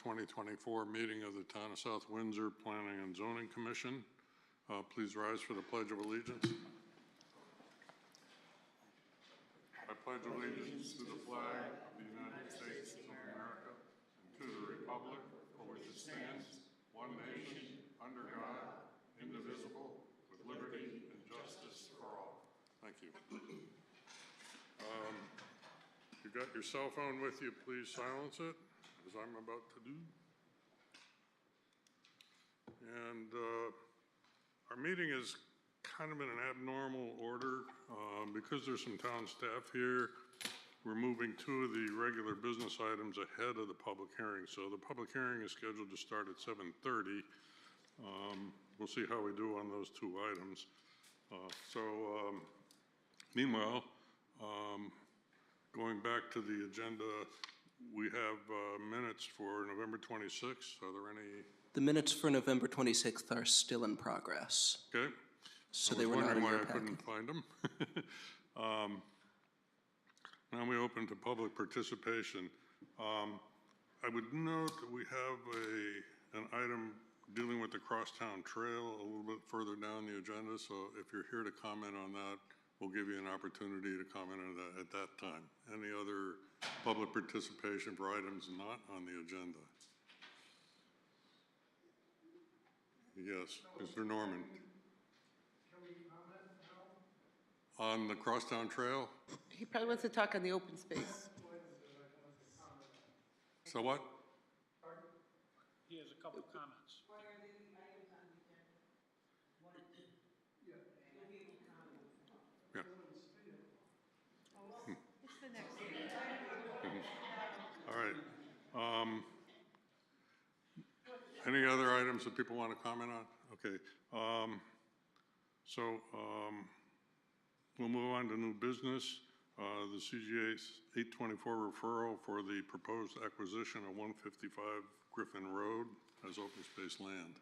2024 meeting of the Town of South Windsor Planning and Zoning Commission. Please rise for the Pledge of Allegiance. I pledge allegiance to the flag of the United States of America and to the republic for which it stands, one nation, under God, indivisible, with liberty and justice for all. Thank you. If you've got your cell phone with you, please silence it, as I'm about to do. And our meeting is kind of in an abnormal order. Because there's some town staff here, we're moving two of the regular business items ahead of the public hearing. So the public hearing is scheduled to start at 7:30. We'll see how we do on those two items. Meanwhile, going back to the agenda, we have minutes for November 26th. Are there any? The minutes for November 26th are still in progress. Okay. So they were not in your packet. I couldn't find them. Now we open to public participation. I would note that we have an item dealing with the Crosstown Trail a little bit further down the agenda. So if you're here to comment on that, we'll give you an opportunity to comment on that at that time. Any other public participation for items not on the agenda? Yes, Mr. Norman. On the Crosstown Trail? He probably wants to talk on the open space. So what? He has a couple of comments. Yeah. It's the next thing. All right. Any other items that people want to comment on? Okay. We'll move on to new business. The CGA 824 referral for the proposed acquisition of 155 Griffin Road as open space land.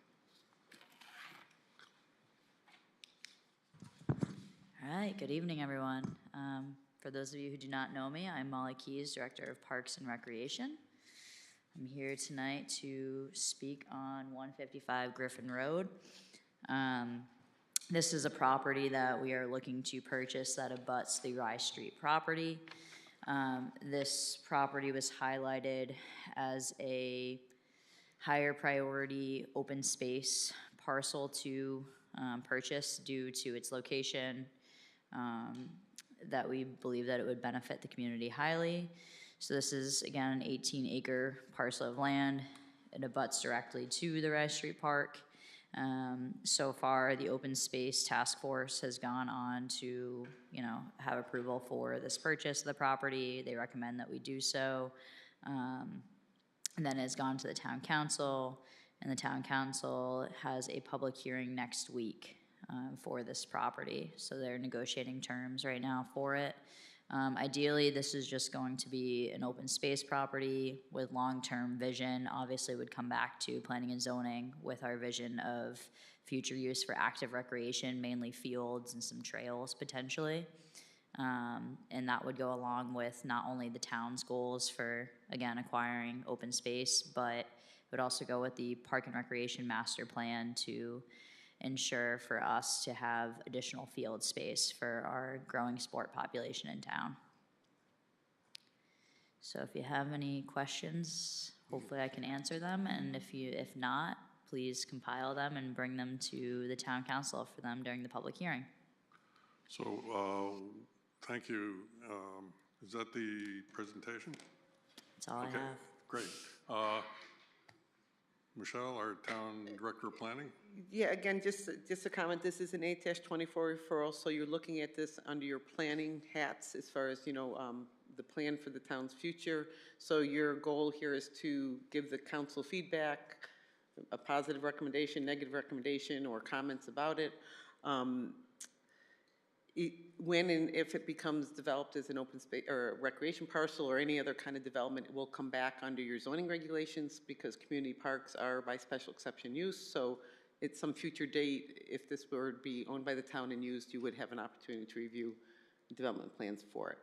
All right, good evening, everyone. For those of you who do not know me, I'm Molly Keys, Director of Parks and Recreation. I'm here tonight to speak on 155 Griffin Road. This is a property that we are looking to purchase that abuts the Rye Street property. This property was highlighted as a higher priority open space parcel to purchase due to its location, that we believe that it would benefit the community highly. So this is, again, an 18-acre parcel of land. It abuts directly to the Rye Street Park. So far, the Open Space Task Force has gone on to, have approval for this purchase of the property. They recommend that we do so. And then it's gone to the Town Council, and the Town Council has a public hearing next week for this property. So they're negotiating terms right now for it. Ideally, this is just going to be an open space property with long-term vision. Obviously, would come back to planning and zoning with our vision of future use for active recreation, mainly fields and some trails potentially. And that would go along with not only the town's goals for, again, acquiring open space, but would also go with the Park and Recreation Master Plan to ensure for us to have additional field space for our growing sport population in town. So if you have any questions, hopefully I can answer them, and if not, please compile them and bring them to the Town Council for them during the public hearing. So thank you. Is that the presentation? That's all I have. Great. Michelle, our Town Director of Planning. Yeah, again, just a comment. This is an 8-24 referral, so you're looking at this under your planning hats as far as, the plan for the town's future. So your goal here is to give the council feedback, a positive recommendation, negative recommendation, or comments about it. When and if it becomes developed as an open space or recreation parcel or any other kind of development, it will come back under your zoning regulations because community parks are by special exception use. So at some future date, if this were to be owned by the town and used, you would have an opportunity to review development plans for it.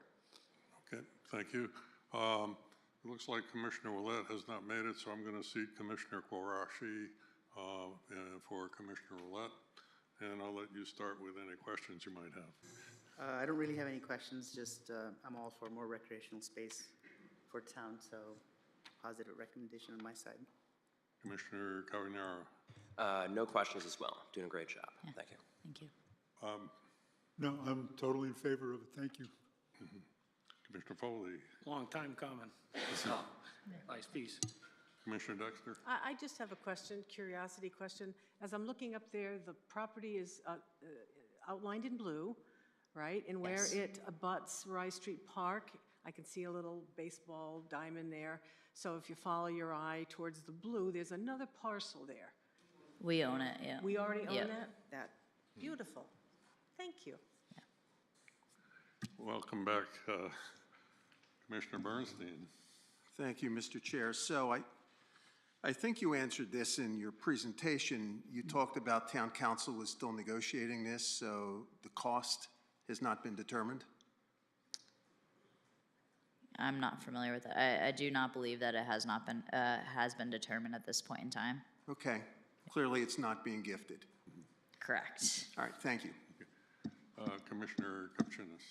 Okay, thank you. It looks like Commissioner Willett has not made it, so I'm going to seat Commissioner Quarashi for Commissioner Willett, and I'll let you start with any questions you might have. I don't really have any questions, just I'm all for more recreational space for town, so positive recommendation on my side. Commissioner Cavagnaro. No questions as well. Doing a great job. Thank you. Thank you. No, I'm totally in favor of it. Thank you. Commissioner Foley. Long time coming. Nice piece. Commissioner Dexter. I just have a question, curiosity question. As I'm looking up there, the property is outlined in blue, right? And where Yes. it abuts Rice Street Park, I can see a little baseball diamond there. So if you follow your eye towards the blue, there's another parcel there. We own it, yeah. We already own Yep. that? That, beautiful. Thank you. Welcome back, Commissioner Bernstein. Thank you, Mr. Chair. So I think you answered this in your presentation. You talked about town council is still negotiating this, so the cost has not been determined? I'm not familiar with it. I do not believe that it has not been, has been determined at this point in time. Okay. Clearly, it's not being gifted. Correct. All right, thank you. Commissioner Kupchinas.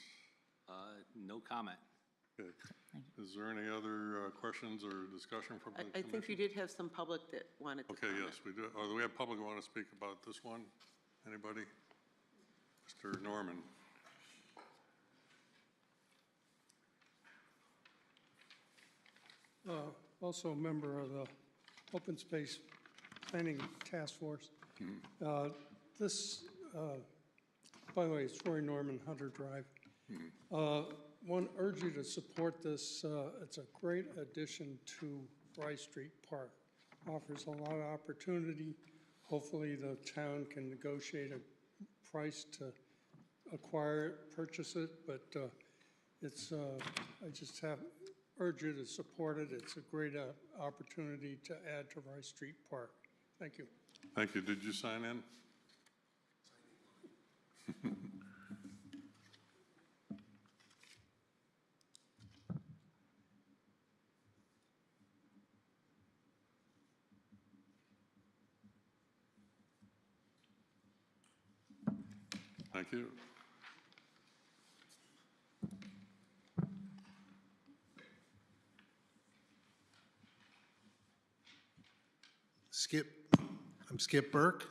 No comment. Okay. Is there any other questions or discussion from the I think you commission? did have some public that wanted to Okay, comment. yes, we do. Oh, do we have public who want to speak about this one? Anybody? Mr. Norman. Also a member of the Open Space Planning Task Force. This, by the way, it's Roy Norman, Hunter Drive. Want to urge you to support this. It's a great addition to Rice Street Park. Offers a lot of opportunity. Hopefully the town can negotiate a price to acquire it, purchase it, but it's, I just urge you to support it. It's a great opportunity to add to Rice Street Park. Thank you. Thank you. Did you sign in? Thank you. I'm Skip Burke,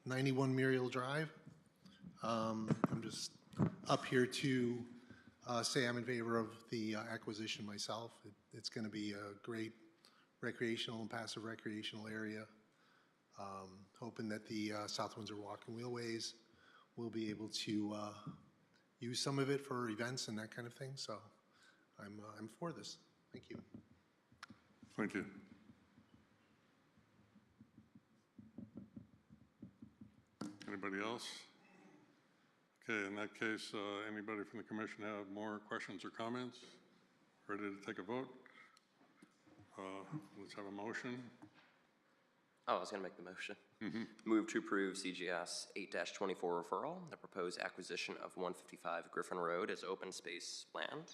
91 Muriel Drive. I'm just up here to say I'm in favor of the acquisition myself. It's going to be a great recreational and passive recreational area. Hoping that the South Windsor Walk and Wheelways will be able to use some of it for events and that kind of thing. So I'm for this. Thank you. Thank you. Anybody else? Okay, in that case, anybody from the commission have more questions or comments? Ready to take a vote? Let's have a motion. Oh, I was going to make the motion. Move to approve CGS 8-24 referral, the proposed acquisition of 155 Griffin Road as open space land.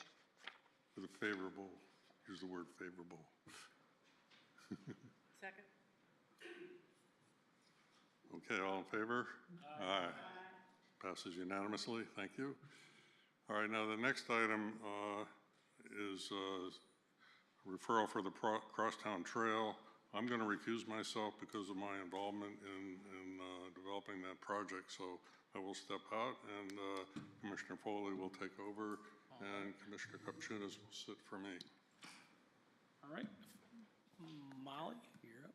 With a favorable, use the word favorable. Second. Okay, all in favor? Aye. Passes unanimously, thank you. All right, now the next item is referral for the Crosstown Trail. I'm going to recuse myself because of my involvement in developing that project, so I will step out, and Commissioner Foley will take over, and Commissioner Kupchinas will sit for me. All right. Molly, you're up.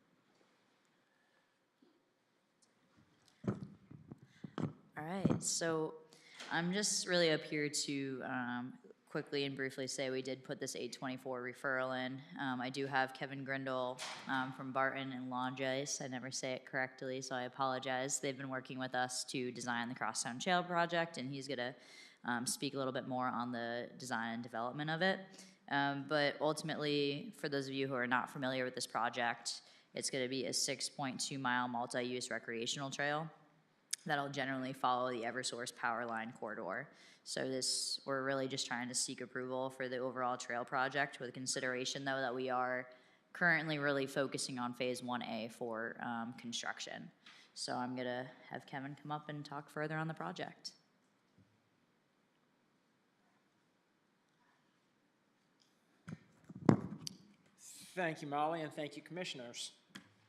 All right, so I'm just really up here to quickly and briefly say we did put this 824 referral in. I do have Kevin Grindle from Barton and Longeis. I never say it correctly, so I apologize. They've been working with us to design the Crosstown Trail project, and he's going to speak a little bit more on the design and development of it. But ultimately, for those of you who are not familiar with this project, it's going to be a 6.2-mile multi-use recreational trail. that'll generally follow the Eversource power line corridor. So this, we're really just trying to seek approval for the overall trail project, with consideration though that we are currently really focusing on phase 1A for construction. So I'm gonna have Kevin come up and talk further on the project. Thank you, Molly, and thank you, commissioners.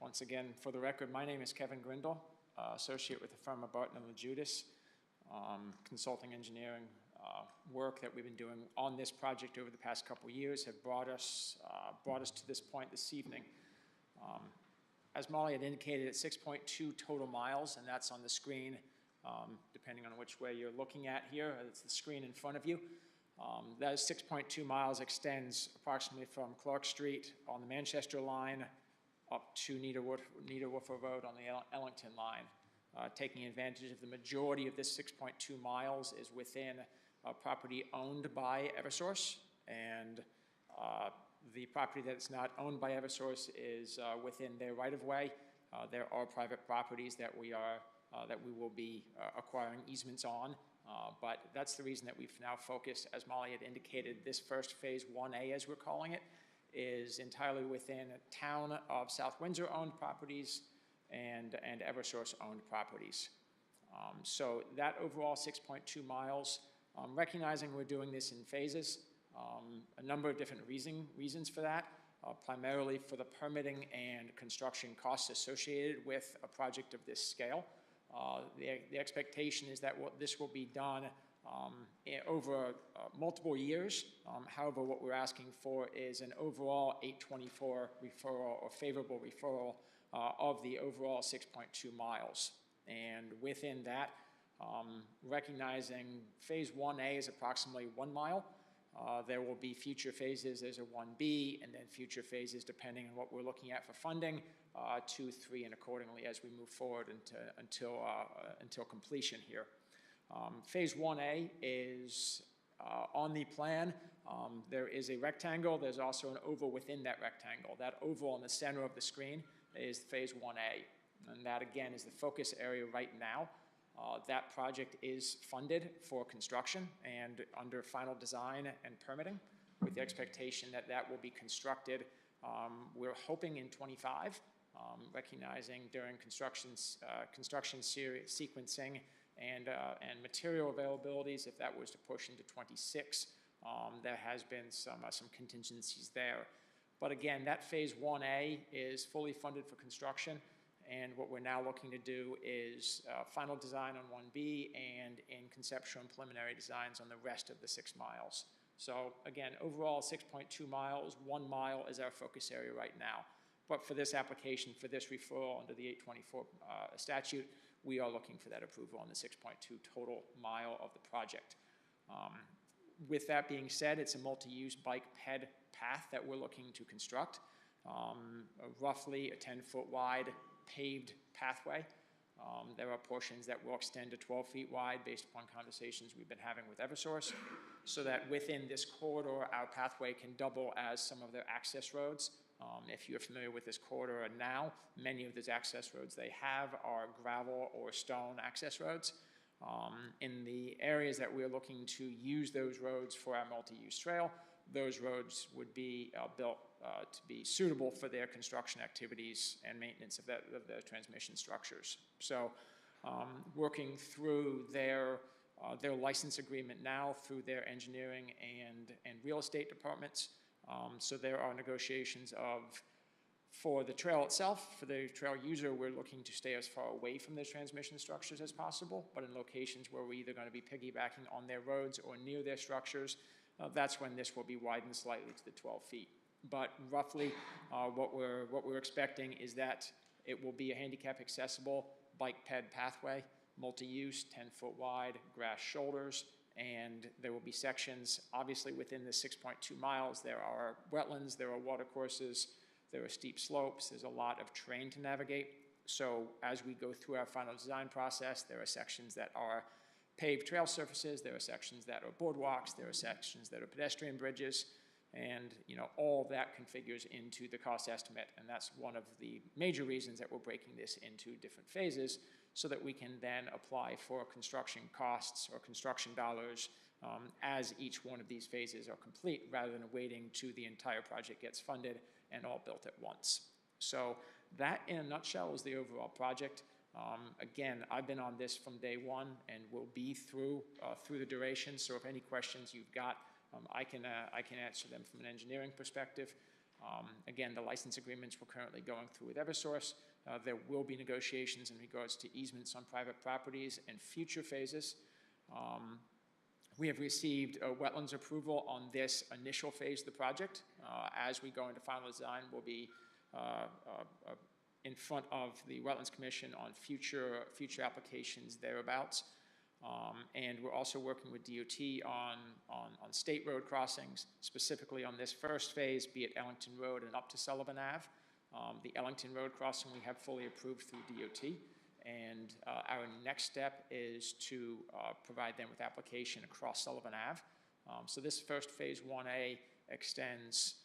Once again, for the record, my name is Kevin Grindle, associate with the firm of Barton & LaJudas, consulting engineering work that we've been doing on this project over the past couple of years have brought us to this point this evening. As Molly had indicated, it's 6.2 total miles, and that's on the screen, depending on which way you're looking at here. It's the screen in front of you. That is 6.2 miles, extends approximately from Clark Street on the Manchester line up to Niederwurfer Road on the Ellington line. Taking advantage of the majority of this 6.2 miles is within a property owned by Eversource, and the property that is not owned by Eversource is within their right-of-way. There are private properties that we will be acquiring easements on, but that's the reason that we've now focused, as Molly had indicated, this first phase 1A, as we're calling it, is entirely within town of South Windsor-owned properties and Eversource-owned properties. So that overall 6.2 miles, recognizing we're doing this in phases, a number of different reasons for that, primarily for the permitting and construction costs associated with a project of this scale. The expectation is that this will be done over multiple years. However, what we're asking for is an overall 824 referral or favorable referral of the overall 6.2 miles. And within that, recognizing phase 1A is approximately 1 mile. There will be future phases. There's a 1B, and then future phases, depending on what we're looking at for funding, 2, 3, and accordingly as we move forward until completion here. Phase 1A is on the plan. There is a rectangle. There's also an oval within that rectangle. That oval in the center of the screen is phase 1A, and that again is the focus area right now. That project is funded for construction and under final design and permitting, with the expectation that that will be constructed, we're hoping in 25, recognizing during construction sequencing and material availabilities, if that was to push into 26, there has been some contingencies there. But again, that phase 1A is fully funded for construction. And what we're now looking to do is final design on 1B and in conceptual and preliminary designs on the rest of the 6 miles. So again, overall 6.2 miles, 1 mile is our focus area right now. But for this application, for this referral under the 824 statute, we are looking for that approval on the 6.2 total mile of the project. With that being said, it's a multi-use bike ped path that we're looking to construct, roughly a 10-foot wide paved pathway. There are portions that will extend to 12 feet wide based upon conversations we've been having with Eversource, so that within this corridor, our pathway can double as some of their access roads. If you're familiar with this corridor now, many of those access roads they have are gravel or stone access roads. In the areas that we're looking to use those roads for our multi-use trail, those roads would be built to be suitable for their construction activities and maintenance of the transmission structures. So working through their license agreement now through their engineering and real estate departments. So there are negotiations for the trail itself, for the trail user, we're looking to stay as far away from those transmission structures as possible, but in locations where we're either going to be piggybacking on their roads or near their structures, that's when this will be widened slightly to the 12 feet. But roughly, what we're expecting is that it will be a handicap accessible bike ped pathway, multi-use, 10-foot wide, grass shoulders, and there will be sections, obviously within the 6.2 miles, there are wetlands, there are water courses, there are steep slopes, there's a lot of terrain to navigate. So as we go through our final design process, there are sections that are paved trail surfaces, there are sections that are boardwalks, there are sections that are pedestrian bridges. And, you know, all of that configures into the cost estimate, and that's one of the major reasons that we're breaking this into different phases, so that we can then apply for construction costs or construction dollars as each one of these phases are complete, rather than waiting to the entire project gets funded and all built at once. So that, in a nutshell, is the overall project. Again, I've been on this from day one and will be through the duration, so if any questions you've got, I can answer them from an engineering perspective. Again, the license agreements we're currently going through with Eversource. There will be negotiations in regards to easements on private properties and future phases. We have received wetlands approval on this initial phase of the project. As we go into final design, we'll be in front of the Wetlands Commission on future applications thereabouts. And we're also working with DOT on state road crossings, specifically on this first phase, be it Ellington Road and up to Sullivan Ave. The Ellington Road crossing we have fully approved through DOT. And our next step is to provide them with application across Sullivan Ave. So this first phase 1A extends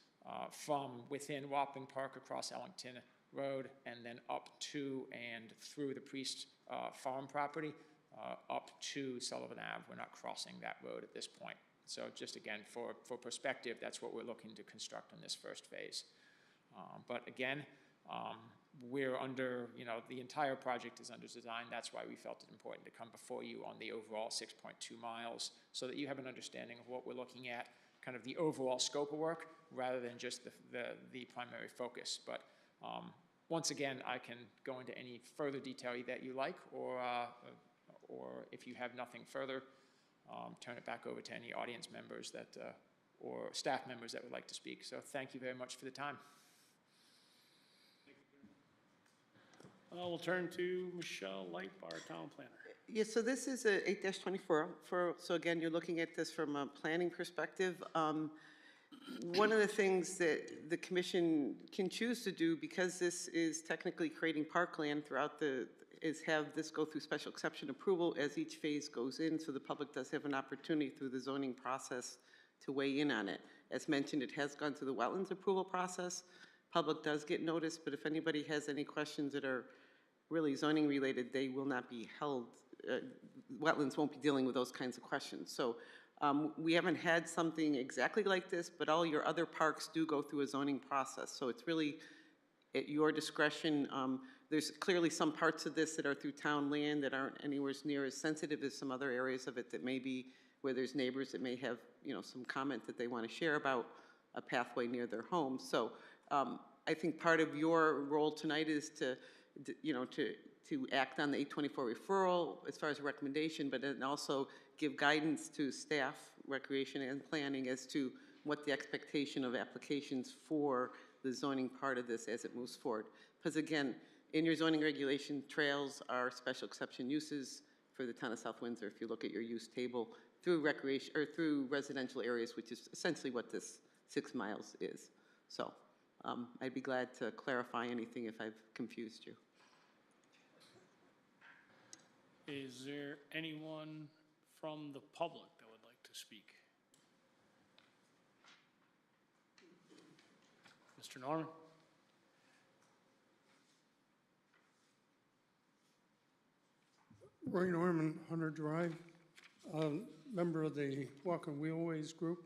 from within Wapping Park across Ellington Road and then up to and through the Priest Farm property up to Sullivan Ave. We're not crossing that road at this point. So just again, for perspective, that's what we're looking to construct in this first phase. But again, we're under, you know, the entire project is under design. That's why we felt it important to come before you on the overall 6.2 miles, so that you have an understanding of what we're looking at, kind of the overall scope of work, rather than just the primary focus. But once again, I can go into any further detail that you like, or if you have nothing further, turn it back over to any audience members that, or staff members that would like to speak. So thank you very much for the time. We'll turn to Michelle Light, our town planner. Yes, so this is a 8-24. So again, you're looking at this from a planning perspective. One of the things that the commission can choose to do, because this is technically creating parkland throughout is have this go through special exception approval as each phase goes in, so the public does have an opportunity through the zoning process to weigh in on it. As mentioned, it has gone through the wetlands approval process. Public does get notice, but if anybody has any questions that are really zoning related, they will not be held, wetlands won't be dealing with those kinds of questions. So we haven't had something exactly like this, but all your other parks do go through a zoning process. So it's really at your discretion. There's clearly some parts of this that are through town land that aren't anywhere near as sensitive as some other areas of it that may be where there's neighbors that may have, you know, some comment that they want to share about a pathway near their home. So I think part of your role tonight is to, you know, to act on the 824 referral as far as a recommendation, but then also give guidance to staff, recreation and planning as to what the expectation of applications for the zoning part of this as it moves forward. Because again, in your zoning regulation, trails are special exception uses for the town of South Windsor. If you look at your use table through recreation or through residential areas, which is essentially what this 6 miles is. So I'd be glad to clarify anything if I've confused you. Is there anyone from the public that would like to speak? Mr. Norman? Roy Norman, Hunter Drive, member of the Walk and Wheelways group,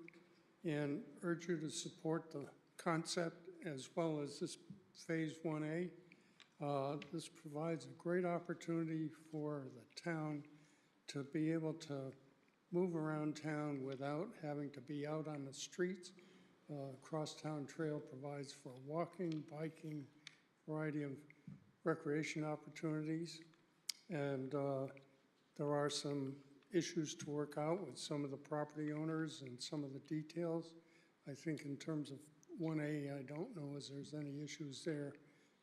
and urge you to support the concept as well as this Phase 1A. This provides a great opportunity for the town to be able to move around town without having to be out on the streets. Crosstown Trail provides for walking, biking, variety of recreation opportunities. And there are some issues to work out with some of the property owners and some of the details. I think in terms of 1A, I don't know if there's any issues there,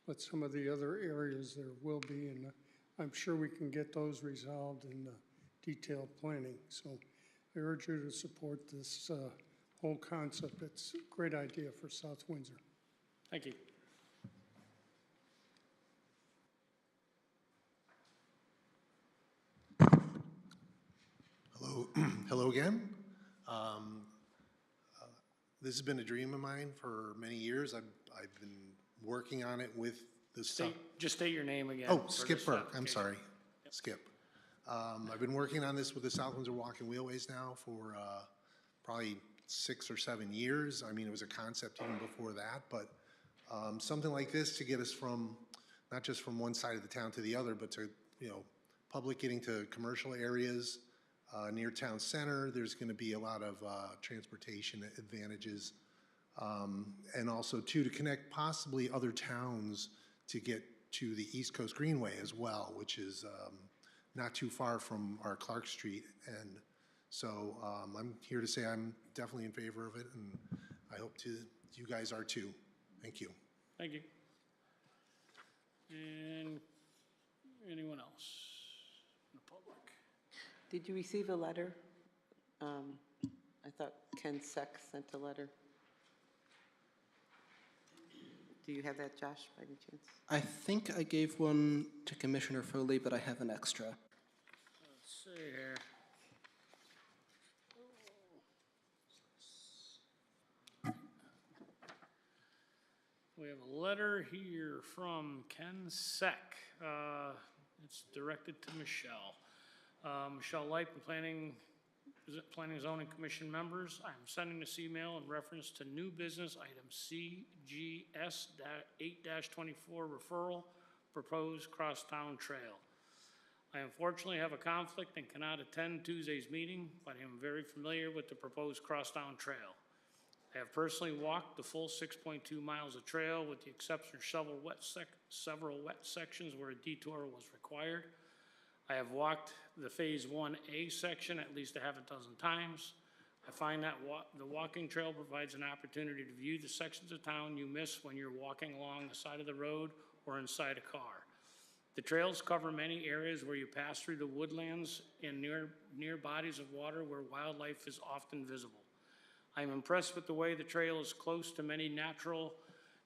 but some of the other areas there will be, and I'm sure we can get those resolved in the detailed planning. So I urge you to support this whole concept. It's a great idea for South Windsor. Thank you. Hello again. this has been a dream of mine for many years. I've been working on it with the Just state your name again. Oh, for Skip this Burke, I'm application. sorry, Skip. I've been working on this with the South Windsor Walking Wheelways now for probably 6 or 7 years. I mean, it was a concept even before that, but something like this to get us from, not just from one side of the town to the other, but to, you know, public getting to commercial areas near town center. There's going to be a lot of transportation advantages. And also, too, to connect possibly other towns to get to the East Coast Greenway as well, which is not too far from our Clark Street. And so I'm here to say I'm definitely in favor of it, and I hope you guys are too. Thank you. Thank you. And anyone else in the public? Did you receive a letter? I thought Ken Seck sent a letter. Do you have that, Josh, by any chance? I think I gave one to Commissioner Foley, but I have an extra. Let's see here. We have a letter here from Ken Seck. It's directed to Michelle. Michelle Light, Planning and Zoning Commission members. I'm sending this email in reference to new business item CGS 8-24 referral, proposed crosstown trail. I unfortunately have a conflict and cannot attend Tuesday's meeting, but I am very familiar with the proposed crosstown trail. I have personally walked the full 6.2 miles of trail with the exception of several wet sections where a detour was required. I have walked the Phase 1A section at least a half a dozen times. I find that the walking trail provides an opportunity to view the sections of town you miss when you're walking along the side of the road or inside a car. The trails cover many areas where you pass through the woodlands and near bodies of water where wildlife is often visible. I am impressed with the way the trail is close to many natural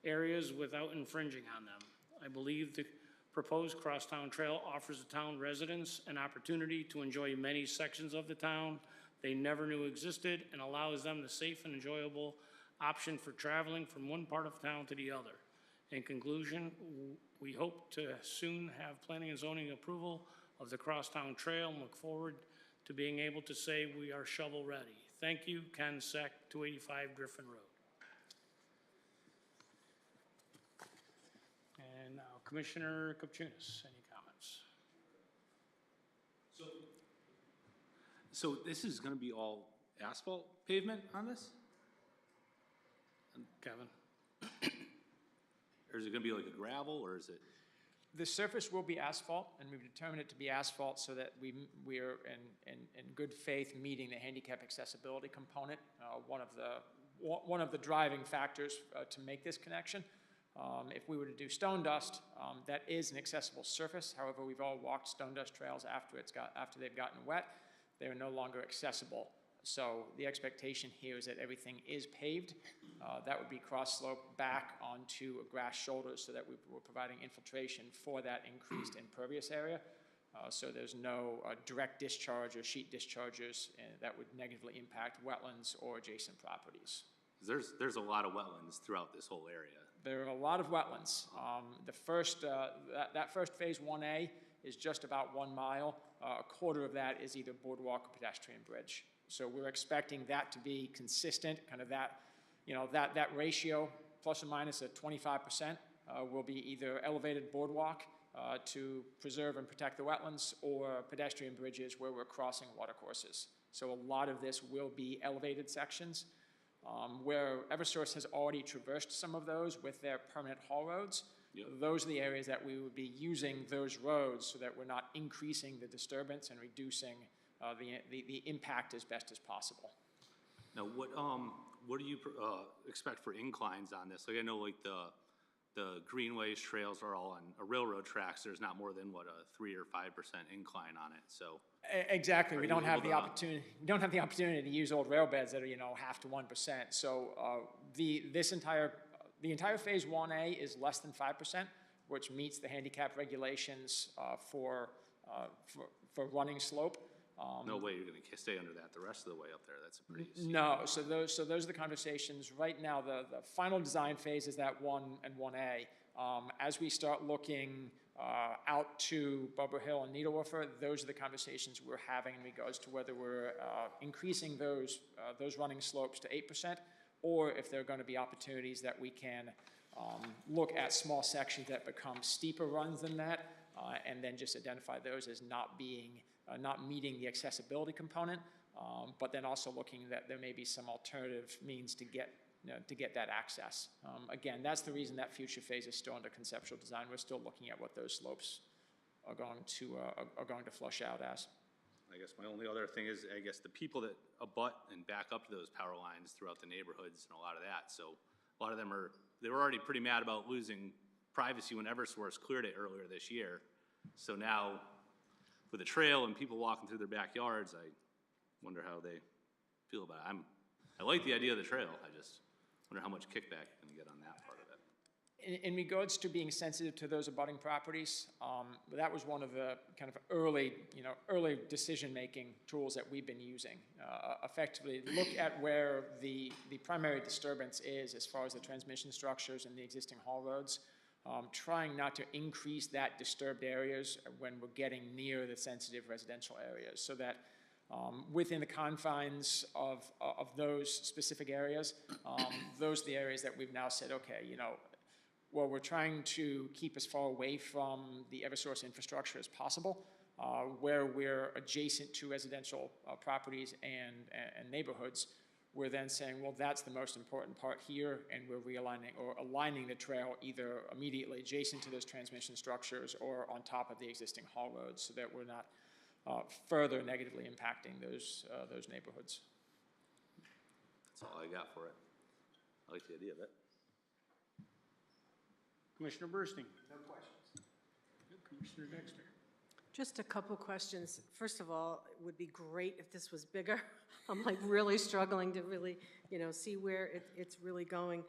areas without infringing on them. I believe the proposed crosstown trail offers the town residents an opportunity to enjoy many sections of the town they never knew existed and allows them the safe and enjoyable option for traveling from one part of town to the other. In conclusion, we hope to soon have planning and zoning approval of the crosstown trail and look forward to being able to say we are shovel ready. Thank you, Ken Seck, 285 Griffin Road. And now Commissioner Kupchunas, any comments? So this is gonna be all asphalt pavement on this? Kevin? Or is it gonna be like a gravel, or is it? The surface will be asphalt, and we've determined it to be asphalt so that we are in good faith meeting the handicap accessibility component, one of the driving factors to make this connection. If we were to do stone dust, that is an accessible surface. However, we've all walked stone dust trails after they've gotten wet. They are no longer accessible. So the expectation here is that everything is paved. That would be cross slope back onto a grass shoulder so that we're providing infiltration for that increased impervious area. So there's no direct discharge or sheet discharges that would negatively impact wetlands or adjacent properties. There's a lot of wetlands throughout this whole area. There are a lot of wetlands. The first, that first Phase 1A is just about 1 mile. A quarter of that is either boardwalk or pedestrian bridge. So we're expecting that to be consistent, kind of that, you know, that ratio, plus or minus at 25%, will be either elevated boardwalk to preserve and protect the wetlands, or pedestrian bridges where we're crossing watercourses. So a lot of this will be elevated sections. Where Eversource has already traversed some of those with their permanent haul roads, those are the areas that we would be using those roads so that we're not increasing the disturbance and reducing the impact as best as possible. Now, what do you expect for inclines on this? Like, I know like the greenways trails are all on a railroad tracks. There's not more than what, a 3 or 5% incline on it. So exactly, we don't have the opportunity. We don't have the opportunity to use old rail beds that are 0.5 to 1%. So the entire Phase 1A is less than 5%, which meets the handicap regulations for running slope. No way you're gonna stay under that the rest of the way up there. That's a pretty steep No, so those are the conversations. Right now, the final design phase is that 1 and 1A. As we start looking out to Barbara Hill and Needleworfer, those are the conversations we're having in regards to whether we're increasing those running slopes to 8%, or if there are going to be opportunities that we can look at small sections that become steeper runs than that, and then just identify those as not meeting the accessibility component, but then also looking that there may be some alternative means to get that access. Again, that's the reason that future phase is still under conceptual design. We're still looking at what those slopes are going to flush out as. I guess my only other thing is, I guess the people that abut and back up to those power lines throughout the neighborhoods and a lot of that. So a lot of them they were already pretty mad about losing privacy when Eversource cleared it earlier this year. So now with a trail and people walking through their backyards, I wonder how they feel about it. I like the idea of the trail. I just wonder how much kickback you're gonna get on that part of it. In regards to being sensitive to those abutting properties, that was one of the kind of early decision-making tools that we've been using. Effectively, look at where the primary disturbance is as far as the transmission structures and the existing haul roads, trying not to increase that disturbed areas when we're getting near the sensitive residential areas, so that within the confines of those specific areas, those are the areas that we've now said, okay, well, we're trying to keep as far away from the Eversource infrastructure as possible, where we're adjacent to residential properties and neighborhoods. We're then saying, well, that's the most important part here, and we're realigning or aligning the trail either immediately adjacent to those transmission structures or on top of the existing haul roads, so that we're not further negatively impacting those neighborhoods. That's all I got for it. I like the idea of it. Commissioner Bursting? No questions. Commissioner Dexter? Just a couple questions. First of all, it would be great if this was bigger. I'm like really struggling to really, see where it's really going.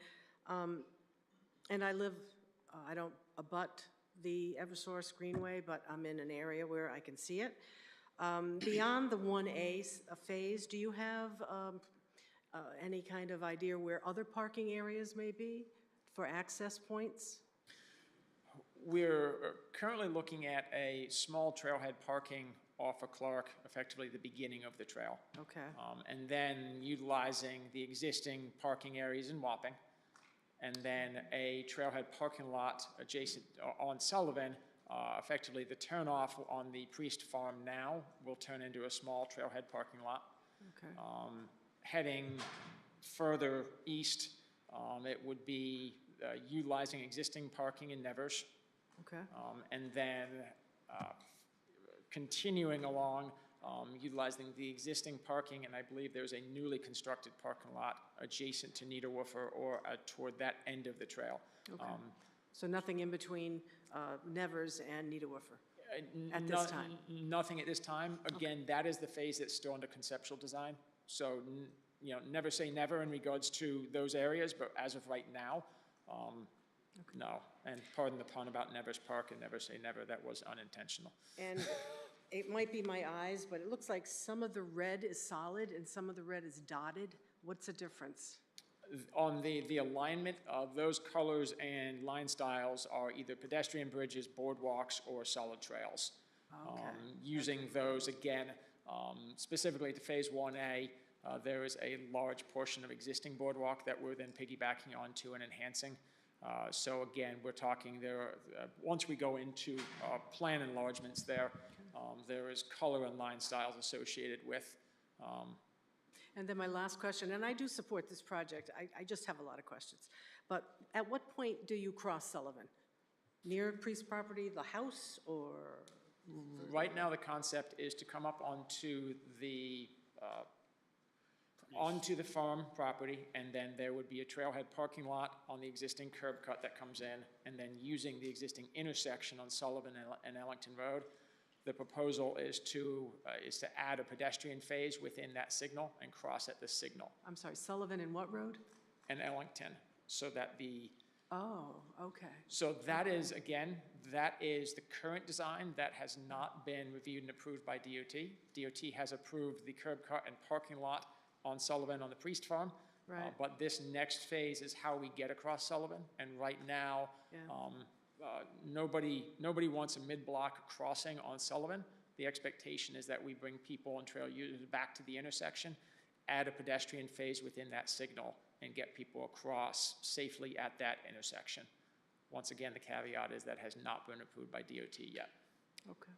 And I don't abut the Eversource Greenway, but I'm in an area where I can see it. Beyond the 1A phase, do you have any kind of idea where other parking areas may be for access points? We're currently looking at a small trailhead parking off of Clark, effectively the beginning of the trail. Okay. And then utilizing the existing parking areas in Wapping, and then a trailhead parking lot adjacent on Sullivan. Effectively, the turnoff on the Priest Farm now will turn into a small trailhead parking lot. Okay. Heading further east, it would be utilizing existing parking in Nevers. Okay. And then continuing along, utilizing the existing parking, and I believe there's a newly constructed parking lot adjacent to Needleworfer or toward that end of the trail. Okay. So nothing in between Nevers and Needleworfer at this time? Nothing at this time. Again, that is the phase that's still under conceptual design. So, never say never in regards to those areas, but as of right now, no. And pardon the pun about Nevers Park and never say never, that was unintentional. And it might be my eyes, but it looks like some of the red is solid and some of the red is dotted. What's the difference? On the alignment of those colors and line styles are either pedestrian bridges, boardwalks, or solid trails. Okay. Using those, again, specifically to Phase 1A, there is a large portion of existing boardwalk that we're then piggybacking onto and enhancing. So again, we're talking there, once we go into plan enlargements there, there is color and line styles associated with. And then my last question, and I do support this project, I just have a lot of questions. But at what point do you cross Sullivan? Near Priest property, the house, or? Right now, the concept is to come up onto the farm property, and then there would be a trailhead parking lot on the existing curb cut that comes in, and then using the existing intersection on Sullivan and Ellington Road. The proposal is to add a pedestrian phase within that signal and cross at the signal. I'm sorry, Sullivan and what road? And Ellington, so that Oh, okay. So that is, again, that is the current design that has not been reviewed and approved by DOT. DOT has approved the curb cut and parking lot on Sullivan on the Priest Farm. Right. But this next phase is how we get across Sullivan. And right now, Yeah. nobody wants a mid-block crossing on Sullivan. The expectation is that we bring people and trail users back to the intersection, add a pedestrian phase within that signal, and get people across safely at that intersection. Once again, the caveat is that has not been approved by DOT yet. Okay.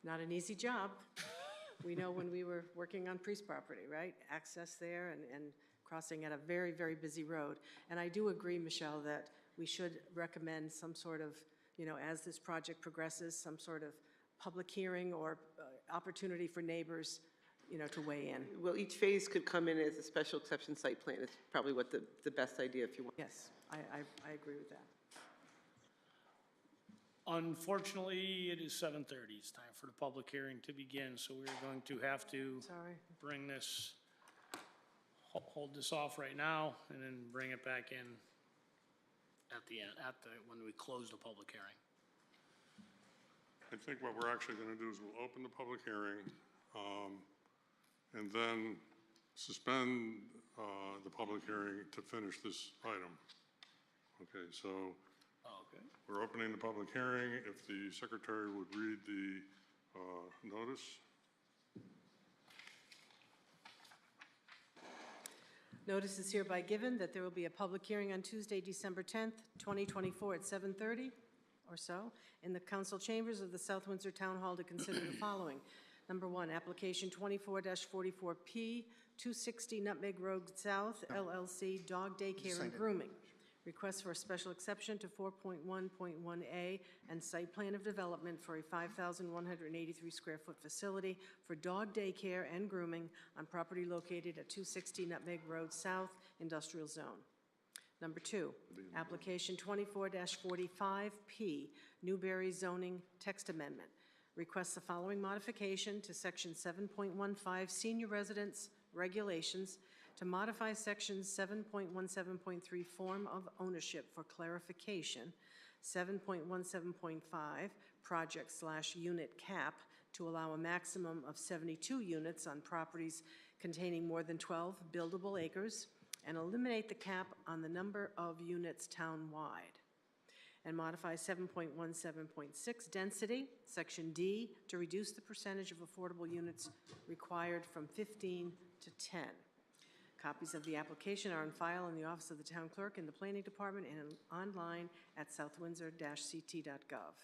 Not an easy job. We know when we were working on Priest property, right? Access there and crossing at a very, very busy road. And I do agree, Michelle, that we should recommend some sort of, you know, as this project progresses, some sort of public hearing or opportunity for neighbors, you know, to weigh in. Well, each phase could come in as a special exception site plan. It's probably what the best idea if you want. Yes, I agree with that. Unfortunately, it is 7:30. It's time for the public hearing to begin, so we're going to have to Sorry. bring this, hold this off right now, and then bring it back in at the end, when we close the public hearing. I think what we're actually going to do is we'll open the public hearing, and then suspend the public hearing to finish this item. Okay, so Okay. we're opening the public hearing. If the secretary would read the notice. Notice is hereby given that there will be a public hearing on Tuesday, December 10th, 2024 at 7:30 or so in the council chambers of the South Windsor Town Hall to consider the following. Number one, application 24-44P, 260 Nutmeg Road South, LLC, Dog Daycare and Grooming. Request for a special exception to 4.1.1A and site plan of development for a 5,183 square foot facility for dog daycare and grooming on property located at 260 Nutmeg Road South, Industrial Zone. Number two, application 24-45P, Newberry Zoning Text Amendment. Requests the following modification to section 7.15 Senior Residence Regulations to modify section 7.17.3 Form of Ownership for clarification, 7.17.5 Project/Unit Cap to allow a maximum of 72 units on properties containing more than 12 buildable acres, and eliminate the cap on the number of units town-wide. And modify 7.17.6 Density, Section D, to reduce the percentage of affordable units required from 15 to 10. Copies of the application are on file in the office of the town clerk in the planning department and online at southwindsor-ct.gov.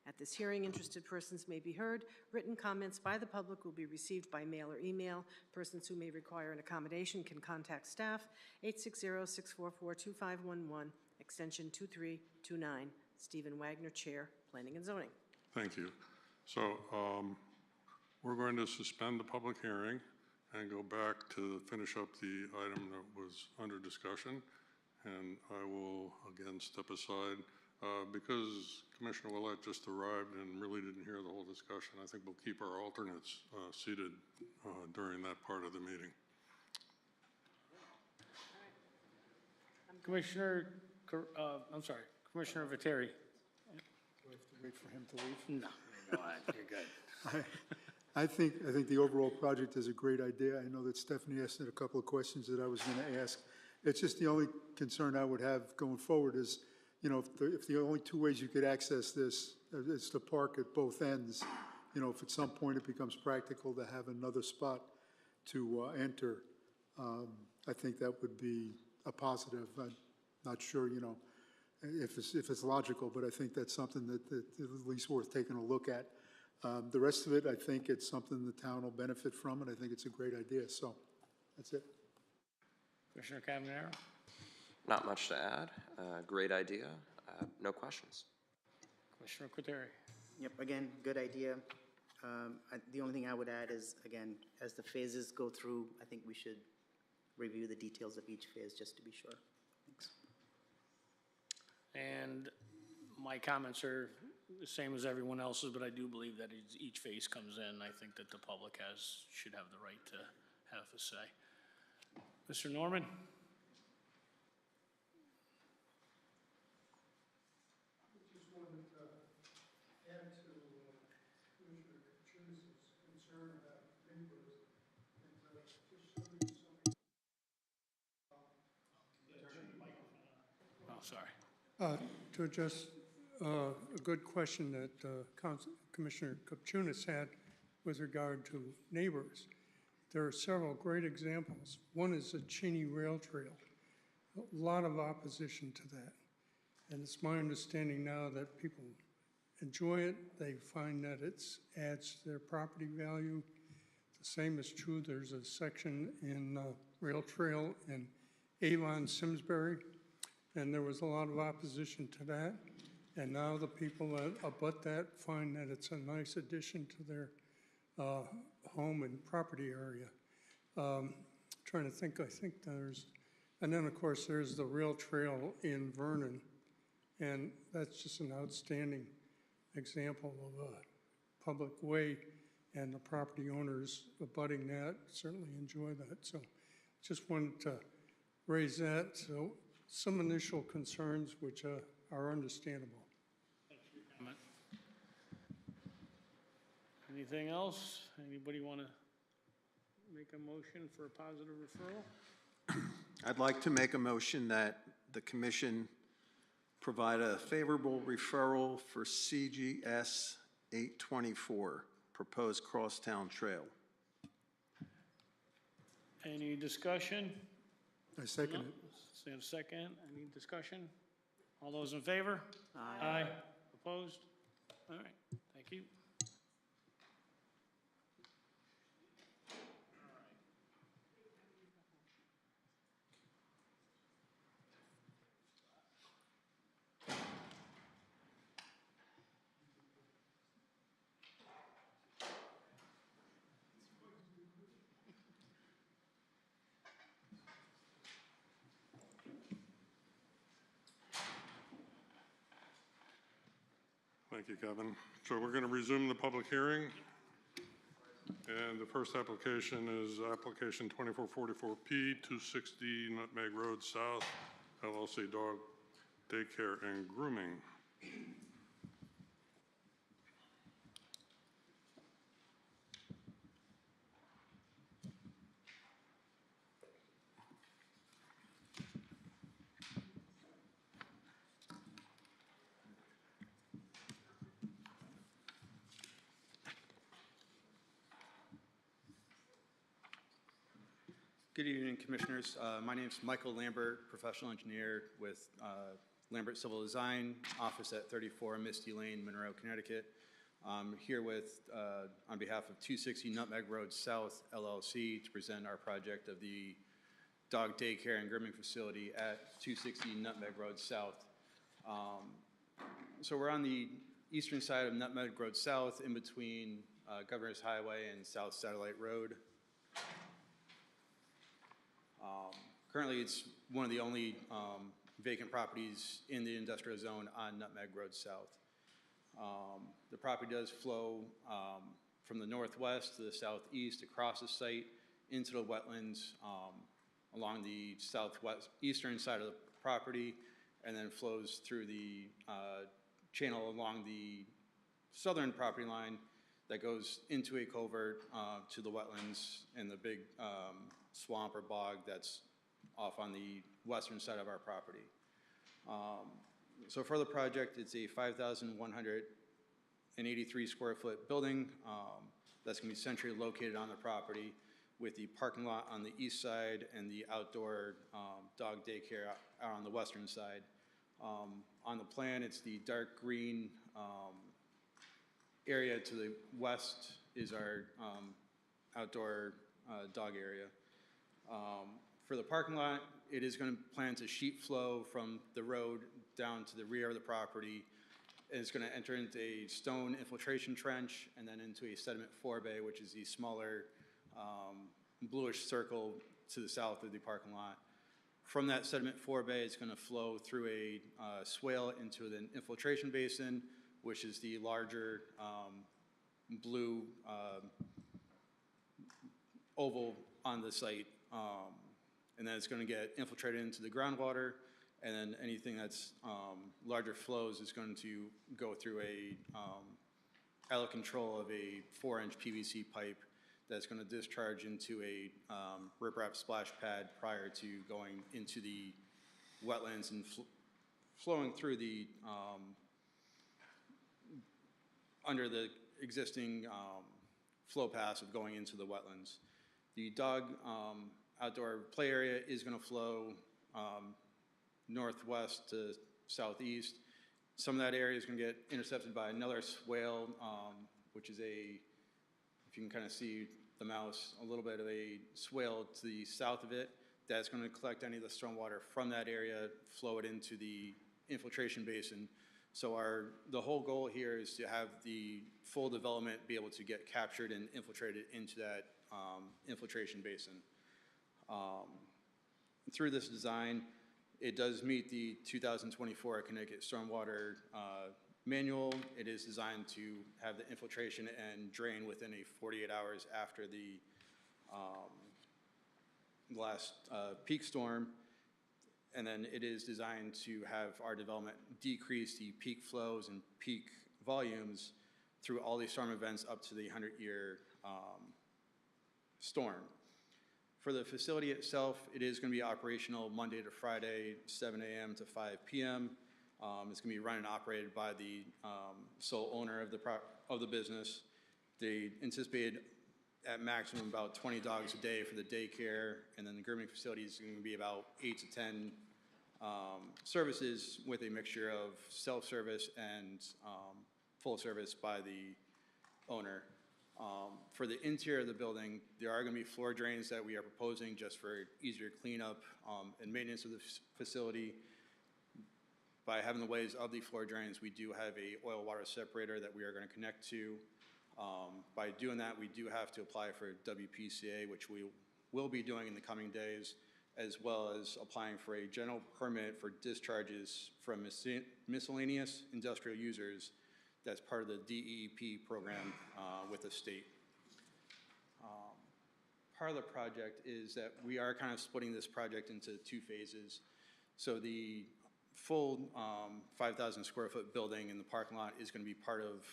At this hearing, interested persons may be heard. Written comments by the public will be received by mail or email. Persons who may require an accommodation can contact staff, 860-644-2511, extension 2329. Stephen Wagner, Chair, Planning and Zoning. Thank you. So we're going to suspend the public hearing and go back to finish up the item that was under discussion. And I will again step aside because Commissioner Willett just arrived and really didn't hear the whole discussion. I think we'll keep our alternates seated during that part of the meeting. Commissioner, I'm sorry, Commissioner Viteri. Do I have to wait for him to leave? No, go ahead, you're good. I think the overall project is a great idea. I know that Stephanie asked a couple of questions that I was going to ask. It's just the only concern I would have going forward is, you know, if the only two ways you could access this is to park at both ends, you know, if at some point it becomes practical to have another spot to enter, I think that would be a positive. I'm not sure, you know, if it's logical, but I think that's something that is at least worth taking a look at. The rest of it, I think it's something the town will benefit from, and I think it's a great idea. So that's it. Commissioner Cavanero? Not much to add. Great idea. No questions. Commissioner Viteri? Yep, again, good idea. The only thing I would add is, again, as the phases go through, I think we should review the details of each phase just to be sure. Thanks. And my comments are the same as everyone else's, but I do believe that as each phase comes in, I think that the public should have the right to have a say. Mr. Norman? to add to Commissioner Kuchins's concern about neighbors and just show you something. Oh, sorry. To address a good question that Commissioner Kupchunas had with regard to neighbors. There are several great examples. One is the Cheney Rail Trail. A lot of opposition to that. And it's my understanding now that people enjoy it. They find that it adds to their property value. The same is true. There's a section in Rail Trail in Avon, Simsbury, and there was a lot of opposition to that. And now the people that abut that find that it's a nice addition to their home and property area. Trying to think, I think there's, and then of course there's the rail trail in Vernon, and that's just an outstanding example of a public way, and the property owners abutting that certainly enjoy that. So just wanted to raise that. So some initial concerns which are understandable. Comment. Anything else? Anybody want to make a motion for a positive referral? I'd like to make a motion that the commission provide a favorable referral for CGS 824, proposed crosstown trail. Any discussion? I second No? it. Say a second. Any discussion? All those in favor? Aye. Opposed? All right, thank you. Thank you, Kevin. So we're going to resume the public hearing. And the first application is application 2444P, 260 Nutmeg Road South, LLC Dog Daycare and Grooming. Good evening, Commissioners. My name is Michael Lambert, professional engineer with Lambert Civil Design, office at 34 Misty Lane, Monroe, Connecticut. I'm here with, on behalf of 260 Nutmeg Road South, LLC, to present our project of the dog daycare and grooming facility at 260 Nutmeg Road South. So we're on the eastern side of Nutmeg Road South, in between Governor's Highway and South Satellite Road. Currently, it's one of the only vacant properties in the industrial zone on Nutmeg Road South. The property does flow from the northwest to the southeast across the site into the wetlands along the southwest eastern side of the property, and then flows through the channel along the southern property line that goes into a covert to the wetlands and the big swamp or bog that's off on the western side of our property. So for the project, it's a 5,183 square foot building that's going to be centrally located on the property, with the parking lot on the east side and the outdoor dog daycare out on the western side. On the plan, it's the dark green area to the west is our outdoor dog area. For the parking lot, it is going to plan to sheet flow from the road down to the rear of the property. It's going to enter into a stone infiltration trench and then into a sediment forebay, which is the smaller bluish circle to the south of the parking lot. From that sediment forebay, it's going to flow through a swale into an infiltration basin, which is the larger blue oval on the site. And then it's going to get infiltrated into the groundwater And then anything that's larger flows is going to go through a out of control of a 4-inch PVC pipe that's going to discharge into a riprap splash pad prior to going into the wetlands and flowing through the under the existing flow paths of going into the wetlands. The dog outdoor play area is going to flow northwest to southeast. Some of that area is going to get intercepted by another swale, which is if you can kind of see the mouse, a little bit of a swale to the south of it. That's going to collect any of the stormwater from that area, flow it into the infiltration basin. So the whole goal here is to have the full development be able to get captured and infiltrated into that infiltration basin. Through this design, it does meet the 2024 Connecticut Stormwater Manual. It is designed to have the infiltration and drain within 48 hours after the last peak storm. And then it is designed to have our development decrease the peak flows and peak volumes through all these storm events up to the 100-year storm. For the facility itself, it is going to be operational Monday to Friday, 7 a.m. to 5 p.m. It's going to be run and operated by the sole owner of the business. They anticipated at maximum about 20 dogs a day for the daycare, and then the grooming facility is going to be about 8 to 10 services with a mixture of self-service and full service by the owner. For the interior of the building, there are going to be floor drains that we are proposing just for easier cleanup and maintenance of the facility. By having the ways of the floor drains, we do have a oil water separator that we are going to connect to. By doing that, we do have to apply for WPCA, which we will be doing in the coming days, as well as applying for a general permit for discharges from miscellaneous industrial users. That's part of the DEEP program with the state. Part of the project is that we are kind of splitting this project into 2 phases. So the full 5,000 square foot building in the parking lot is going to be part of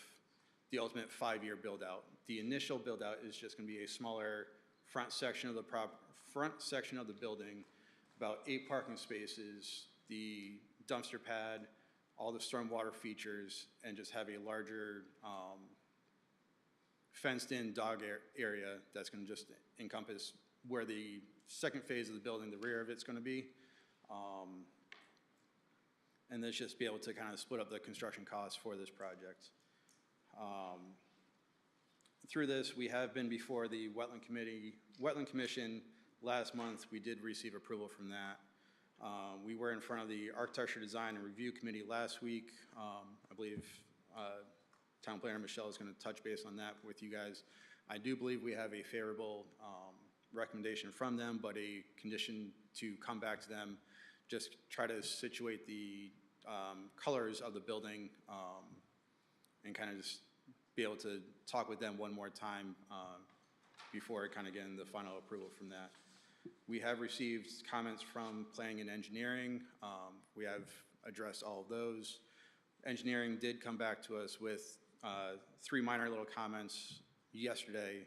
the ultimate 5-year build out. The initial build out is just going to be a smaller front section of the building, about 8 parking spaces, the dumpster pad, all the stormwater features, and just have a larger fenced-in dog area that's going to just encompass where the second phase of the building, the rear of it's going to be. And then just be able to kind of split up the construction costs for this project. Through this, we have been before the Wetland Commission last month. We did receive approval from that. We were in front of the Architecture Design and Review Committee last week. I believe Town Planner Michelle is going to touch base on that with you guys. I do believe we have a favorable recommendation from them, but a condition to come back to them, just try to situate the colors of the building and kind of just be able to talk with them one more time before kind of getting the final approval from that. We have received comments from planning and engineering. We have addressed all of those. Engineering did come back to us with 3 minor little comments yesterday.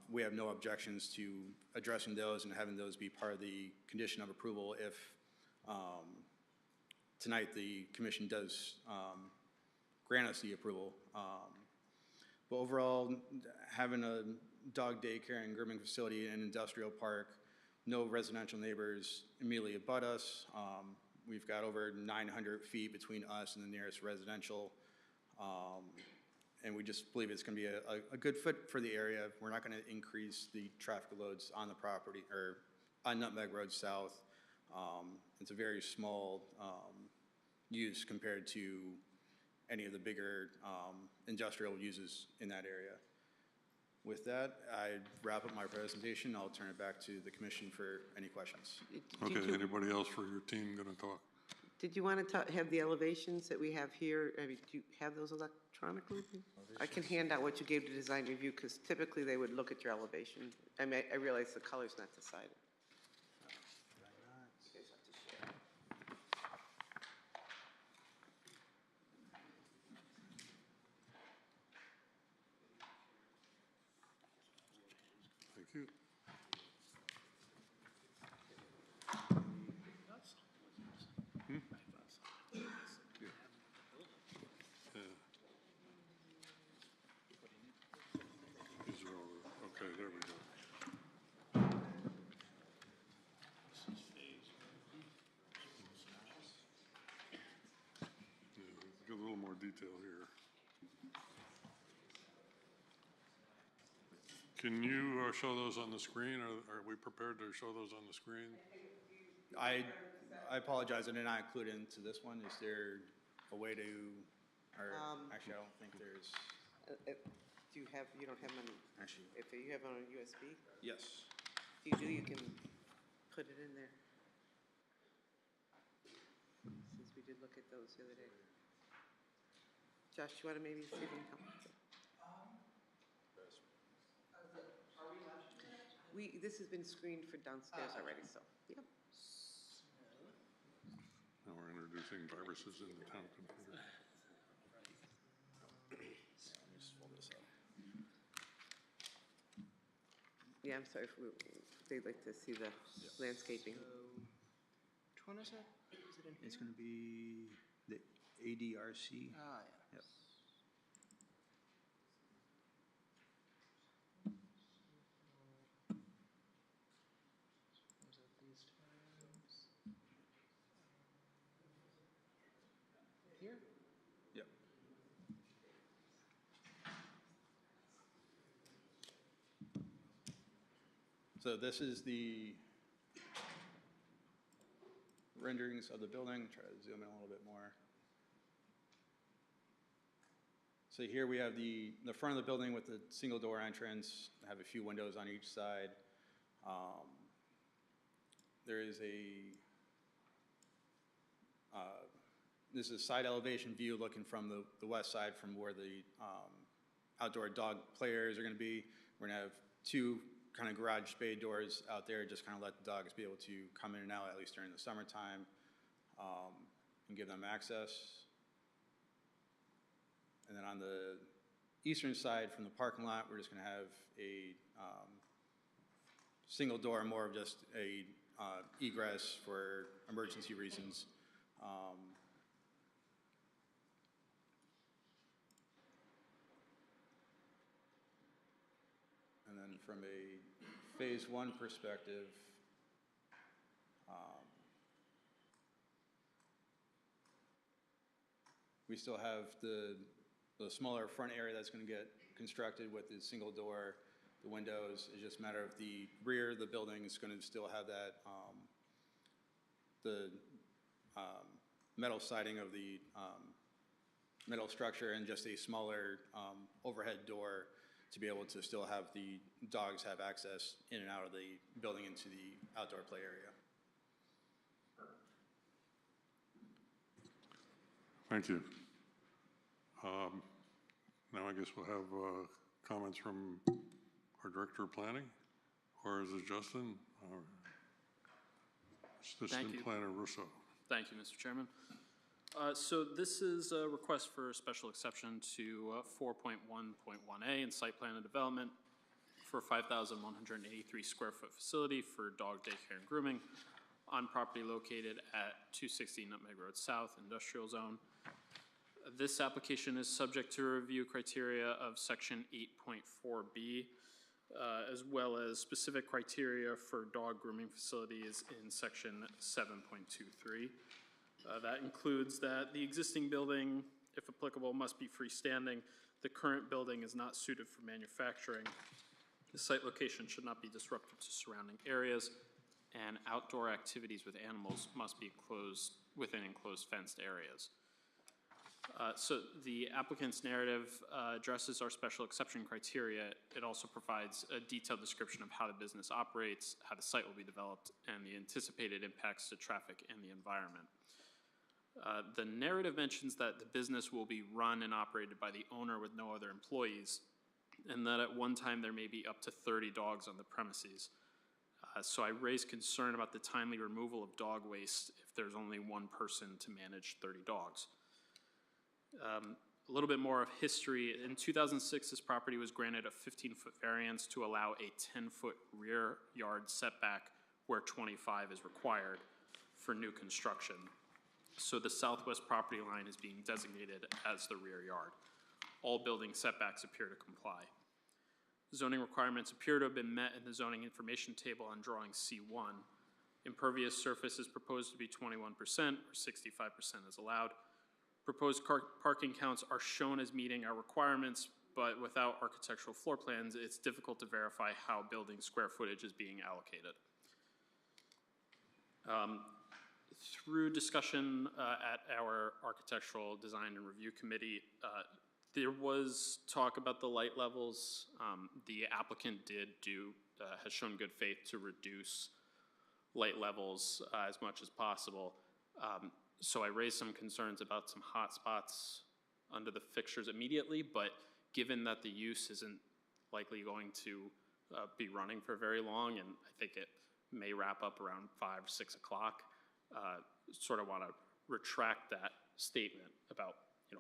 We have no objections to addressing those and having those be part of the condition of approval if tonight the commission does grant us the approval. But overall, having a dog daycare and grooming facility in an industrial park, no residential neighbors immediately abut us. We've got over 900 feet between us and the nearest residential. And we just believe it's going to be a good fit for the area. We're not going to increase the traffic loads on the property or on Nutmeg Road South. It's a very small use compared to any of the bigger industrial uses in that area. With that, I wrap up my presentation. I'll turn it back to the commission for any questions. Okay, anybody else for your team going to talk? Did you want to have the elevations that we have here? I mean, do you have those electronically? I can hand out what you gave to design review because typically they would look at your elevation. I mean, I realize the color's not decided. you. Hmm? Yeah. These are all, okay, there we go. Yeah, get a little more detail here. Can you show those on the screen? Are we prepared to show those on the screen? I apologize, I did not include it into this one. Is there a way to, or actually, I don't think there's, Do you have, you don't have them, actually, if you have it on a USB? yes. If you do, you can put it in there. Since we did look at those the other day. Josh, you want to maybe see them come? This has been screened for downstairs already, so, yep. Now we're introducing viruses in the town computer. Yeah, I'm sorry, they'd like to see the landscaping. Which one is it? Is it in here? It's going to be the ADRC. Ah, Yep. Here? Yep. So this is the renderings of the building. Try to zoom in a little bit more. So here we have the front of the building with the single door entrance. Have a few windows on each side. There is this is a side elevation view looking from the west side from where the outdoor dog play areas are going to be. We're going to have two kind of garage bay doors out there, just kind of let the dogs be able to come in and out, at least during the summertime, and give them access. And then on the eastern side from the parking lot, we're just going to have a single door, more of just a egress for emergency reasons. And then from a phase one perspective, we still have the smaller front area that's going to get constructed with the single door, the windows. It's just a matter of the rear of the building is going to still have that, the metal siding of the metal structure and just a smaller overhead door to be able to still have the dogs have access in and out of the building into the outdoor play area. Thank you. Now I guess we'll have comments from our Director of Planning, or is it Justin? Or Assistant Planner Russo. Thank you, Mr. Chairman. So this is a request for a special exception to 4.1.1A in site plan and development for a 5,183 square foot facility for dog daycare and grooming on property located at 260 Nutmeg Road South, Industrial Zone. This application is subject to review criteria of Section 8.4B, as well as specific criteria for dog grooming facilities in Section 7.23. That includes that the existing building, if applicable, must be freestanding. The current building is not suited for manufacturing. The site location should not be disruptive to surrounding areas, and outdoor activities with animals must be within enclosed fenced areas. So the applicant's narrative addresses our special exception criteria. It also provides a detailed description of how the business operates, how the site will be developed, and the anticipated impacts to traffic and the environment. The narrative mentions that the business will be run and operated by the owner with no other employees, and that at one time there may be up to 30 dogs on the premises. So I raise concern about the timely removal of dog waste if there's only one person to manage 30 dogs. A little bit more of history. In 2006, this property was granted a 15-foot variance to allow a 10-foot rear yard setback where 25 is required for new construction. So the southwest property line is being designated as the rear yard. All building setbacks appear to comply. Zoning requirements appear to have been met in the zoning information table on drawing C1. Impervious surface is proposed to be 21%, or 65% is allowed. Proposed parking counts are shown as meeting our requirements, but without architectural floor plans, it's difficult to verify how building square footage is being allocated. Through discussion at our Architectural Design and Review Committee, there was talk about the light levels. The applicant has shown good faith to reduce light levels as much as possible. So I raised some concerns about some hot spots under the fixtures immediately, but given that the use isn't likely going to be running for very long, and I think it may wrap up around 5 or 6 o'clock, sort of want to retract that statement about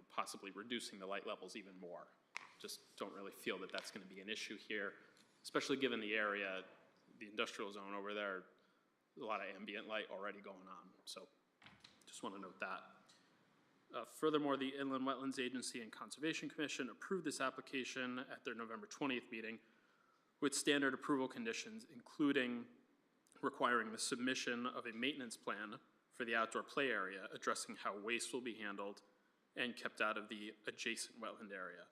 possibly reducing the light levels even more. Just don't really feel that that's going to be an issue here, especially given the area, the industrial zone over there, a lot of ambient light already going on. So just want to note that. Furthermore, the Inland Wetlands Agency and Conservation Commission approved this application at their November 20th meeting with standard approval conditions, including requiring the submission of a maintenance plan for the outdoor play area, addressing how waste will be handled and kept out of the adjacent wetland area.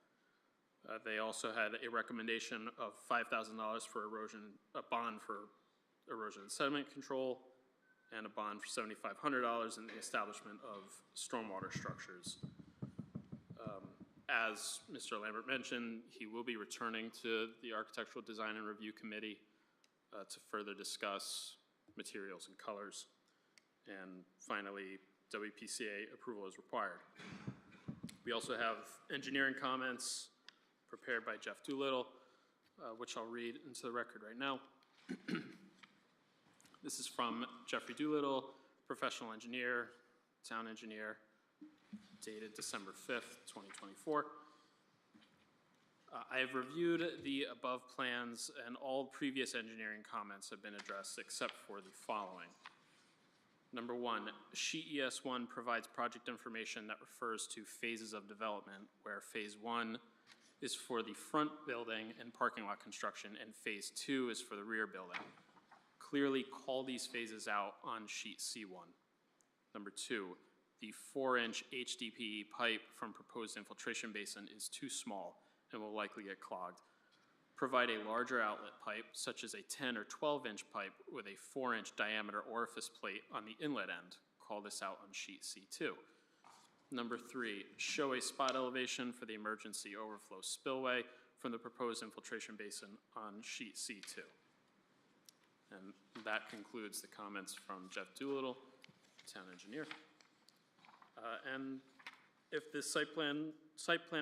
They also had a recommendation of $5,000 for erosion, a bond for erosion and sediment control, and a bond for $7,500 in the establishment of stormwater structures. As Mr. Lambert mentioned, he will be returning to the Architectural Design and Review Committee to further discuss materials and colors. And finally, WPCA approval is required. We also have engineering comments prepared by Jeff Doolittle, which I'll read into the record right now. This is from Jeffrey Doolittle, professional engineer, town engineer, dated December 5th, 2024. I have reviewed the above plans and all previous engineering comments have been addressed except for the following. Number one, sheet ES1 provides project information that refers to phases of development, where phase 1 is for the front building and parking lot construction, and phase 2 is for the rear building. Clearly call these phases out on sheet C1. Number two, the 4-inch HDPE pipe from proposed infiltration basin is too small and will likely get clogged. Provide a larger outlet pipe, such as a 10 or 12-inch pipe with a 4-inch diameter orifice plate on the inlet end. Call this out on sheet C2. Number three, show a spot elevation for the emergency overflow spillway from the proposed infiltration basin on sheet C2. And that concludes the comments from Jeff Doolittle, town engineer. And if this site plan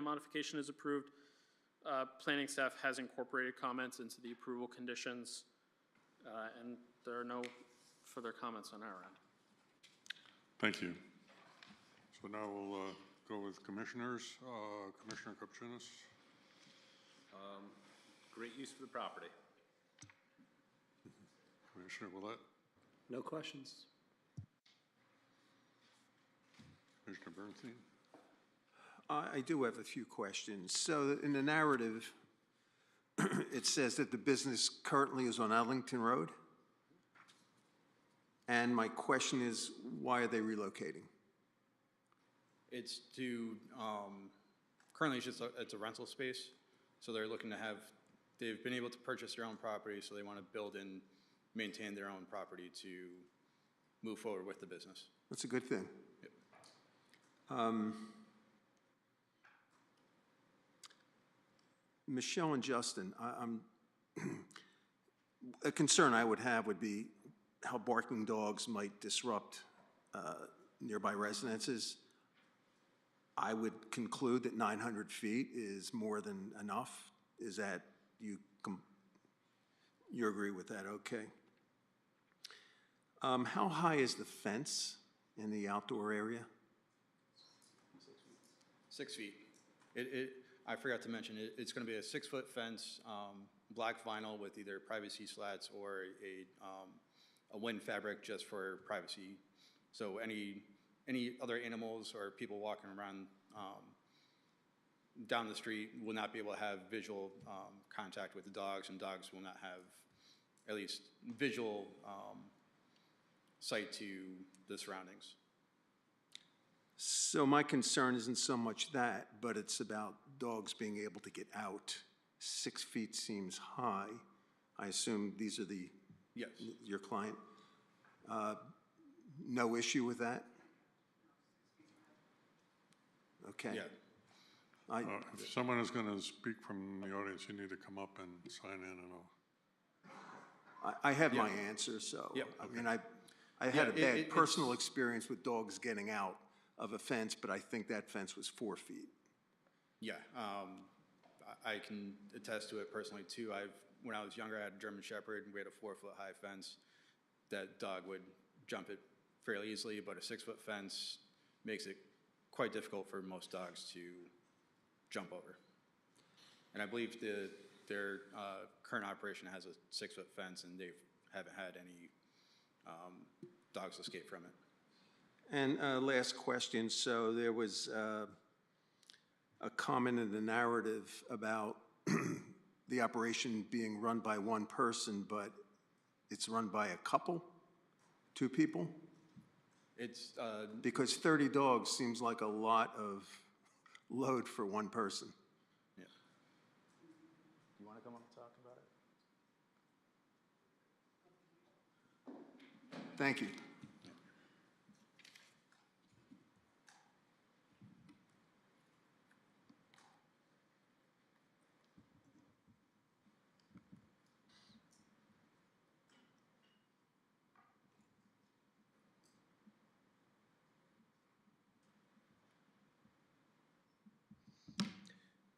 modification is approved, planning staff has incorporated comments into the approval conditions, and there are no further comments on our end. Thank you. So now we'll go with commissioners. Commissioner Kupchinas. Great use for the property. Commissioner Willett. No questions. Commissioner Bernstein. I do have a few questions. So in the narrative, it says that the business currently is on Arlington Road. And my question is, why are they relocating? It's to, currently it's a rental space, so they're looking to have, they've been able to purchase their own property, so they want to build and maintain their own property to move forward with the business. That's a good thing. Yep. Michelle and Justin, a concern I would have would be how barking dogs might disrupt nearby residences. I would conclude that 900 feet is more than enough. Is that, you agree with that? Okay. How high is the fence in the outdoor area? 6 feet. I forgot to mention, it's going to be a 6-foot fence, black vinyl with either privacy slats or a wind fabric just for privacy. So any other animals or people walking around down the street will not be able to have visual contact with the dogs, and dogs will not have at least visual sight to the surroundings. So my concern isn't so much that, but it's about dogs being able to get out. 6 feet seems high. I assume these are Yes. your client. No issue with that? Okay. Yeah. If someone is going to speak from the audience, you need to come up and sign in and all. I have my answer, so. Yep. I mean, I had a bad personal experience with dogs getting out of a fence, but I think that fence was 4 feet. Yeah, I can attest to it personally too. When I was younger, I had a German Shepherd, and we had a 4-foot high fence. That dog would jump it fairly easily, but a 6-foot fence makes it quite difficult for most dogs to jump over. And I believe their current operation has a 6-foot fence, and they haven't had any dogs escape from it. And last question, so there was a comment in the narrative about the operation being run by one person, but it's run by a couple, 2 people? It's because 30 dogs seems like a lot of load for one person. Yeah. You want to come up and talk about it? Thank you.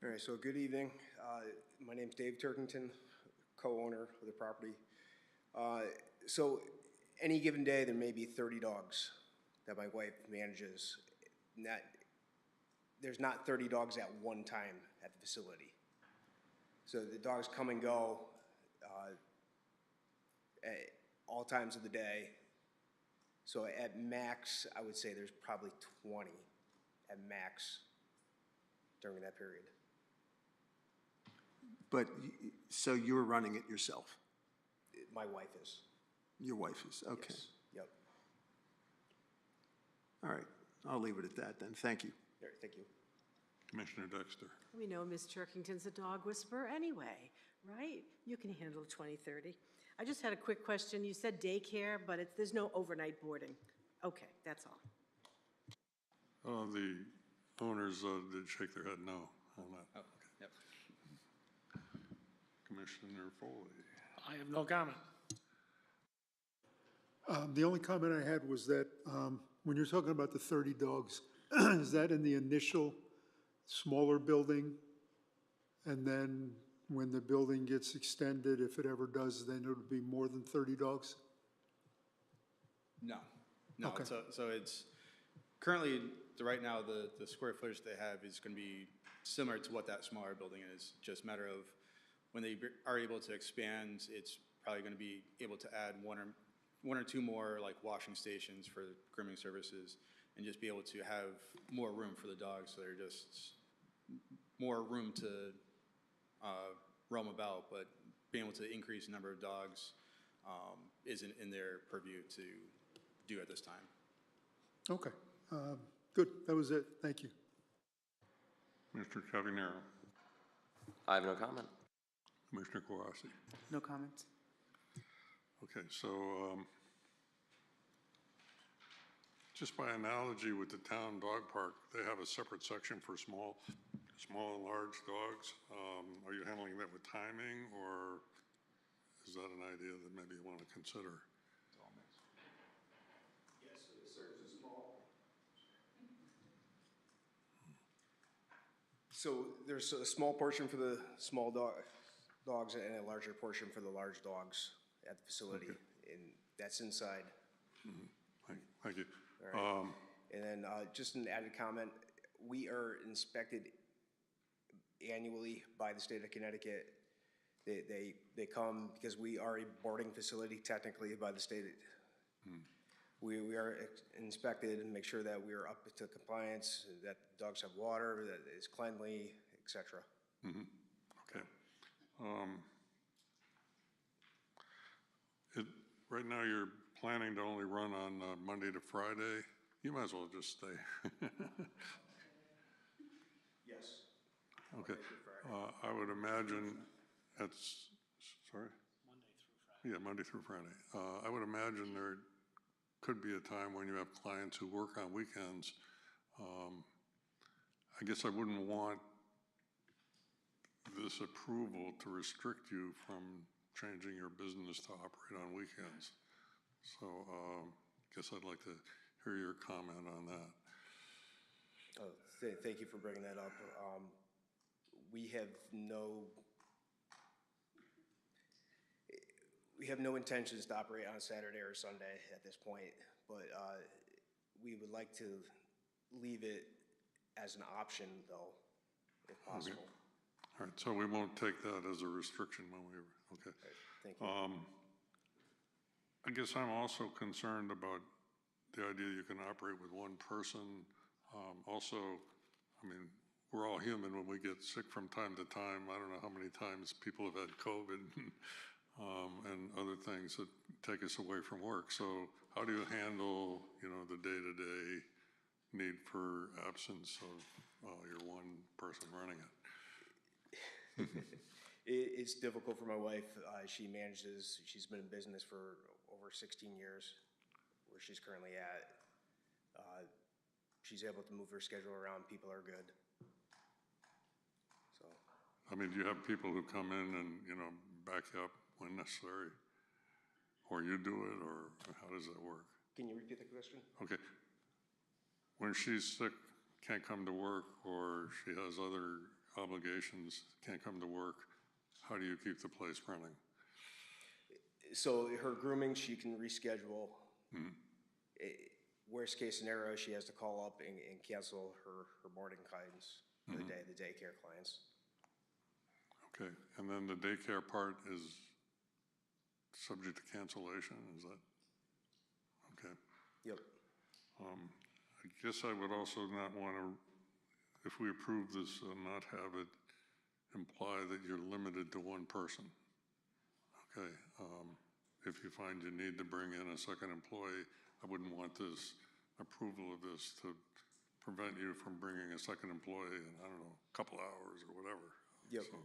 All right, so good evening. My name's Dave Turkington, co-owner of the property. So any given day, there may be 30 dogs that my wife manages. There's not 30 dogs at one time at the facility. So the dogs come and go at all times of the day. So at max, I would say there's probably 20 at max during that period. But, so you're running it yourself? My wife is. Your wife is, okay. Yes. Yep. All right, I'll leave it at that then. Thank you. All right, thank you. Commissioner Dexter. We know Ms. Turkington's a dog whisperer anyway, right? You can handle 20, 30. I just had a quick question. You said daycare, but there's no overnight boarding. Okay, that's all. The owners did shake their head no on that. Oh, yep. Commissioner Foley. I have no comment. The only comment I had was that when you're talking about the 30 dogs, is that in the initial smaller building? And then when the building gets extended, if it ever does, then it would be more than 30 dogs? No. Okay. So it's currently, right now, the square footage they have is going to be similar to what that smaller building is. Just a matter of when they are able to expand, it's probably going to be able to add one or two more like washing stations for grooming services, and just be able to have more room for the dogs. So they're just more room to roam about, but being able to increase the number of dogs isn't in their purview to do at this time. Okay, good, that was it, thank you. Mr. Cavanero. I have no comment. Commissioner Kowalski. No comments? Okay, so just by analogy with the town dog park, they have a separate section for small and large dogs. Are you handling that with timing, or is that an idea that maybe you want to consider? Yes, it serves a small. So there's a small portion for the small dogs and a larger portion for the large dogs at the facility, and that's inside. Mm-hmm. Thank you. All right. And then just an added comment, we are inspected annually by the state of Connecticut. They come because we are a boarding facility technically by the state. We are inspected and make sure that we are up to compliance, that dogs have water, that it's cleanly, et cetera. Okay. Right now, you're planning to only run on Monday to Friday. You might as well just stay. Yes. Okay. I would imagine that's, sorry? Monday through Friday. I would imagine there could be a time when you have clients who work on weekends. I guess I wouldn't want this approval to restrict you from changing your business to operate on weekends. So I guess I'd like to hear your comment on that. Thank you for bringing that up. We have no intentions to operate on Saturday or Sunday at this point, but we would like to leave it as an option, though, if possible. Okay. All right, so we won't take that as a restriction when we, okay. Thank you. I guess I'm also concerned about the idea you can operate with one person. Also, I mean, we're all human when we get sick from time to time. I don't know how many times people have had COVID and other things that take us away from work. So how do you handle, the day-to-day need for absence of your one person running it? It's difficult for my wife. She's been in business for over 16 years, where she's currently at. She's able to move her schedule around. People are good. So. I mean, do you have people who come in and, back you up when necessary? Or you do it, or how does that work? Can you repeat the question? Okay. When she's sick, can't come to work, or she has other obligations, can't come to work, how do you keep the place running? So her grooming, she can reschedule. Worst case scenario, she has to call up and cancel her boarding clients for the daycare clients. Okay, and then the daycare part is subject to cancellation, is that? Okay. Yep. I guess I would also not want to, if we approve this, not have it imply that you're limited to one person. Okay, if you find you need to bring in a second employee, I wouldn't want this approval of this to prevent you from bringing a second employee in, I don't know, a couple hours or whatever. Yep. So,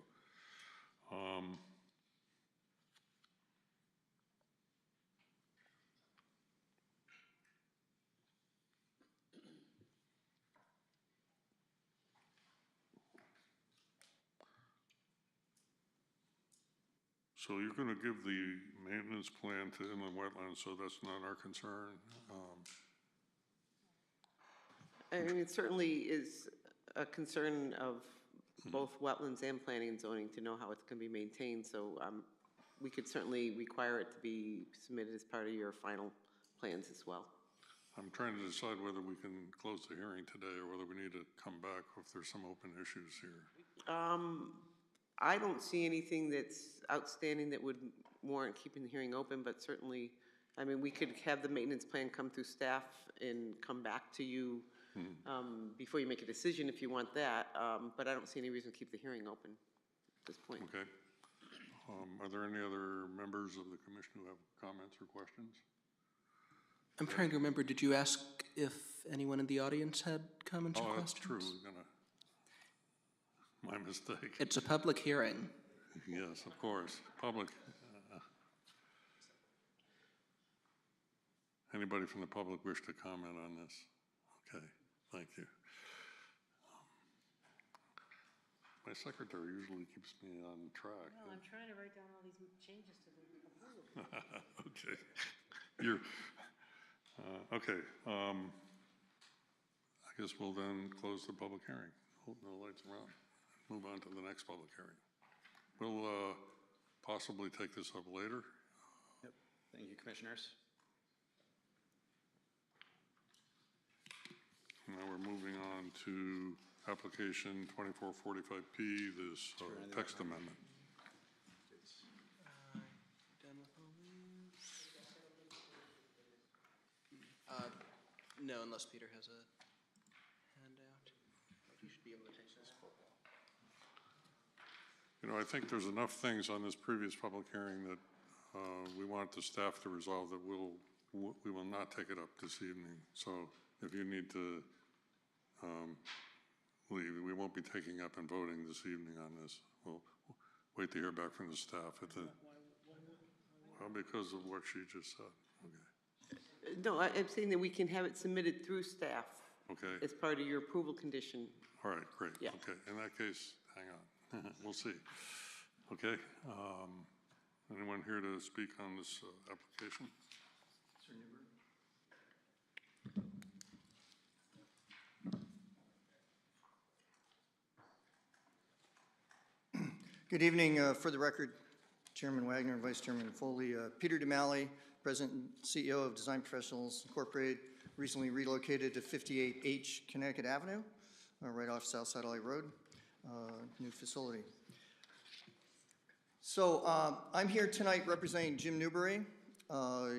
So you're going to give the maintenance plan to inland wetlands, so that's not our concern? I mean, it certainly is a concern of both wetlands and planning and zoning to know how it's going to be maintained, so we could certainly require it to be submitted as part of your final plans as well. I'm trying to decide whether we can close the hearing today or whether we need to come back if there's some open issues here. I don't see anything that's outstanding that would warrant keeping the hearing open, but certainly, I mean, we could have the maintenance plan come through staff and come back to you before you make a decision if you want that, but I don't see any reason to keep the hearing open at this point. Okay. Are there any other members of the commission who have comments or questions? I'm trying to remember, did you ask if anyone in the audience had comments or Oh, questions? that's true. My mistake. It's a public hearing. Yes, of course. Public. Anybody from the public wish to comment on this? Okay, thank you. My secretary usually keeps me on track. Well, I'm trying to write down all these changes to the approval. Okay. Okay. I guess we'll then close the public hearing. Hold the lights around. Move on to the next public hearing. We'll possibly take this up later. Yep. Thank you, commissioners. Now we're moving on to application 2445P, this text amendment. Done with all these? No, unless Peter has a handout. You should be able to take this. You know, I think there's enough things on this previous public hearing that we want the staff to resolve that we will not take it up this evening. So if you need to leave, we won't be taking up and voting this evening on this. We'll wait to hear back from the staff at the, well, because of what she just said. Okay. No, I'm saying that we can have it submitted through staff Okay. as part of your approval condition. All right, great. Yeah. Okay, in that case, hang on. We'll see. Okay. Anyone here to speak on this application? Good evening. For the record, Chairman Wagner and Vice Chairman Foley. Peter DeMalley, President and CEO of Design Professionals Incorporated, recently relocated to 58H Connecticut Avenue, right off South Satellite Road, new facility. So I'm here tonight representing Jim Newbury.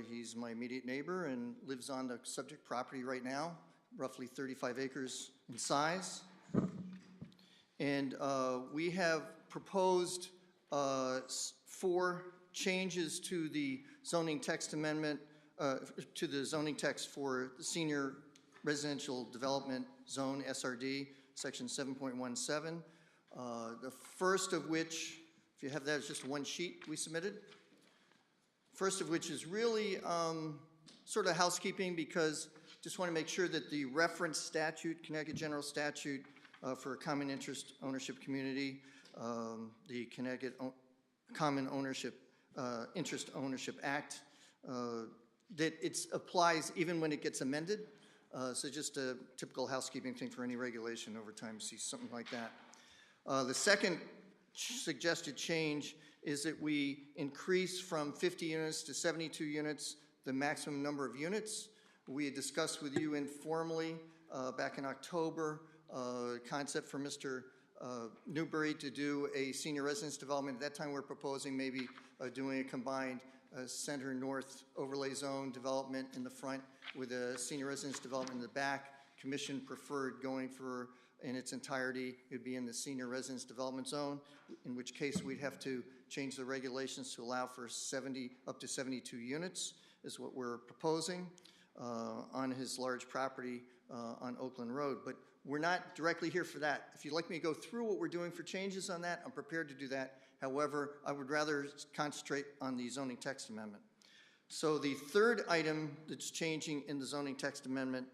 He's my immediate neighbor and lives on the subject property right now, roughly 35 acres in size. And we have proposed 4 changes to the zoning text amendment, to the zoning text for the Senior Residential Development Zone, SRD, section 7.17. The first of which, if you have that, is just one sheet we submitted. First of which is really sort of housekeeping, because just want to make sure that the reference statute, Connecticut General Statute for a Common Interest Ownership Community, the Connecticut Common Ownership Interest Ownership Act, that it applies even when it gets amended. So just a typical housekeeping thing for any regulation over time, see something like that. The second suggested change is that we increase from 50 units to 72 units the maximum number of units. We had discussed with you informally back in October concept for Mr. Newbury to do a senior residence development. At that time, we're proposing maybe doing a combined center north overlay zone development in the front with a senior residence development in the back. Commission preferred going for, in its entirety, it would be in the senior residence development zone, in which case we'd have to change the regulations to allow for up to 72 units is what we're proposing on his large property on Oakland Road. But we're not directly here for that. If you'd like me to go through what we're doing for changes on that, I'm prepared to do that. However, I would rather concentrate on the zoning text amendment. So the third item that's changing in the zoning text amendment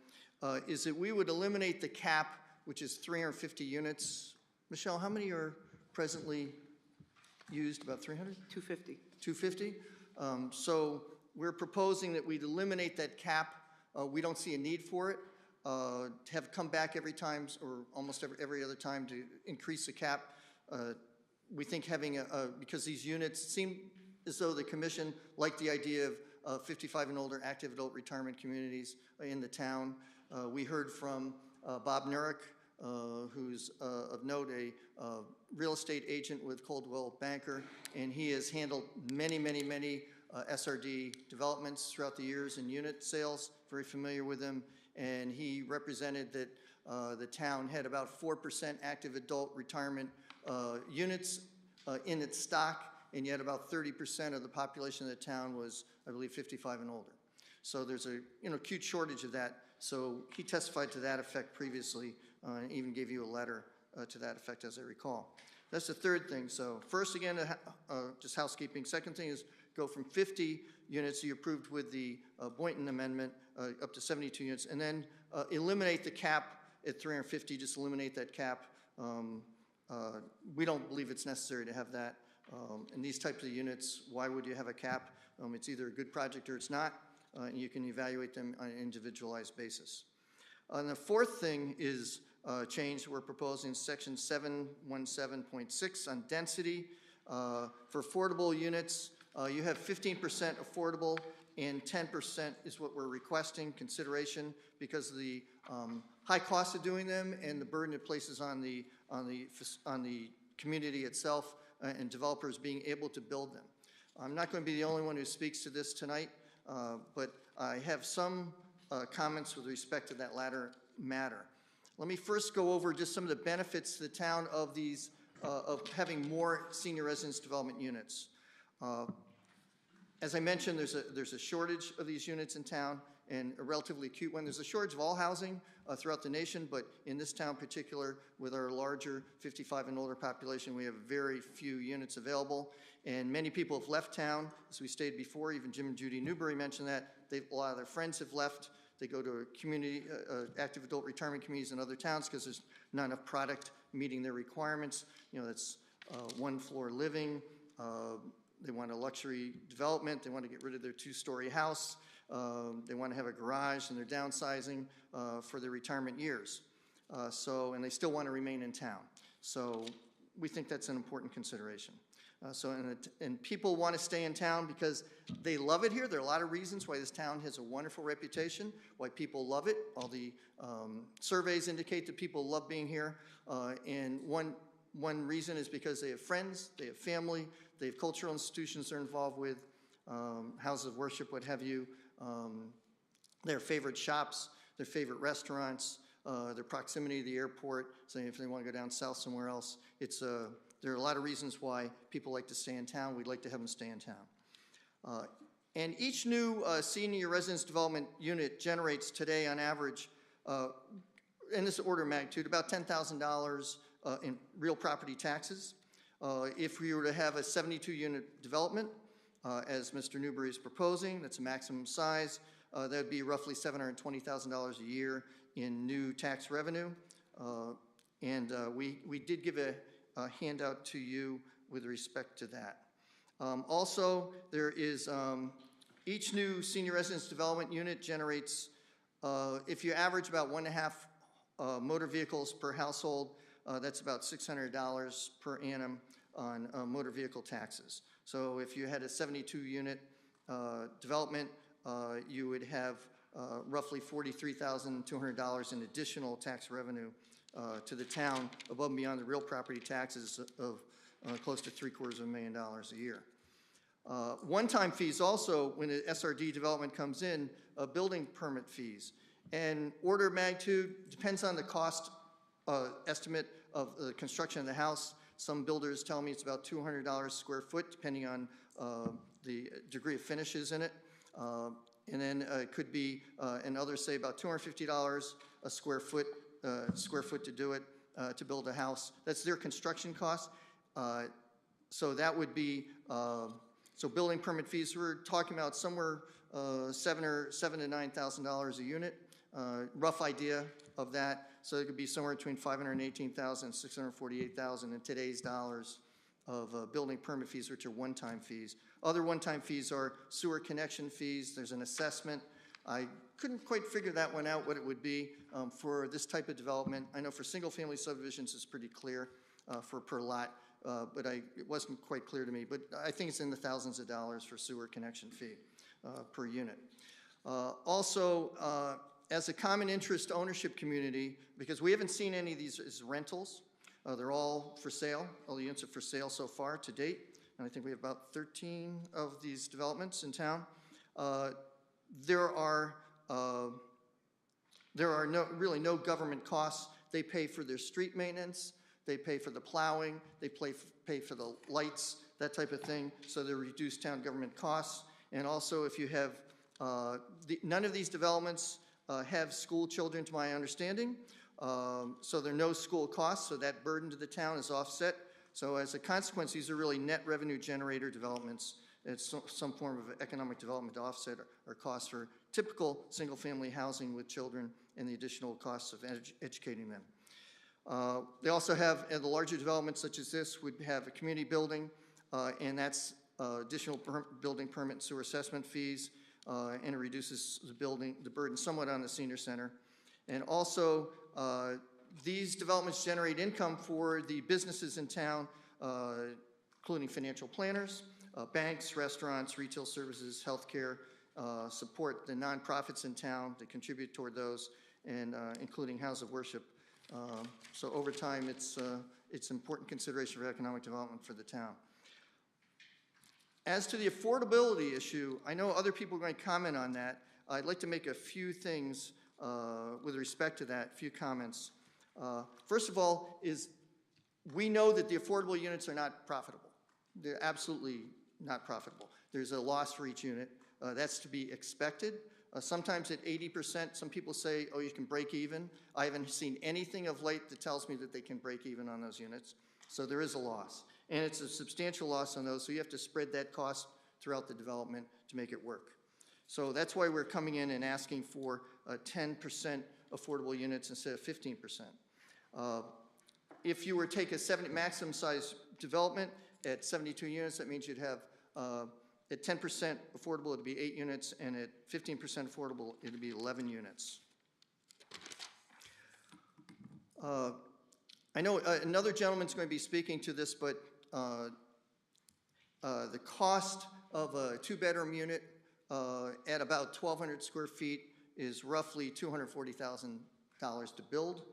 is that we would eliminate the cap, which is 350 units. Michelle, how many are presently used? About 300? 250. 250? So we're proposing that we'd eliminate that cap. We don't see a need for it. To have come back every time, or almost every other time, to increase the cap. We think having because these units seem as though the commission liked the idea of 55 and older active adult retirement communities in the town. We heard from Bob Nurek, who's of note a real estate agent with Coldwell Banker, and he has handled many SRD developments throughout the years in unit sales, very familiar with them, and he represented that the town had about 4% active adult retirement units in its stock, and yet about 30% of the population of the town was, I believe, 55 and older. So there's a acute shortage of that. So he testified to that effect previously, and even gave you a letter to that effect, as I recall. That's the third thing. So first, again, just housekeeping. Second thing is go from 50 units you approved with the Boynton Amendment up to 72 units, and then eliminate the cap at 350, just eliminate that cap. We don't believe it's necessary to have that. In these types of units, why would you have a cap? It's either a good project or it's not, and you can evaluate them on an individualized basis. And the fourth thing is change we're proposing, section 717.6 on density. For affordable units, you have 15% affordable, and 10% is what we're requesting consideration because of the high cost of doing them and the burden it places on the community itself and developers being able to build them. I'm not going to be the only one who speaks to this tonight, but I have some comments with respect to that latter matter. Let me first go over just some of the benefits to the town of these, of having more senior residence development units. As I mentioned, there's a shortage of these units in town, and a relatively acute one. There's a shortage of all housing throughout the nation, but in this town in particular, with our larger 55 and older population, we have very few units available. And many people have left town, as we stated before. Even Jim and Judy Newbury mentioned that. A lot of their friends have left. They go to community, active adult retirement communities in other towns because there's not enough product meeting their requirements. You know, that's one-floor living. They want a luxury development. They want to get rid of their two-story house. They want to have a garage, and they're downsizing for their retirement years. And they still want to remain in town. So we think that's an important consideration. And people want to stay in town because they love it here. There are a lot of reasons why this town has a wonderful reputation, why people love it. All the surveys indicate that people love being here. And one reason is because they have friends, they have family, they have cultural institutions they're involved with, houses of worship, what have you, their favorite shops, their favorite restaurants, their proximity to the airport, so if they want to go down south somewhere else. There are a lot of reasons why people like to stay in town. We'd like to have them stay in town. And each new senior residence development unit generates today on average, in this order of magnitude, about $10,000 in real property taxes. If we were to have a 72-unit development, as Mr. Newbury is proposing, that's a maximum size, that would be roughly $720,000 a year in new tax revenue. We did give a handout to you with respect to that. Also, there is each new senior residence development unit generates, if you average about 1.5 motor vehicles per household, that's about $600 per annum on motor vehicle taxes. So if you had a 72-unit development, you would have roughly $43,200 in additional tax revenue to the town above and beyond the real property taxes of close to $750,000 a year. One-time fees also, when an SRD development comes in, building permit fees. And order of magnitude depends on the cost estimate of the construction of the house. Some builders tell me it's about $200 a square foot, depending on the degree of finishes in it. And then it could be, and others say about $250 a square foot to do it, to build a house. That's their construction cost. So that would be, so building permit fees, we're talking about somewhere $7,000 to $9,000 a unit, rough idea of that. So it could be somewhere between $518,000 and $648,000 in today's dollars of building permit fees, which are one-time fees. Other one-time fees are sewer connection fees. There's an assessment. I couldn't quite figure that one out, what it would be for this type of development. I know for single-family subdivisions it's pretty clear for per lot, but it wasn't quite clear to me. But I think it's in the thousands of dollars for sewer connection fee per unit. Also, as a common interest ownership community, because we haven't seen any of these as rentals, they're all for sale. All the units are for sale so far to date, and I think we have about 13 of these developments in town. There are really no government costs. They pay for their street maintenance, they pay for the plowing, they pay for the lights, that type of thing, so they reduce town government costs. And also, if you have, none of these developments have school children, to my understanding, so there are no school costs, so that burden to the town is offset. So as a consequence, these are really net revenue generator developments. It's some form of economic development to offset our costs for typical single-family housing with children and the additional costs of educating them. They also have, the larger developments such as this would have a community building, and that's additional building permit and sewer assessment fees, and it reduces the burden somewhat on the senior center. And also, these developments generate income for the businesses in town, including financial planners, banks, restaurants, retail services, healthcare, support the nonprofits in town that contribute toward those, and including house of worship. So over time, it's important consideration for economic development for the town. As to the affordability issue, I know other people are going to comment on that. I'd like to make a few things with respect to that, a few comments. First of all, we know that the affordable units are not profitable. They're absolutely not profitable. There's a loss for each unit. That's to be expected. Sometimes at 80%, some people say, oh, you can break even. I haven't seen anything of late that tells me that they can break even on those units. So there is a loss. And it's a substantial loss on those, so you have to spread that cost throughout the development to make it work. So that's why we're coming in and asking for 10% affordable units instead of 15%. If you were to take a maximum size development at 72 units, that means you'd have, at 10% affordable, it'd be 8 units, and at 15% affordable, it'd be 11 units. I know another gentleman's going to be speaking to this, but the cost of a 2-bedroom unit at about 1,200 square feet is roughly $240,000 to build,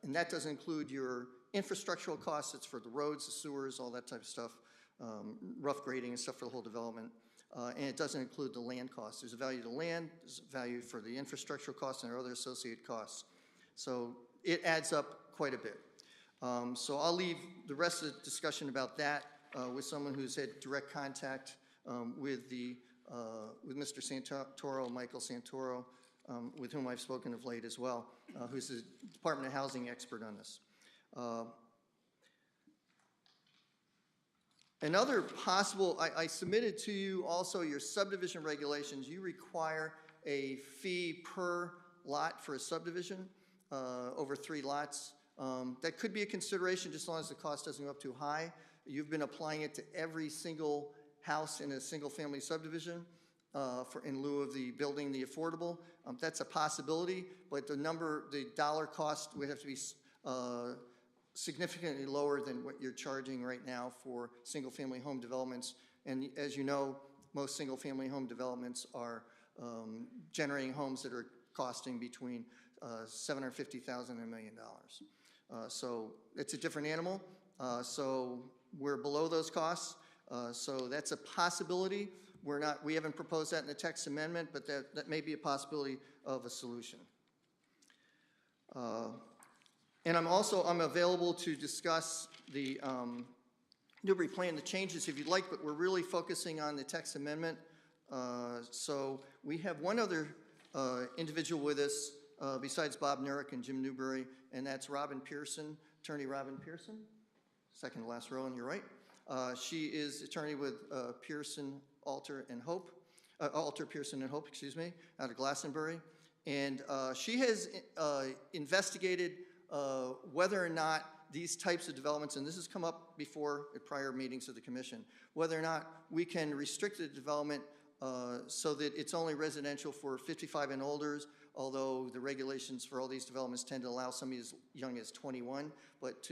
and that doesn't include your infrastructural costs. It's for the roads, the sewers, all that type of stuff, rough grading and stuff for the whole development, and it doesn't include the land costs. There's a value to land, there's a value for the infrastructural costs and other associated costs. So it adds up quite a bit. So I'll leave the rest of the discussion about that with someone who's had direct contact with Mr. Santoro, Michael Santoro, with whom I've spoken of late as well, who's the Department of Housing expert on this. Another possible, I submitted to you also your subdivision regulations. You require a fee per lot for a subdivision over 3 lots. That could be a consideration just as long as the cost doesn't go up too high. You've been applying it to every single house in a single-family subdivision in lieu of the building the affordable. That's a possibility, but the dollar cost would have to be significantly lower than what you're charging right now for single-family home developments. And as you know, most single-family home developments are generating homes that are costing between $750,000 and $1 million. So it's a different animal. So we're below those costs. So that's a possibility. We haven't proposed that in the text amendment, but that may be a possibility of a solution. And I'm available to discuss the Newbury plan, the changes if you'd like, but we're really focusing on the text amendment. So we have one other individual with us besides Bob Nurick and Jim Newbury, and that's Robin Pearson, attorney Robin Pearson, second to last row on your right. She is attorney with Pearson, Alter and Hope, Alter Pearson and Hope, excuse me, out of Glastonbury. And she has investigated whether or not these types of developments, and this has come up before at prior meetings of the commission, whether or not we can restrict the development so that it's only residential for 55 and older, although the regulations for all these developments tend to allow somebody as young as 21, but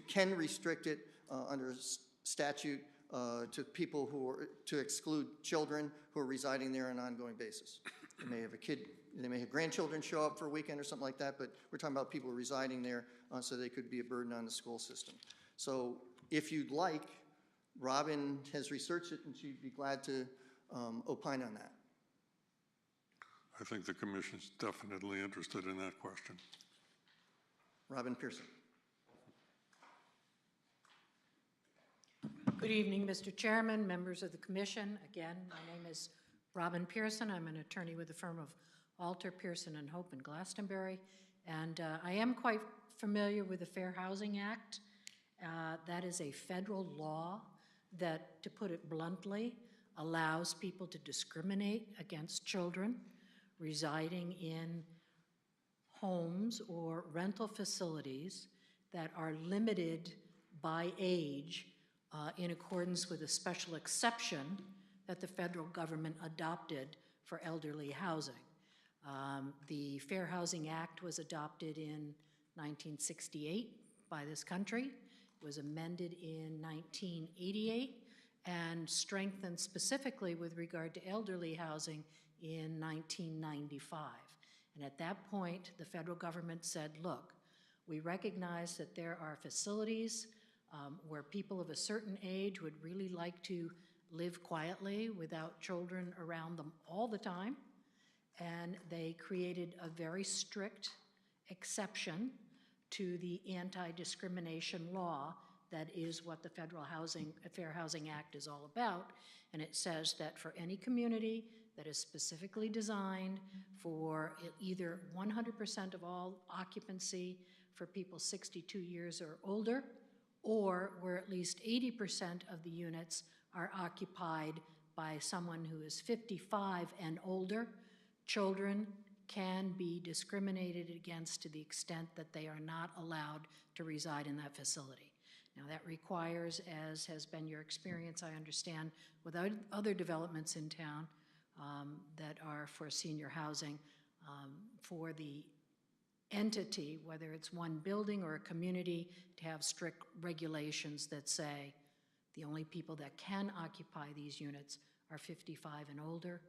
can restrict it under statute to people to exclude children who are residing there on an ongoing basis. They may have a kid, they may have grandchildren show up for a weekend or something like that, but we're talking about people residing there so they could be a burden on the school system. So if you'd like, Robin has researched it and she'd be glad to opine on that. I think the commission's definitely interested in that question. Robin Pearson. Good evening, Mr. Chairman, members of the commission. Again, my name is Robin Pearson. I'm an attorney with the firm of Alter, Pearson and Hope in Glastonbury. And I am quite familiar with the Fair Housing Act. That is a federal law that, to put it bluntly, allows people to discriminate against children residing in homes or rental facilities that are limited by age in accordance with a special exception that the federal government adopted for elderly housing. The Fair Housing Act was adopted in 1968 by this country. It was amended in 1988 and strengthened specifically with regard to elderly housing in 1995. And at that point, the federal government said, look, we recognize that there are facilities where people of a certain age would really like to live quietly without children around them all the time. And they created a very strict exception to the anti-discrimination law that is what the Federal Fair Housing Act is all about. And it says that for any community that is specifically designed for either 100% of all occupancy for people 62 years or older, or where at least 80% of the units are occupied by someone who is 55 and older, children can be discriminated against to the extent that they are not allowed to reside in that facility. Now that requires, as has been your experience, I understand, with other developments in town that are for senior housing, for the entity, whether it's one building or a community, to have strict regulations that say the only people that can occupy these units are 55 and older.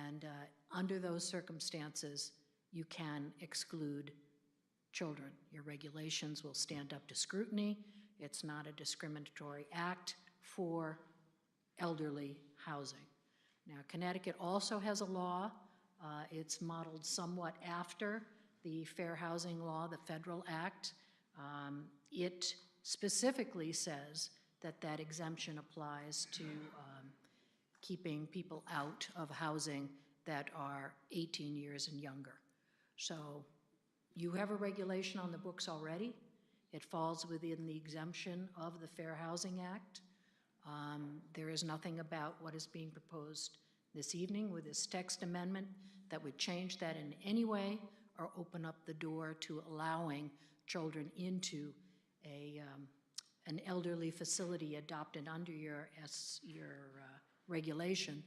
And under those circumstances, you can exclude children. Your regulations will stand up to scrutiny. It's not a discriminatory act for elderly housing. Now, Connecticut also has a law. It's modeled somewhat after the Fair Housing Law, the Federal Act. It specifically says that that exemption applies to keeping people out of housing that are 18 years and younger. So you have a regulation on the books already. It falls within the exemption of the Fair Housing Act. There is nothing about what is being proposed this evening with this text amendment that would change that in any way or open up the door to allowing children into an elderly facility adopted under your regulation,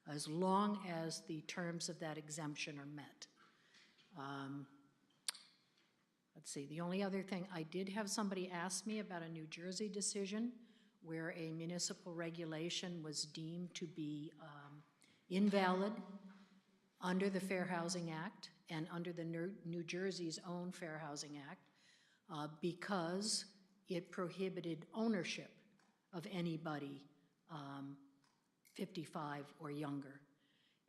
as long as the terms of that exemption are met. Let's see, the only other thing, I did have somebody ask me about a New Jersey decision where a municipal regulation was deemed to be invalid under the Fair Housing Act and under the New Jersey's own Fair Housing Act because it prohibited ownership of anybody 55 or younger.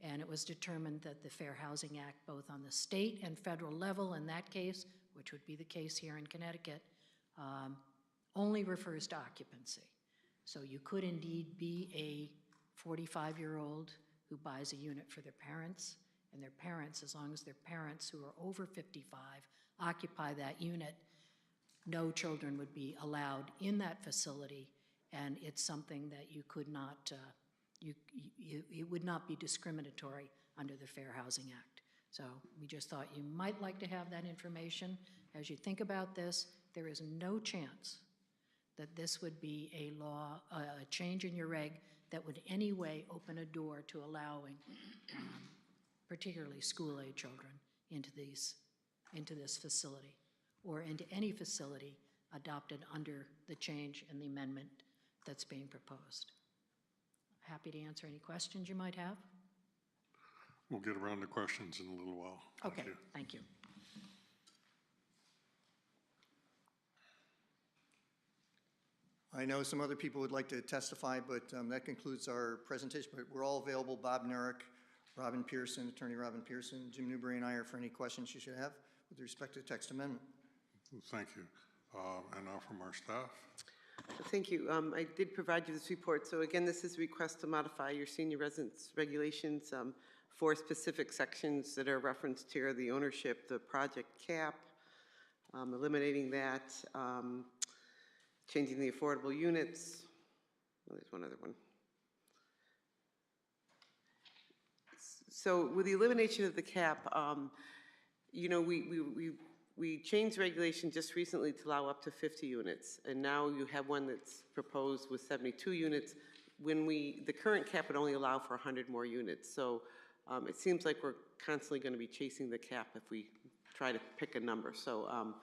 And it was determined that the Fair Housing Act, both on the state and federal level in that case, which would be the case here in Connecticut, only refers to occupancy. So you could indeed be a 45-year-old who buys a unit for their parents, and their parents, as long as their parents who are over 55 occupy that unit, no children would be allowed in that facility, and it's something that you could not, it would not be discriminatory under the Fair Housing Act. So we just thought you might like to have that information. As you think about this, there is no chance that this would be a law, a change in your reg that would in any way open a door to allowing particularly school-age children into this facility or into any facility adopted under the change in the amendment that's being proposed. Happy to answer any questions you might have. We'll get around to questions in a little while. Okay, thank you. I know some other people would like to testify, but that concludes our presentation. But we're all available, Bob Nerick, Robin Pearson, Attorney Robin Pearson, Jim Newbury, and I are for any questions you should have with respect to the text amendment. Thank you. And now from our staff. Thank you. I did provide you this report. So again, this is a request to modify your senior residence regulations for specific sections that are referenced here, the ownership, the project cap, eliminating that, changing the affordable units. Oh, there's one other one. So with the elimination of the cap, you know, we changed regulation just recently to allow up to 50 units, and now you have one that's proposed with 72 units. When the current cap would only allow for 100 more units. So it seems like we're constantly going to be chasing the cap if we try to pick a number. So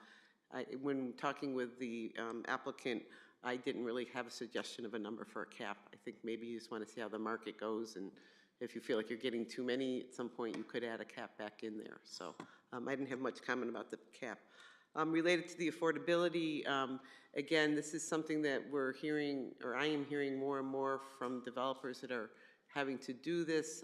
when talking with the applicant, I didn't really have a suggestion of a number for a cap. I think maybe you just want to see how the market goes and if you feel like you're getting too many, at some point you could add a cap back in there. So I didn't have much comment about the cap. Related to the affordability, again, this is something that we're hearing, or I am hearing more and more from developers that are having to do this.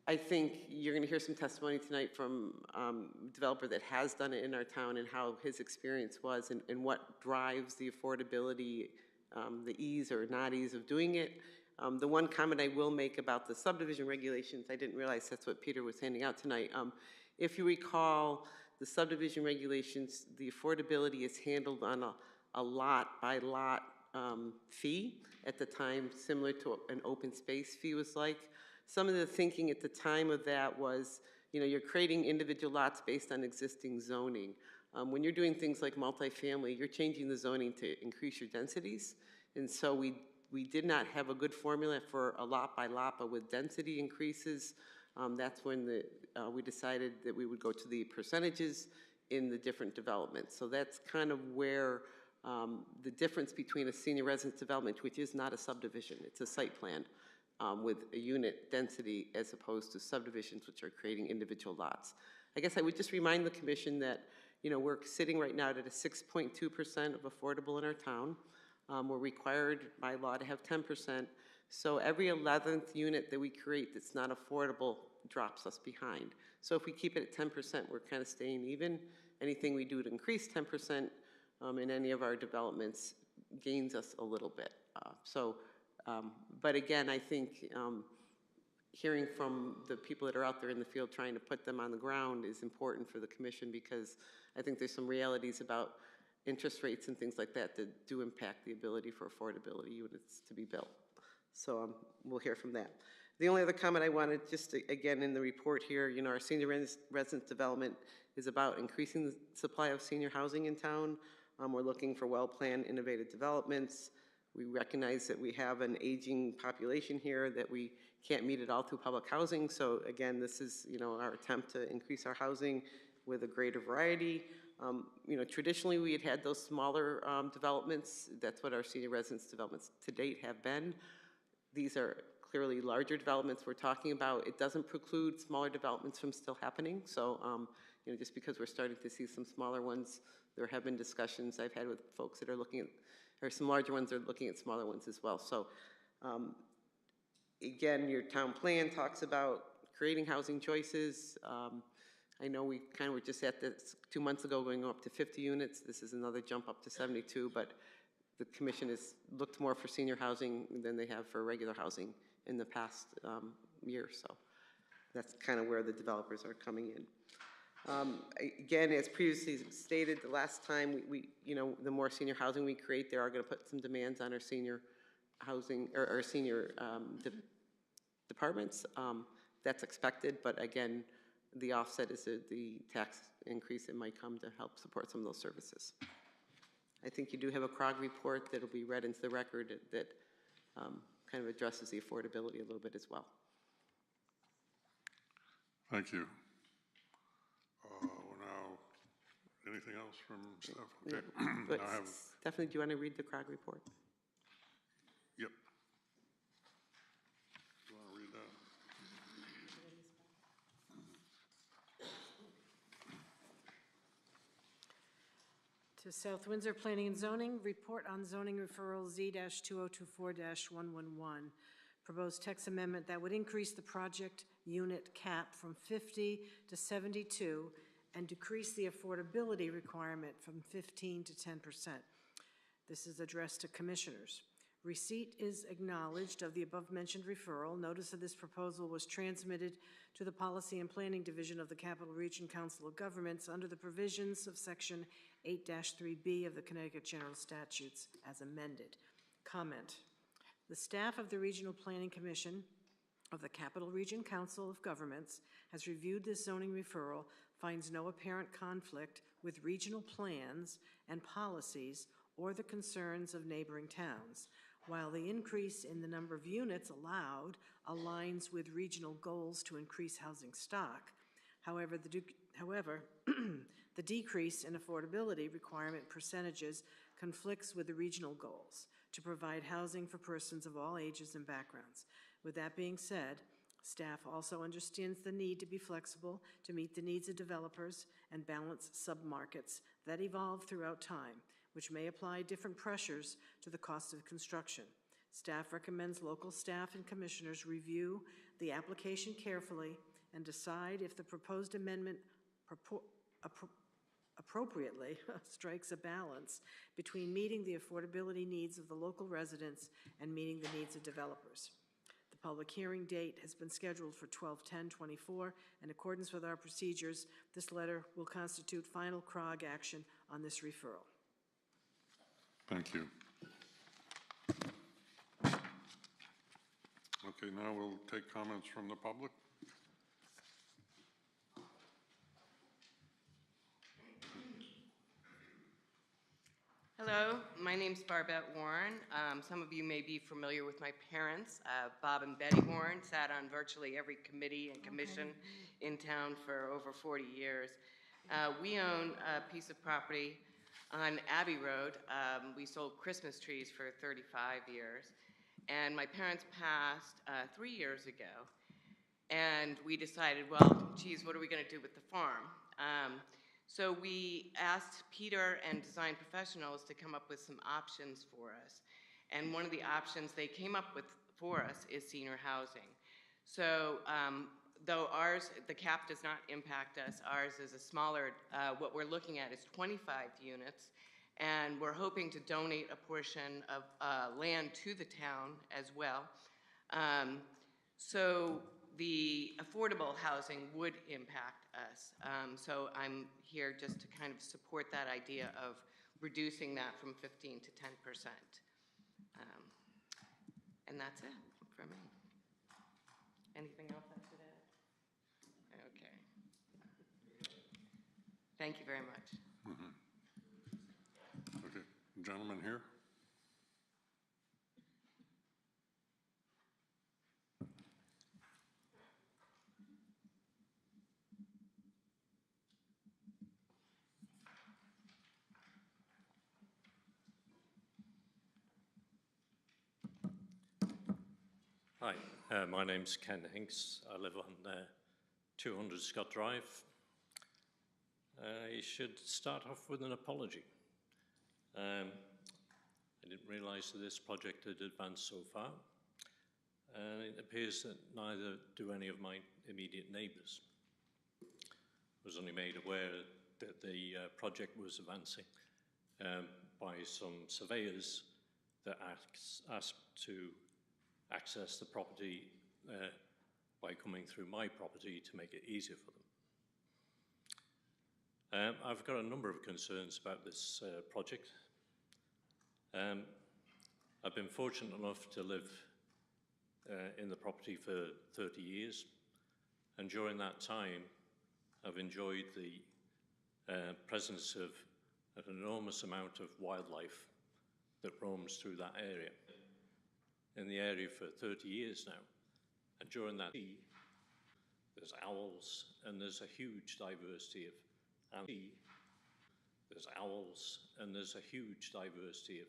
I think you're going to hear some testimony tonight from a developer that has done it in our town and how his experience was and what drives the affordability, the ease or not ease of doing it. The one comment I will make about the subdivision regulations, I didn't realize that's what Peter was handing out tonight. If you recall, the subdivision regulations, the affordability is handled on a lot-by-lot fee at the time, similar to an open space fee was like. Some of the thinking at the time of that was, you're creating individual lots based on existing zoning. When you're doing things like multifamily, you're changing the zoning to increase your densities. And so we did not have a good formula for a lot by lot, but with density increases, that's when we decided that we would go to the percentages in the different developments. So that's kind of where the difference between a senior residence development, which is not a subdivision, it's a site plan with a unit density, as opposed to subdivisions, which are creating individual lots. I guess I would just remind the commission that we're sitting right now at a 6.2% of affordable in our town. We're required by law to have 10%. So every 11th unit that we create that's not affordable drops us behind. So if we keep it at 10%, we're kind of staying even. Anything we do to increase 10% in any of our developments gains us a little bit. But again, I think hearing from the people that are out there in the field trying to put them on the ground is important for the commission, because I think there's some realities about interest rates and things like that that do impact the ability for affordability units to be built. So we'll hear from that. The only other comment I wanted, just to, again, in the report here, our senior residence development is about increasing the supply of senior housing in town. We're looking for well-planned, innovative developments. We recognize that we have an aging population here, that we can't meet it all through public housing. So again, this is, our attempt to increase our housing with a greater variety. Traditionally we had those smaller developments. That's what our senior residence developments to date have been. These are clearly larger developments we're talking about. It doesn't preclude smaller developments from still happening. So, just because we're starting to see some smaller ones, there have been discussions I've had with folks that are looking at, or some larger ones are looking at smaller ones as well. So, again, your town plan talks about creating housing choices. I know we kind of were just at this 2 months ago, going up to 50 units. This is another jump up to 72, but the commission has looked more for senior housing than they have for regular housing in the past year. So that's kind of where the developers are coming in. Again, as previously stated, the last time the more senior housing we create, they are going to put some demands on our senior housing or our senior departments. That's expected, but again, the offset is the tax increase that might come to help support some of those services. I think you do have a CROG report that will be read into the record that kind of addresses the affordability a little bit as well. Thank you. Now, anything else from staff? Okay. But Now I have, Stephanie, do you want to read the CROG report? yep. Do you want to read that? To South Windsor Planning and Zoning, report on zoning referral Z-2024-111. Proposed text amendment that would increase the project unit cap from 50 to 72 and decrease the affordability requirement from 15 to 10%. This is addressed to commissioners. Receipt is acknowledged of the above-mentioned referral. Notice of this proposal was transmitted to the Policy and Planning Division of the Capital Region Council of Governments under the provisions of Section 8-3B of the Connecticut General Statutes as amended. Comment. The staff of the Regional Planning Commission of the Capital Region Council of Governments has reviewed this zoning referral, finds no apparent conflict with regional plans and policies or the concerns of neighboring towns. While the increase in the number of units allowed aligns with regional goals to increase housing stock, however, the decrease in affordability requirement percentages conflicts with the regional goals to provide housing for persons of all ages and backgrounds. With that being said, staff also understands the need to be flexible to meet the needs of developers and balance submarkets that evolve throughout time, which may apply different pressures to the cost of construction. Staff recommends local staff and commissioners review the application carefully and decide if the proposed amendment appropriately strikes a balance between meeting the affordability needs of the local residents and meeting the needs of developers. The public hearing date has been scheduled for 12/10/24. In accordance with our procedures, this letter will constitute final CROG action on this referral. Thank you. Okay, now we'll take comments from the public. Hello, my name's Barbette Warren. Some of you may be familiar with my parents. Bob and Betty Warren sat on virtually every committee and commission in town for over 40 years. We own a piece of property on Abbey Road. We sold Christmas trees for 35 years. And my parents passed 3 years ago. And we decided, well, geez, what are we going to do with the farm? So we asked Peter and Design Professionals to come up with some options for us. And one of the options they came up with for us is senior housing. So though ours, the cap does not impact us, ours is a smaller, what we're looking at is 25 units. And we're hoping to donate a portion of land to the town as well. So the affordable housing would impact us. So I'm here just to kind of support that idea of reducing that from 15 to 10%. And that's it for me. Anything else I should add? Okay. Thank you very much. Okay, gentleman here. Hi, my name's Ken Hinks. I live on 200 Scott Drive. I should start off with an apology. I didn't realize that this project had advanced so far. And it appears that neither do any of my immediate neighbours. I was only made aware that the project was advancing by some surveyors that asked to access the property by coming through my property to make it easier for them. I've got a number of concerns about this project. I've been fortunate enough to live in the property for 30 years, and during that time I've enjoyed the presence of an enormous amount of wildlife that roams through that area. In the area for 30 years now, and during that there's owls, and there's a huge diversity of there's owls, and there's a huge diversity of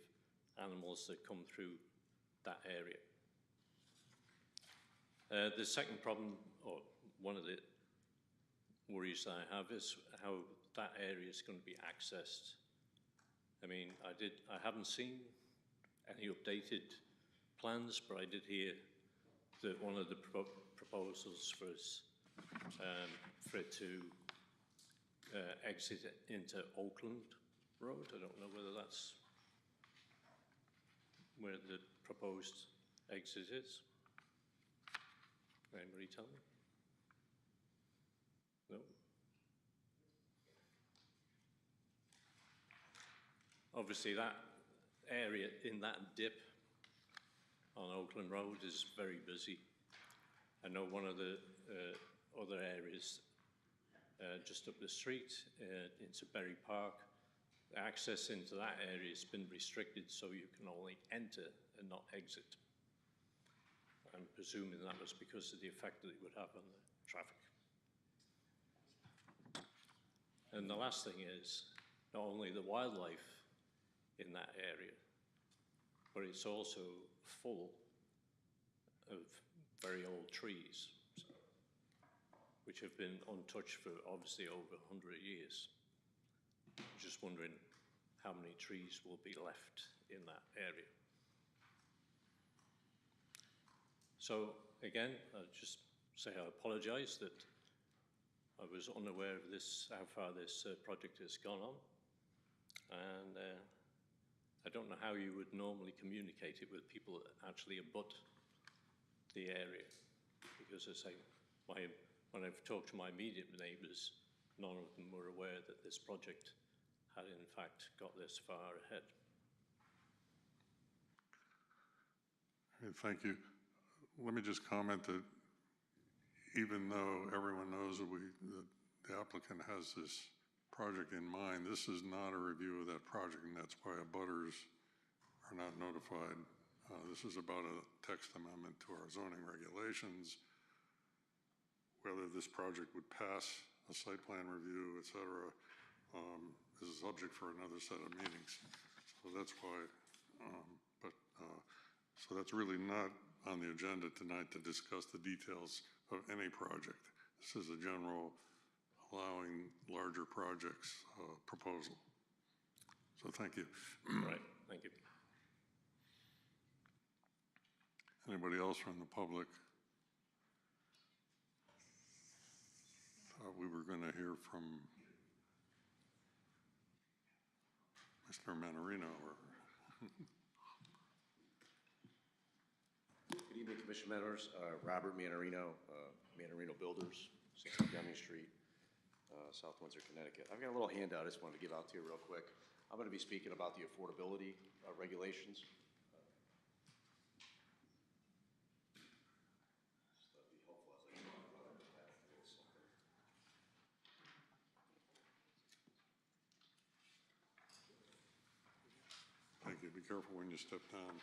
animals that come through that area. The second problem, or one of the worries that I have, is how that area is going to be accessed. I mean, I haven't seen any updated plans, but I did hear that one of the proposals was for it to exit into Oakland Road. I don't know whether that's where the proposed exit is. Can anybody tell me? No? Obviously, that area in that dip on Oakland Road is very busy. I know one of the other areas just up the street into Berry Park, the access into that area has been restricted, so you can only enter and not exit. I'm presuming that was because of the effect that it would have on the traffic. And the last thing is, not only the wildlife in that area, but it's also full of very old trees, which have been untouched for obviously over 100 years. Just wondering how many trees will be left in that area. So again, I'll just say I apologize that I was unaware of this, how far this project has gone on. And I don't know how you would normally communicate it with people that actually abut the area. Because as I say, when I've talked to my immediate neighbours, none of them were aware that this project had in fact got this far ahead. Thank you. Let me just comment that even though everyone knows that the applicant has this project in mind, this is not a review of that project, and that's why abutters are not notified. This is about a text amendment to our zoning regulations. Whether this project would pass a site plan review, et cetera, is a subject for another set of meetings. So that's why, so that's really not on the agenda tonight to discuss the details of any project. This is a general allowing larger projects proposal. So thank you. Right, thank you. Anybody else from the public? Thought we were going to hear from Mr. Manarino. Good evening, Commission members. Robert Manarino, Manarino Builders, 60 Deming Street, South Windsor, Connecticut. I've got a little handout I just wanted to give out to you real quick. I'm going to be speaking about the affordability regulations. Thank you. Be careful when you step down.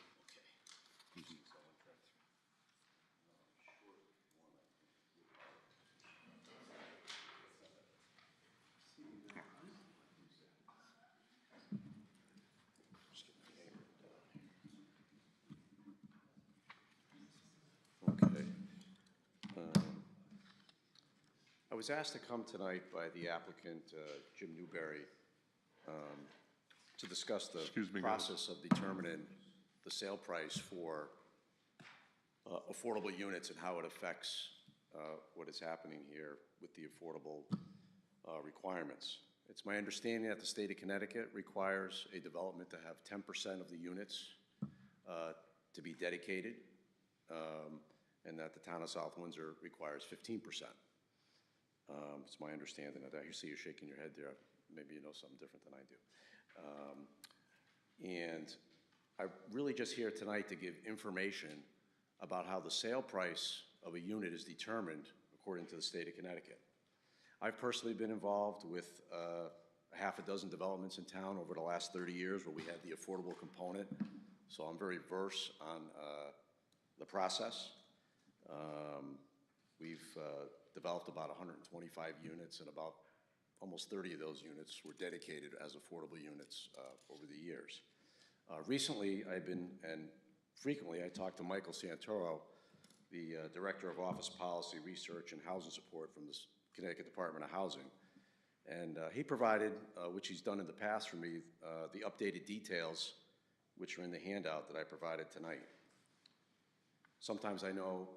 Okay. I was asked to come tonight by the applicant, Jim Newberry, to discuss the process of determining the sale price for affordable units and how it affects what is happening here with the affordable requirements. It's my understanding that the state of Connecticut requires a development to have 10% of the units to be dedicated, and that the town of South Windsor requires 15%. It's my understanding of that. You see you're shaking your head there. Maybe you know something different than I do. And I'm really just here tonight to give information about how the sale price of a unit is determined according to the state of Connecticut. I've personally been involved with half a dozen developments in town over the last 30 years where we had the affordable component, so I'm very versed on the process. We've developed about 125 units, and about almost 30 of those units were dedicated as affordable units over the years. Recently, frequently, I talk to Michael Santoro, the Director of Office Policy, Research, and Housing Support from the Connecticut Department of Housing. And he provided, which he's done in the past for me, the updated details, which are in the handout that I provided tonight. Sometimes I know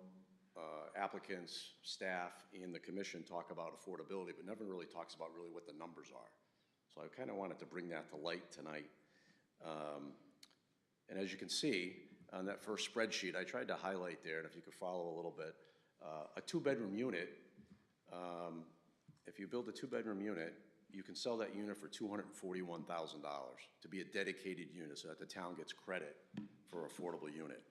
applicants, staff, and the commission talk about affordability, but never really talks about really what the numbers are. So I kind of wanted to bring that to light tonight. And as you can see, on that first spreadsheet, I tried to highlight there, and if you could follow a little bit, a two-bedroom unit, if you build a two-bedroom unit, you can sell that unit for $241,000 to be a dedicated unit so that the town gets credit for affordable unit.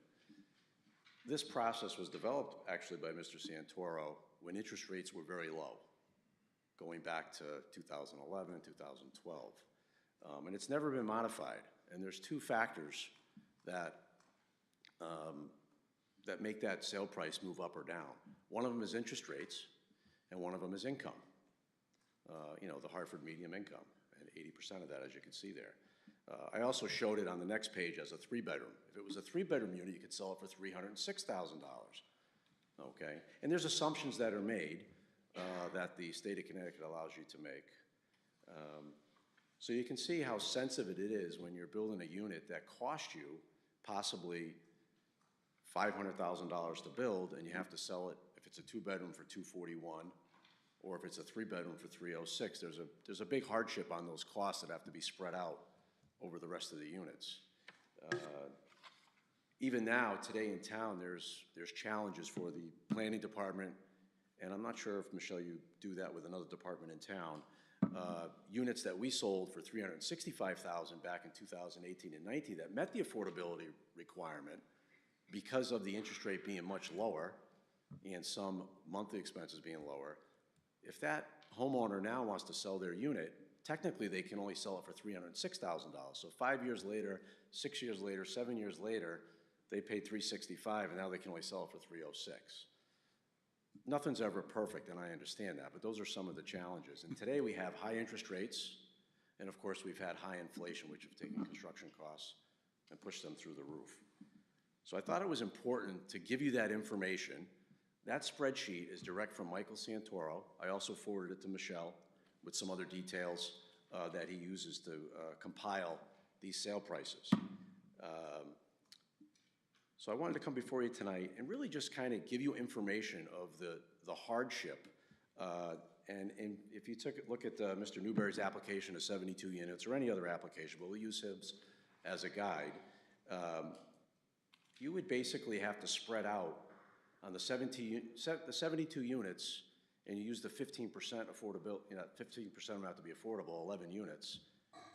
This process was developed actually by Mr. Santoro when interest rates were very low, going back to 2011, 2012. And it's never been modified. And there's two factors that that make that sale price move up or down. One of them is interest rates, and one of them is income. You know, the Hartford medium income, and 80% of that, as you can see there. I also showed it on the next page as a three-bedroom. If it was a three-bedroom unit, you could sell it for $306,000. okay? And there's assumptions that are made that the state of Connecticut allows you to make. So you can see how sensitive it is when you're building a unit that cost you possibly $500,000 to build, and you have to sell it, if it's a 2-bedroom, for $241, or if it's a 3-bedroom for $306. There's a big hardship on those costs that have to be spread out over the rest of the units. Even now, today in town, there's challenges for the planning department, and I'm not sure if, Michelle, you do that with another department in town. Units that we sold for $365,000 back in 2018 and 19 that met the affordability requirement because of the interest rate being much lower and some monthly expenses being lower. If that homeowner now wants to sell their unit, technically they can only sell it for $306,000. So 5 years later, 6 years later, 7 years later, they paid $365,000 and now they can only sell it for $306,000. Nothing's ever perfect, and I understand that, but those are some of the challenges. And today we have high interest rates, and of course we've had high inflation, which have taken construction costs and pushed them through the roof. So I thought it was important to give you that information. That spreadsheet is direct from Michael Santoro. I also forwarded it to Michelle with some other details that he uses to compile these sale prices. So I wanted to come before you tonight and really just kind of give you information of the hardship. And if you took a look at Mr. Newberry's application of 72 units or any other application, but we'll use his as a guide, you would basically have to spread out on the 72 units, and you use the 15% affordability, 15% of them have to be affordable, 11 units.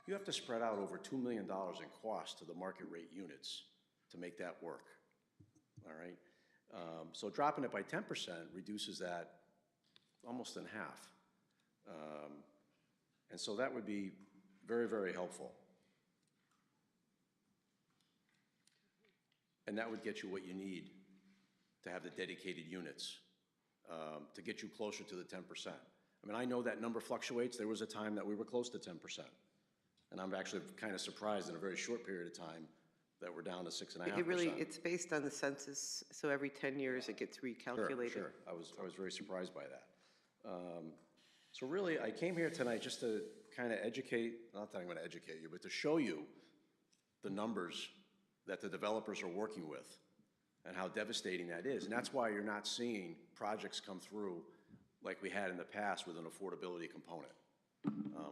You have to spread out over $2 million in cost to the market rate units to make that work. All right? So dropping it by 10% reduces that almost in half. And so that would be very, very helpful. And that would get you what you need to have the dedicated units to get you closer to the 10%. I mean, I know that number fluctuates. There was a time that we were close to 10%. And I'm actually kind of surprised in a very short period of time that we're down to 6.5%. It's based on the census, so every 10 years it gets recalculated. Sure. I was very surprised by that. So really, I came here tonight just to kind of educate, not that I'm going to educate you, but to show you the numbers that the developers are working with and how devastating that is. And that's why you're not seeing projects come through like we had in the past with an affordability component.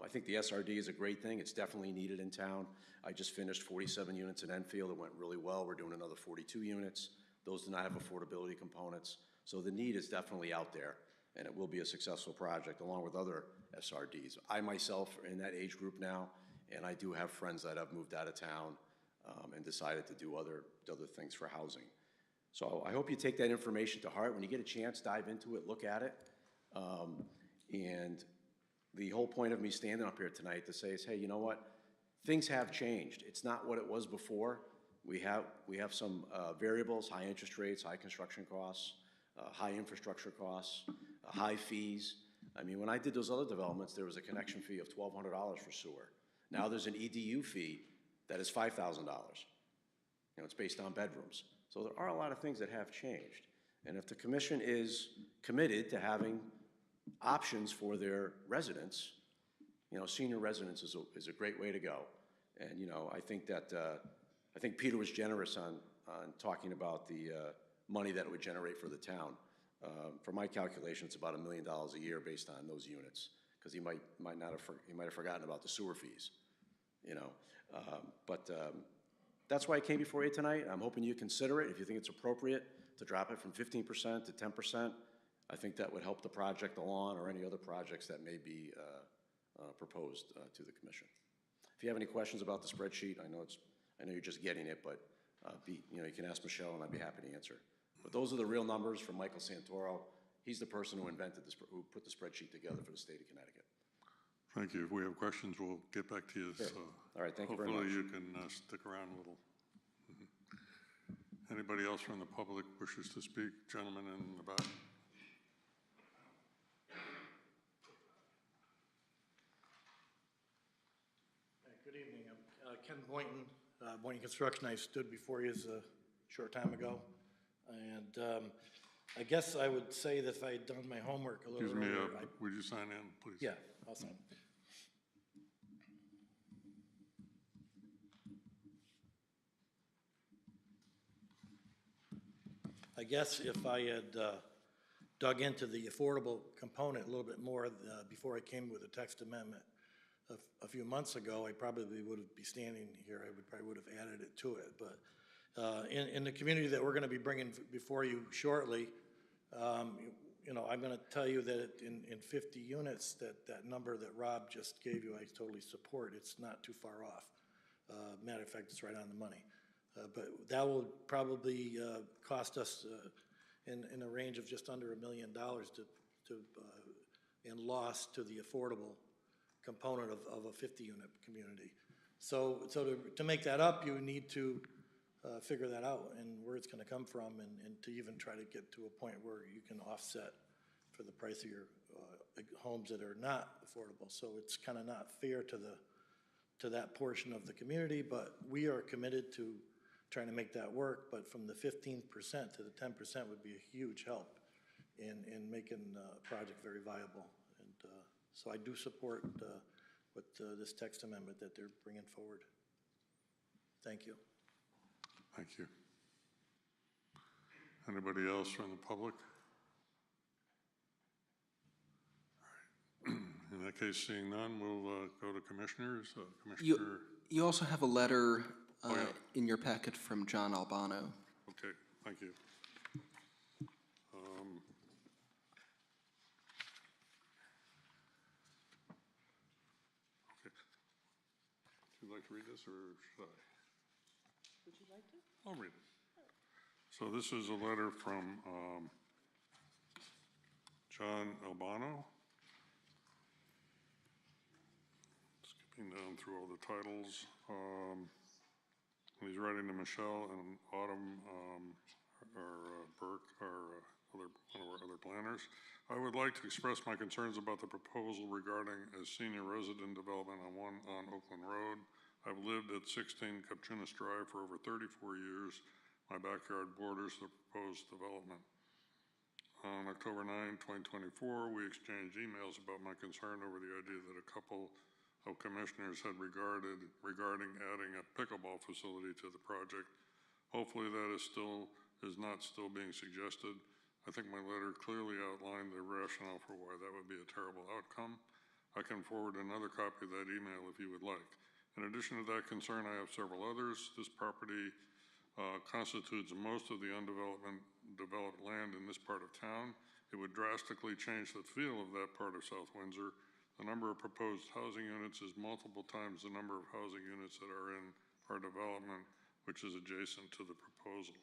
I think the SRD is a great thing. It's definitely needed in town. I just finished 47 units in Enfield. It went really well. We're doing another 42 units. Those do not have affordability components. So the need is definitely out there, and it will be a successful project along with other SRDs. I myself are in that age group now, and I do have friends that have moved out of town and decided to do other things for housing. So I hope you take that information to heart. When you get a chance, dive into it, look at it. And the whole point of me standing up here tonight to say is, hey, you know what? Things have changed. It's not what it was before. We have some variables, high interest rates, high construction costs, high infrastructure costs, high fees. I mean, when I did those other developments, there was a connection fee of $1,200 for sewer. Now there's an EDU fee that is $5,000. It's based on bedrooms. So there are a lot of things that have changed. And if the commission is committed to having options for their residents, senior residence is a great way to go. And, I think that, I think Peter was generous on talking about the money that it would generate for the town. For my calculation, it's about $1 million a year based on those units, because he might have forgotten about the sewer fees, But that's why I came before you tonight. I'm hoping you consider it. If you think it's appropriate to drop it from 15% to 10%, I think that would help the project along or any other projects that may be proposed to the commission. If you have any questions about the spreadsheet, I know you're just getting it, but you can ask Michelle and I'd be happy to answer. But those are the real numbers from Michael Santoro. He's the person who who put the spreadsheet together for the state of Connecticut. Thank you. If we have questions, we'll get back to you. Sure. All right, thank you very much. Hopefully you can stick around a little. Anybody else from the public wishes to speak? Gentleman in the back. Good evening. I'm Ken Boynton, Boynton Construction. I stood before you a short time ago. And I guess I would say that if I had done my homework a little Excuse me, earlier, would you sign in, please? yeah, I'll sign. I guess if I had dug into the affordable component a little bit more before I came with a text amendment a few months ago, I probably wouldn't be standing here. I probably would have added it to it. But in the community that we're going to be bringing before you shortly, you know, I'm going to tell you that in 50 units, that number that Rob just gave you, I totally support. It's not too far off. Matter of fact, it's right on the money. But that will probably cost us in a range of just under $1 million in loss to the affordable component of a 50-unit community. So to make that up, you need to figure that out and where it's going to come from, and to even try to get to a point where you can offset for the price of your homes that are not affordable. So it's kind of not fair to that portion of the community, but we are committed to trying to make that work. But from the 15% to the 10% would be a huge help in making a project very viable. And so I do support this text amendment that they're bringing forward. Thank you. Thank you. Anybody else from the public? All right. In that case, seeing none, we'll go to commissioners. Commissioner. You also have a letter Oh, yeah. in your packet from John Albano. Okay, thank you. Okay. Would you like to read this, or should I? Would you like to? I'll read it. So this is a letter from John Albano. Skipping down through all the titles. He's writing to Michelle and Autumn, or Burke, one of our other planners. I would like to express my concerns about the proposal regarding a senior resident development on Oakland Road. I've lived at 16 Capchunas Drive for over 34 years. My backyard borders the proposed development. On October 9, 2024, we exchanged emails about my concern over the idea that a couple of commissioners had regarding adding a pickleball facility to the project. Hopefully that is not still being suggested. I think my letter clearly outlined the rationale for why that would be a terrible outcome. I can forward another copy of that email if you would like. In addition to that concern, I have several others. This property constitutes most of the developed land in this part of town. It would drastically change the feel of that part of South Windsor. The number of proposed housing units is multiple times the number of housing units that are in our development, which is adjacent to the proposal.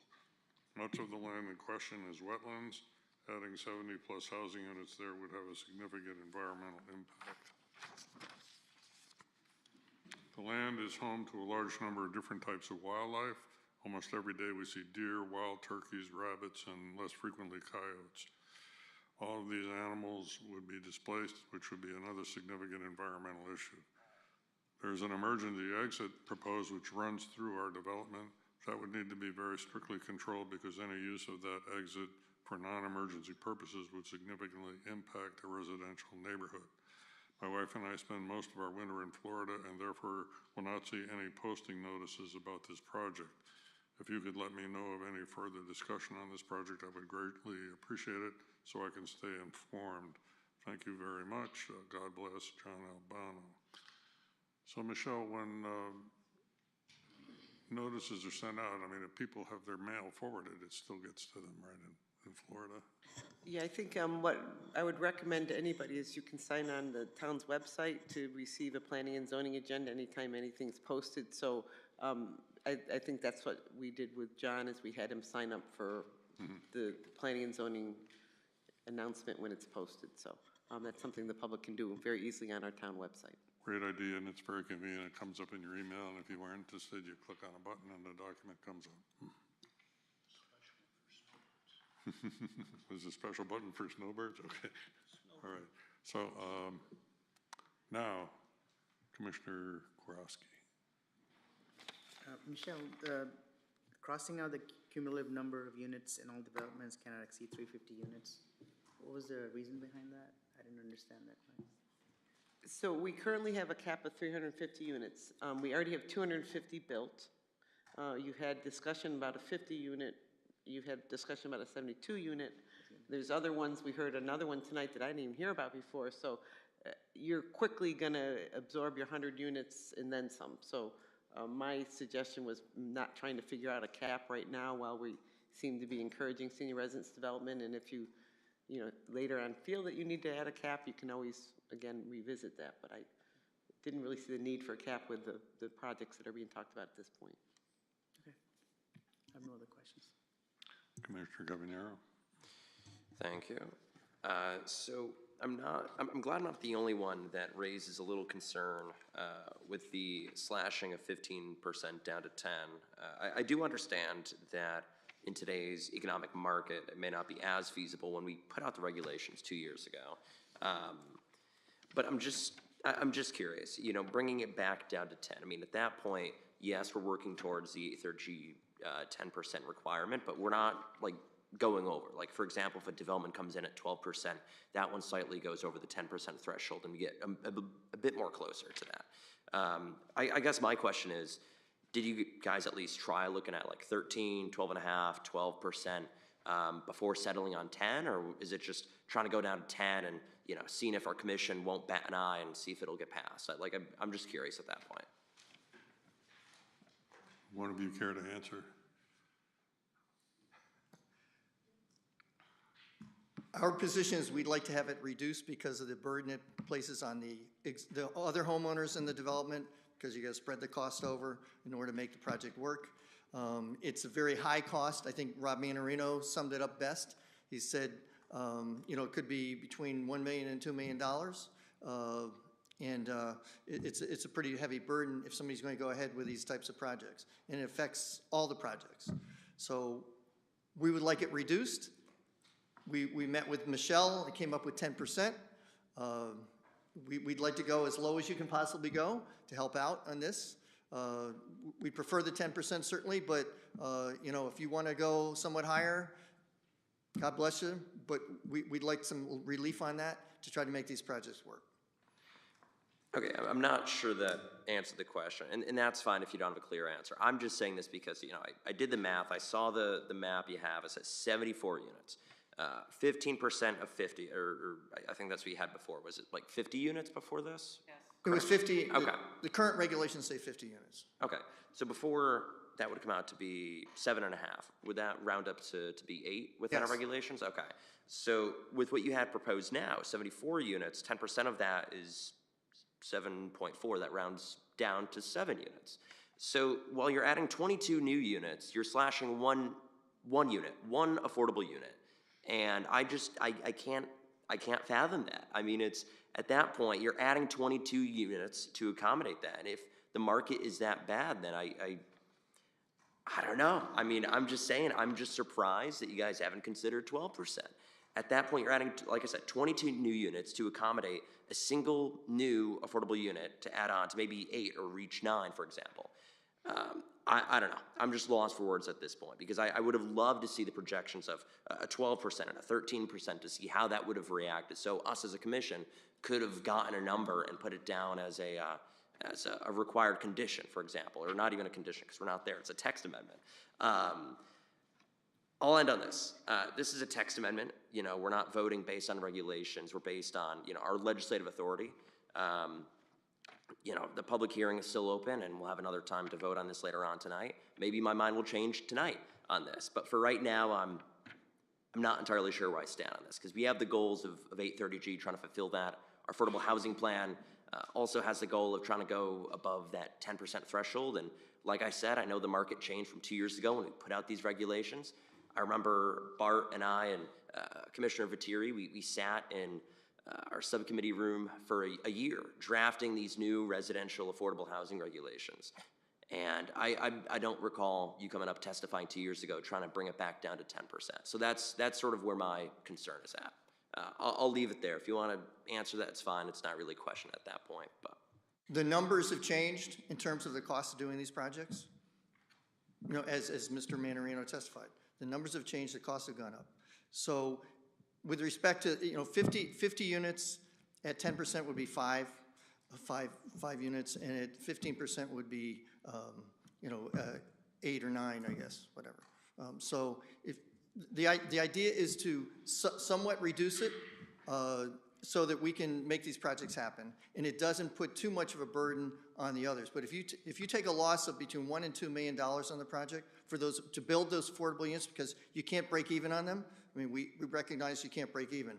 Much of the land in question is wetlands. Adding 70-plus housing units there would have a significant environmental impact. The land is home to a large number of different types of wildlife. Almost every day we see deer, wild turkeys, rabbits, and less frequently coyotes. All of these animals would be displaced, which would be another significant environmental issue. There's an emergency exit proposed which runs through our development. That would need to be very strictly controlled because any use of that exit for non-emergency purposes would significantly impact a residential neighborhood. My wife and I spend most of our winter in Florida and therefore will not see any posting notices about this project. If you could let me know of any further discussion on this project, I would greatly appreciate it so I can stay informed. Thank you very much. God bless, John Albano. So Michelle, when notices are sent out, I mean, if people have their mail forwarded, it still gets to them, right, in Florida? Yeah, I think what I would recommend to anybody is you can sign on the town's website to receive a planning and zoning agenda anytime anything's posted. So I think that's what we did with John, is we had him sign up for the planning and zoning announcement when it's posted. So that's something the public can do very easily on our town website. Great idea, and it's very convenient. It comes up in your email, and if you were interested, you click on a button and the document comes up. There's a special button for snowbirds? Okay. All right. So now, Commissioner Kowalski. Michelle, crossing out the cumulative number of units in all developments cannot exceed 350 units. What was the reason behind that? I didn't understand that quite. So we currently have a cap of 350 units. We already have 250 built. You had discussion about a 50 unit. You had discussion about a 72 unit. There's other ones. We heard another one tonight that I didn't even hear about before. So you're quickly going to absorb your 100 units and then some. So my suggestion was not trying to figure out a cap right now while we seem to be encouraging senior residence development. And if you later on feel that you need to add a cap, you can always, again, revisit that. But I didn't really see the need for a cap with the projects that are being talked about at this point. Okay. I have no other questions. Commissioner Gavanero. Thank you. So I'm glad I'm not the only one that raises a little concern with the slashing of 15% down to 10. I do understand that in today's economic market, it may not be as feasible when we put out the regulations 2 years ago. But I'm just curious, bringing it back down to 10. I mean, at that point, yes, we're working towards the 830G 10% requirement, but we're not like going over. Like, for example, if a development comes in at 12%, that one slightly goes over the 10% threshold, and we get a bit more closer to that. I guess my question is, did you guys at least try looking at like 13, 12.5, 12% before settling on 10, or is it just trying to go down to 10 and seeing if our commission won't bat an eye and see if it'll get passed? I'm just curious at that point. One of you care to answer? Our position is we'd like to have it reduced because of the burden it places on the other homeowners in the development, because you got to spread the cost over in order to make the project work. It's a very high cost. I think Rob Manarino summed it up best. He said, it could be between $1 million and $2 million. It's a pretty heavy burden if somebody's going to go ahead with these types of projects. And it affects all the projects. So we would like it reduced. We met with Michelle and came up with 10%. We'd like to go as low as you can possibly go to help out on this. We prefer the 10% certainly, but if you want to go somewhat higher, God bless you, but we'd like some relief on that to try to make these projects work. Okay, I'm not sure that answered the question, and that's fine if you don't have a clear answer. I'm just saying this because, I did the math. I saw the map you have. It says 74 units. 15% of 50, or I think that's what you had before. Was it like 50 units before this? Yes. It was 50. Okay. The current regulations say 50 units. Okay, so before that would come out to be 7.5. Would that round up to be 8 within our Yes. regulations? Okay, so with what you had proposed now, 74 units, 10% of that is 7.4. That rounds down to 7 units. So while you're adding 22 new units, you're slashing one unit, one affordable unit. And I can't fathom that. I mean, it's at that point, you're adding 22 units to accommodate that. And if the market is that bad, then I don't know. I mean, I'm just saying, I'm just surprised that you guys haven't considered 12%. At that point, you're adding, like I said, 22 new units to accommodate a single new affordable unit to add on to maybe 8 or reach 9, for example. I don't know. I'm just lost for words at this point because I would have loved to see the projections of a 12% and a 13% to see how that would have reacted. So us as a commission could have gotten a number and put it down as a required condition, for example, or not even a condition because we're not there. It's a text amendment. I'll end on this. This is a text amendment. We're not voting based on regulations. We're based on, our legislative authority. The public hearing is still open, and we'll have another time to vote on this later on tonight. Maybe my mind will change tonight on this, but for right now, I'm not entirely sure where I stand on this, because we have the goals of 830G, trying to fulfill that. Our affordable housing plan also has the goal of trying to go above that 10% threshold, and like I said, I know the market changed from 2 years ago when we put out these regulations. I remember Bart and I and Commissioner Viteri, we sat in our subcommittee room for a year drafting these new residential affordable housing regulations. And I don't recall you coming up testifying 2 years ago trying to bring it back down to 10%. So that's sort of where my concern is at. I'll leave it there. If you want to answer that, it's fine. It's not really a question at that point. But The numbers have changed in terms of the cost of doing these projects? you know, as Mr. Manarino testified. The numbers have changed, the costs have gone up. So with respect to, you know, 50 units at 10% would be five units, and at 15% would be, you know, 8 or 9, I guess, whatever. So if the idea is to somewhat reduce it so that we can make these projects happen, and it doesn't put too much of a burden on the others. But if you take a loss of between $1 and $2 million on the project for those to build those affordable units because you can't break even on them, I mean, we recognize you can't break even.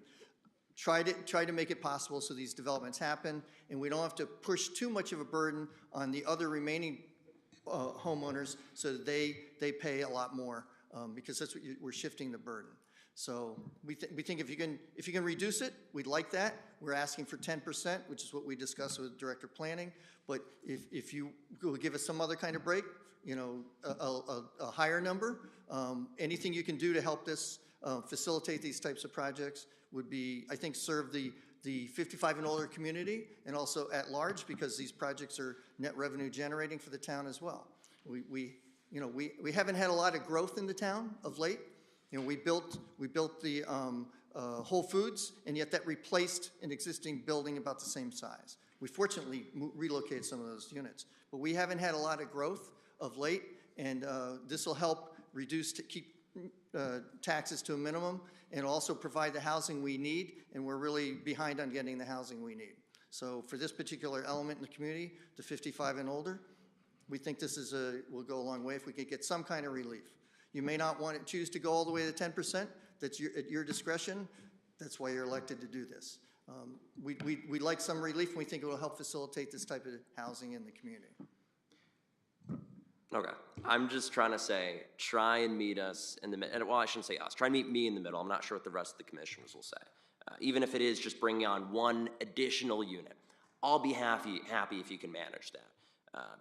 Try to make it possible so these developments happen, and we don't have to push too much of a burden on the other remaining homeowners so that they pay a lot more because that's what we're shifting the burden. So we think if you can reduce it, we'd like that. We're asking for 10%, which is what we discussed with Director of Planning. But if you will give us some other kind of break, you know, a higher number, anything you can do to help this facilitate these types of projects would be, I think, serve the 55 and older community and also at large because these projects are net revenue generating for the town as well. We haven't had a lot of growth in the town of late. You know, we built the Whole Foods, and yet that replaced an existing building about the same size. We fortunately relocated some of those units, but we haven't had a lot of growth of late, and this will help keep taxes to a minimum and also provide the housing we need, and we're really behind on getting the housing we need. So for this particular element in the community, the 55 and older, we think this will go a long way if we could get some kind of relief. You may not want to choose to go all the way to 10%. That's at your discretion. That's why you're elected to do this. We'd like some relief, and we think it will help facilitate this type of housing in the community. Okay, I'm just trying to say, try and meet us in the middle. Well, I shouldn't say us. Try and meet me in the middle. I'm not sure what the rest of the commissioners will say. Even if it is just bringing on one additional unit, I'll be happy if you can manage that.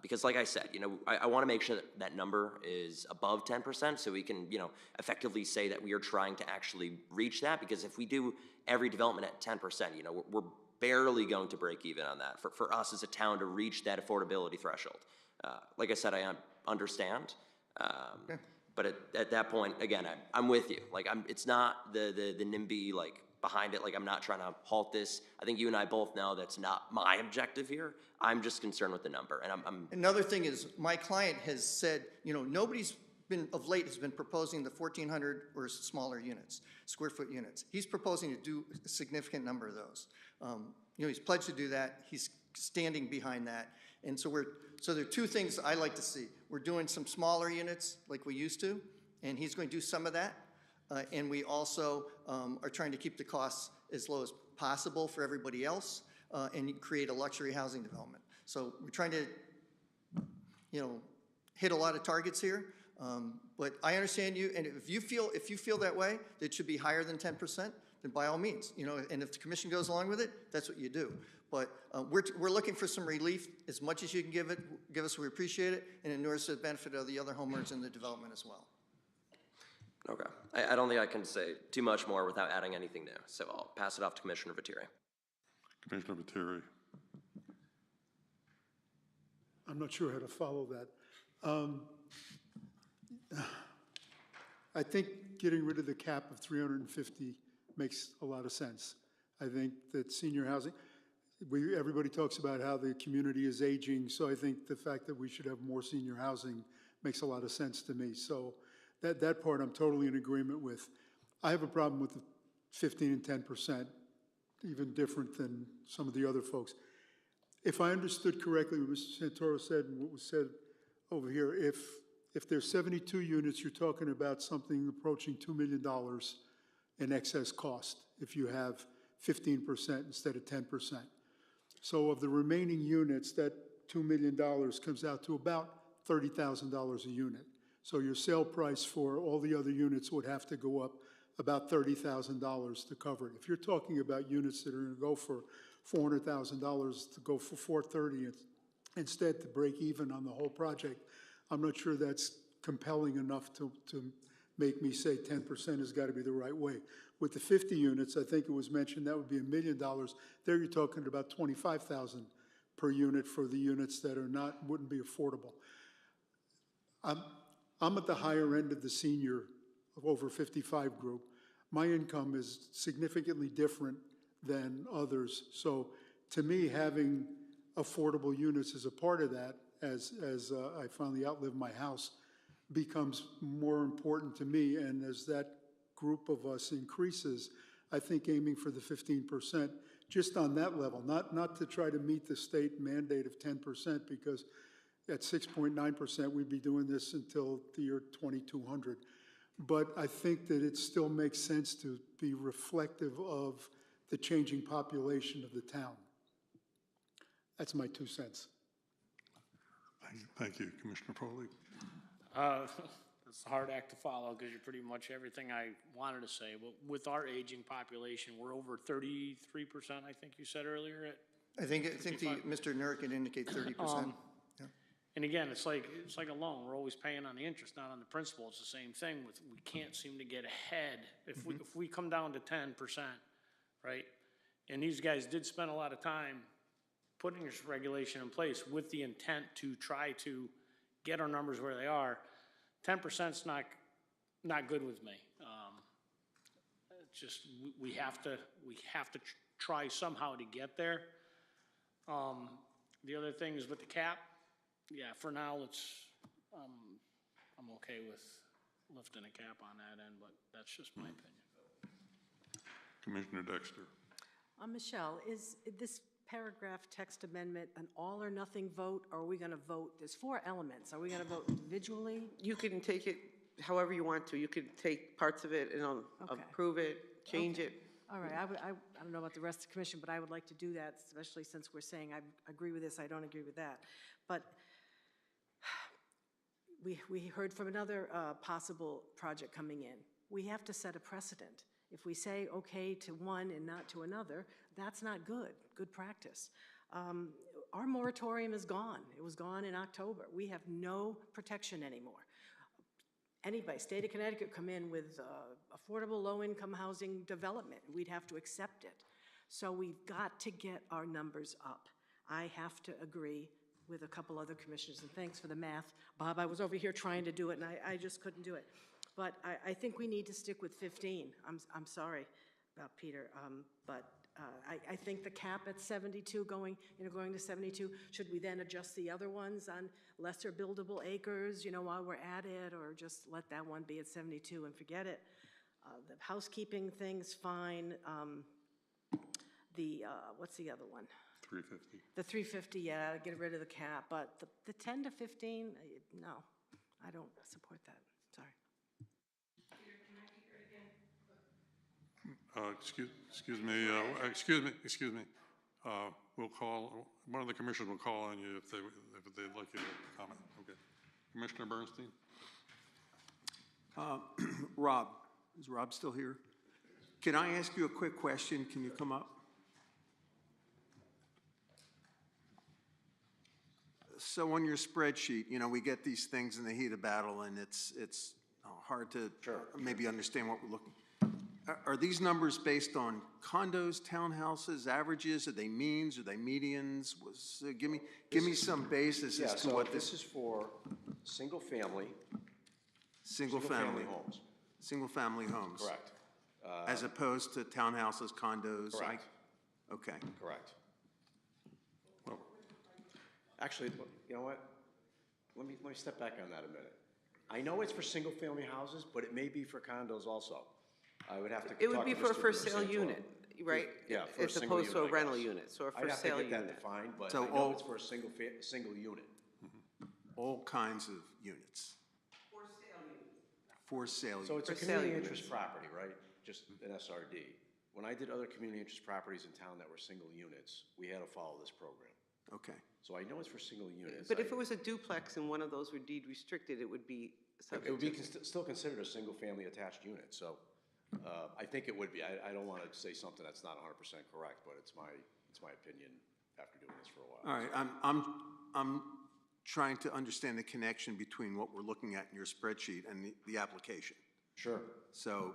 Because like I said, you know, I want to make sure that that number is above 10% so we can, you know, effectively say that we are trying to actually reach that. Because if we do every development at 10%, you know, we're barely going to break even on that for us as a town to reach that affordability threshold. Like I said, I understand. But at that point, again, I'm with you. Like, it's not the NIMBY, like, behind it. Like, I'm not trying to halt this. I think you and I both know that's not my objective here. I'm just concerned with the number, and I'm Another thing is, my client has said, you know, nobody's been, of late, has been proposing the 1,400 or smaller units, square foot units. He's proposing to do a significant number of those. You know, he's pledged to do that. He's standing behind that. And so there are two things I like to see. We're doing some smaller units like we used to, and he's going to do some of that. And we also are trying to keep the costs as low as possible for everybody else and create a luxury housing development. So we're trying to, you know, hit a lot of targets here. But I understand you, and if you feel that way, that it should be higher than 10%, then by all means, you know, and if the commission goes along with it, that's what you do. But we're looking for some relief. As much as you can give us, we appreciate it, and it inures to the benefit of the other homeowners in the development as well. okay. I don't think I can say too much more without adding anything new. So I'll pass it off to Commissioner Viteri. Commissioner Viteri. I'm not sure how to follow that. I think getting rid of the cap of 350 makes a lot of sense. I think that senior housing, everybody talks about how the community is aging, so I think the fact that we should have more senior housing makes a lot of sense to me. So that part I'm totally in agreement with. I have a problem with the 15 and 10%, even different than some of the other folks. If I understood correctly what Mr. Santoro said and what was said over here, if there's 72 units, you're talking about something approaching $2 million in excess cost if you have 15% instead of 10%. So of the remaining units, that $2 million comes out to about $30,000 a unit. So your sale price for all the other units would have to go up about $30,000 to cover it. If you're talking about units that are going to go for $400,000 to go for $430,000 instead to break even on the whole project, I'm not sure that's compelling enough to make me say 10% has got to be the right way. With the 50 units, I think it was mentioned that would be $1 million. There you're talking about $25,000 per unit for the units that are wouldn't be affordable. I'm at the higher end of the senior of over 55 group. My income is significantly different than others. So to me, having affordable units as a part of that, as I finally outlive my house, becomes more important to me. And as that group of us increases, I think aiming for the 15%, just on that level, not to try to meet the state mandate of 10%, because at 6.9%, we'd be doing this until the year 2200. But I think that it still makes sense to be reflective of the changing population of the town. That's my 2 cents. Thank you, Commissioner Foley. It's a hard act to follow because you're pretty much everything I wanted to say. But with our aging population, we're over 33%, I think you said earlier. I think Mr. Nurick had indicated 30%. And again, it's like a loan. We're always paying on the interest, not on the principal. It's the same thing with, we can't seem to get ahead. If we come down to 10%, right? And these guys did spend a lot of time putting this regulation in place with the intent to try to get our numbers where they are. 10%'s not good with me. It's just, we have to try somehow to get there. The other thing is with the cap. Yeah, for now, I'm okay with lifting a cap on that end, but that's just my opinion. Commissioner Dexter. Michelle, is this paragraph text amendment an all or nothing vote, or are we going to vote? There's 4 elements. Are we going to vote individually? You can take it however you want to. You could take parts of it and approve it, change it. All right, I don't know about the rest of the commission, but I would like to do that, especially since we're saying I agree with this, I don't agree with that. But we heard from another possible project coming in. We have to set a precedent. If we say okay to one and not to another, that's not good practice. Our moratorium is gone. It was gone in October. We have no protection anymore. Anybody, state of Connecticut, come in with affordable low-income housing development, we'd have to accept it. So we've got to get our numbers up. I have to agree with a couple other commissioners, and thanks for the math. Bob, I was over here trying to do it, and I just couldn't do it. But I think we need to stick with 15. I'm sorry about Peter, but I think the cap at 72 going to 72, should we then adjust the other ones on lesser buildable acres, while we're at it, or just let that one be at 72 and forget it? The housekeeping thing's fine. What's the other one? 350. The 350, yeah, get rid of the cap, but the 10 to 15, no, I don't support that, sorry. Excuse me. We'll call, one of the commissioners will call on you if they'd like you to comment. Okay. Commissioner Bernstein? Rob, is Rob still here? Can I ask you a quick question? Can you come up? So on your spreadsheet, we get these things in the heat of battle, and it's hard to maybe understand what we're looking. Are these numbers based on condos, townhouses, averages? Are they means? Are they medians? Give me some basis as to what this is for. Single family homes. Single-family homes. Correct. As opposed to townhouses, condos? Correct. Okay. Correct. Well, actually, you know what? Let me step back on that a minute. I know it's for single-family houses, but it may be for condos also. I would have to. It would be for a for-sale unit, right? Yeah, for a as single opposed to a unit, I rental guess. unit, so a I'd have to for-sale get that unit. defined, but So I know it's for a single unit. All kinds of units. For sale units. So it's a For sale community units. interest property, right? Just an SRD. When I did other community interest properties in town that were single units, we had to follow this program. Okay. So I know it's for single units. But if it was a duplex and one of those were deed restricted, it would be subject It would be to. still considered a single-family attached unit, so I think it would be. I don't want to say something that's not 100% correct, but it's my opinion after doing this for a while. All right, I'm trying to understand the connection between what we're looking at in your spreadsheet and the application. Sure. So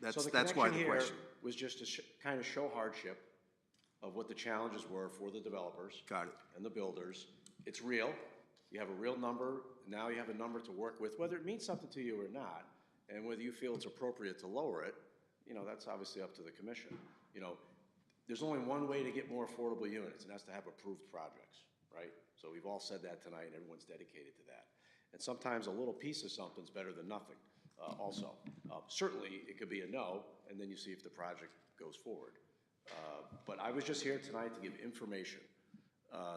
that's So the why the connection question. here was just to kind of show hardship of what the challenges were for the developers. Got it. And the builders. It's real. You have a real number now you have a number to work with, whether it means something to you or not, and whether you feel it's appropriate to lower it, you know, that's obviously up to the commission. You know, there's only one way to get more affordable units, and that's to have approved projects, right? So we've all said that tonight, and everyone's dedicated to that. And sometimes a little piece of something's better than nothing, also. Certainly, it could be a no, and then you see if the project goes forward. But I was just here tonight to give information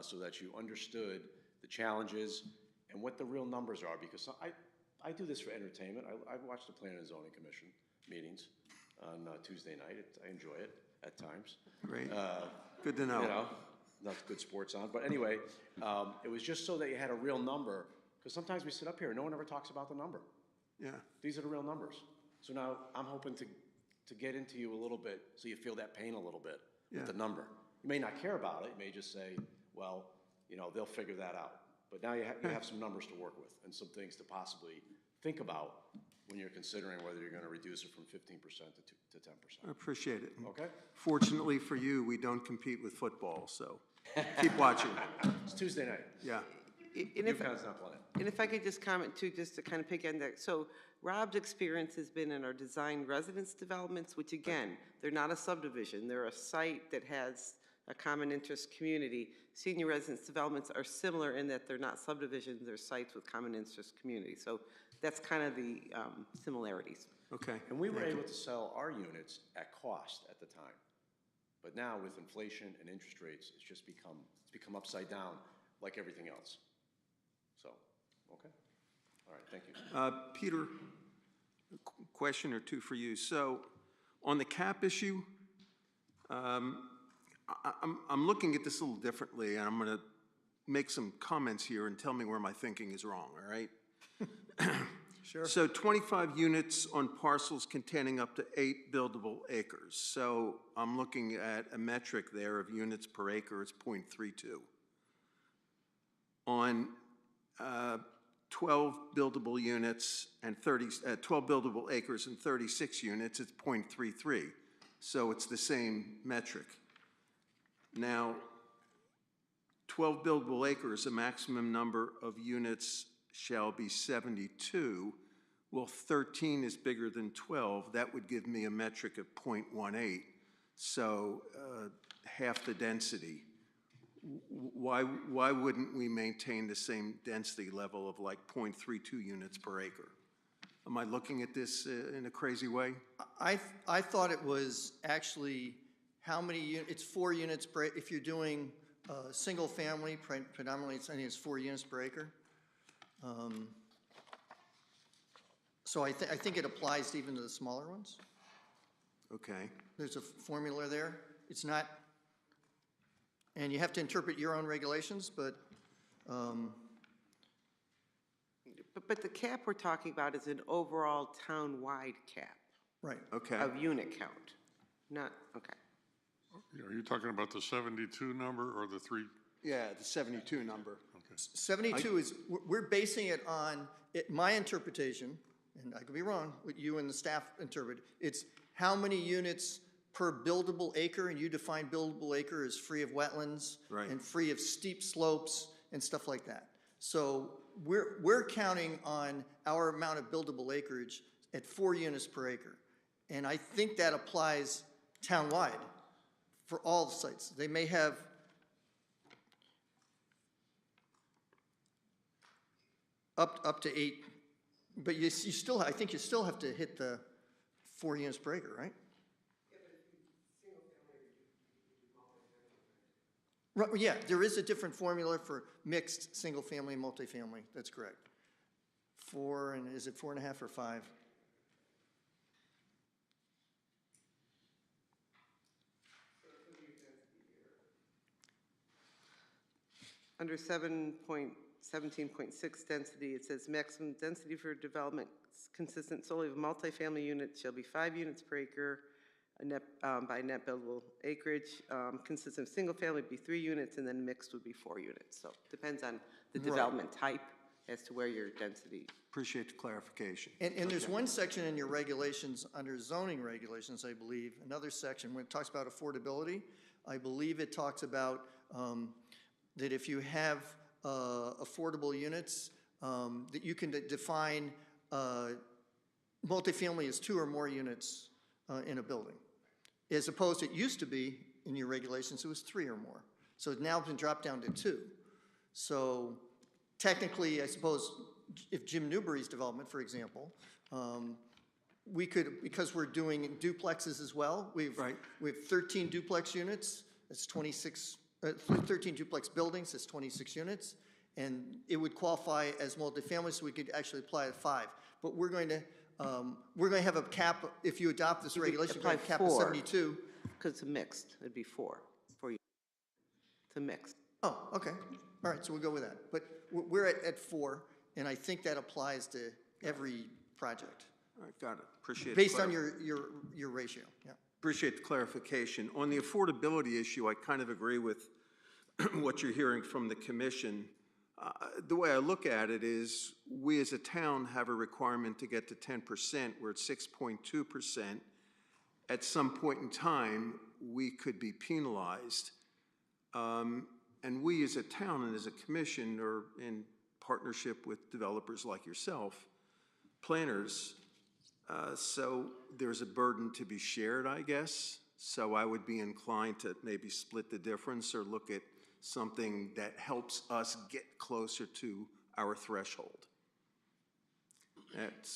so that you understood the challenges and what the real numbers are, because I do this for entertainment. I watch the Planning and Zoning Commission meetings on Tuesday night. I enjoy it at times. Great. Good to know. You know, not good sports on. But anyway, it was just so that you had a real number, because sometimes we sit up here and no one ever talks about the number. Yeah. These are the real numbers. So now I'm hoping to get into you a little bit so you feel that pain a little bit with the number. You may not care about it. You may just say, well, you know, they'll figure that out. But now you have some numbers to work with and some things to possibly think about when you're considering whether you're going to reduce it from 15% to 10%. I appreciate it. Okay? Fortunately for you, we don't compete with football, so keep watching. It's Tuesday night. Yeah. UConn's not playing. And if I could just comment too, just to kind of pick on that. So Rob's experience has been in our design residence developments, which again, they're not a subdivision. They're a site that has a common interest community. Senior residence developments are similar in that they're not subdivisions, they're sites with common interest community. So that's kind of the similarities. Okay. And we were able to sell our units at cost at the time. But now with inflation and interest rates, it's become upside down like everything else. So, okay. All right, thank you. Peter, a question or two for you. So on the cap issue, I'm looking at this a little differently, and I'm going to make some comments here and tell me where my thinking is wrong, all right? Sure. So 25 units on parcels containing up to 8 buildable acres. So I'm looking at a metric there of units per acre, it's 0.32. On 12 buildable units and 12 buildable acres and 36 units, it's 0.33. So it's the same metric. Now, 12 buildable acres, a maximum number of units shall be 72. Well, 13 is bigger than 12. That would give me a metric of 0.18. So half the density. Why wouldn't we maintain the same density level of like 0.32 units per acre? Am I looking at this in a crazy way? I thought it was actually how many units, it's 4 units per, if you're doing single family, predominantly I think it's 4 units per acre. So I think it applies even to the smaller ones. Okay. There's a formula there. It's not, and you have to interpret your own regulations, but But the cap we're talking about is an overall town-wide cap. Right. Okay. Of unit count, not, okay. Are you talking about the 72 number or the 3? Yeah, the 72 number. 72 is, we're basing it on, my interpretation, and I could be wrong, what you and the staff interpret, it's how many units per buildable acre, and you define buildable acre as free of wetlands and free of steep slopes and stuff like that. So we're counting on our amount of buildable acreage at 4 units per acre. And I think that applies townwide for all the sites. They may have up to 8, but you still, I think you still have to hit the 4 units per acre, right? Right, yeah, there is a different formula for mixed single-family and multifamily. That's correct. 4, and is it 4.5 or 5? Under 7.17.6 density, it says maximum density for development consistent solely of multifamily units shall be 5 units per acre by net buildable acreage. Consistent of single family would be 3 units, and then mixed would be 4 units. So it depends on the development type as to where your density. Appreciate the clarification. And there's one section in your regulations, under zoning regulations, I believe, another section when it talks about affordability. I believe it talks about that if you have affordable units, that you can define multifamily as 2 or more units in a building. As opposed to, it used to be, in your regulations, it was 3 or more. So it's now been dropped down to 2. So technically, I suppose, if Jim Newbury's development, for example, we could, because we're doing duplexes as well, we have 13 duplex units, that's 26, 13 duplex buildings, that's 26 units, and it would qualify as multifamily, so we could actually apply at 5. But we're going to have a cap, if you adopt this regulation, we're going to cap at 72. Because it's a mixed, it'd be 4 for you. It's a mix. Oh, okay. All right, so we'll go with that. But we're at 4, and I think that applies to every project. All right, got it. Appreciate it. Based on your ratio, yeah. Appreciate the clarification. On the affordability issue, I kind of agree with what you're hearing from the commission. The way I look at it is we as a town have a requirement to get to 10%. We're at 6.2%. At some point in time, we could be penalized. And we as a town and as a commission or in partnership with developers like yourself, planners, so there's a burden to be shared, I guess. So I would be inclined to maybe split the difference or look at something that helps us get closer to our threshold.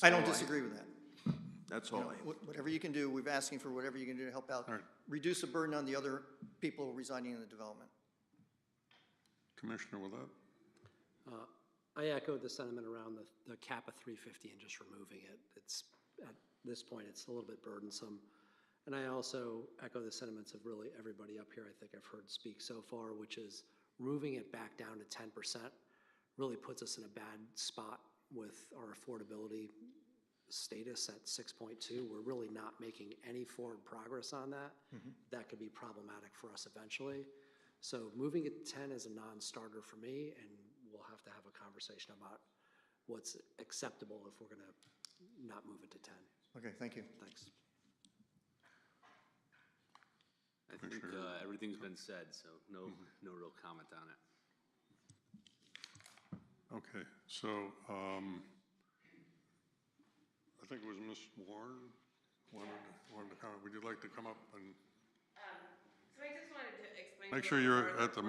I don't disagree with that. That's all I have. Whatever you can do, we're asking for whatever you can do to help out, reduce the burden on the other people residing in the development. Commissioner, with that? I echo the sentiment around the cap of 350 and just removing it. It's, at this point, it's a little bit burdensome. And I also echo the sentiments of really everybody up here I think I've heard speak so far, which is moving it back down to 10% really puts us in a bad spot with our affordability status at 6.2. We're really not making any forward progress on that. That could be problematic for us eventually. So moving it to 10 is a non-starter for me, and we'll have to have a conversation about what's acceptable if we're going to not move it to 10. Okay, thank you. Thanks. I think everything's been said, so no real comment on it. Okay, so I think it was Ms. Warren wanted to comment. Would you like to come up and? So I just wanted to explain. Make sure you're at the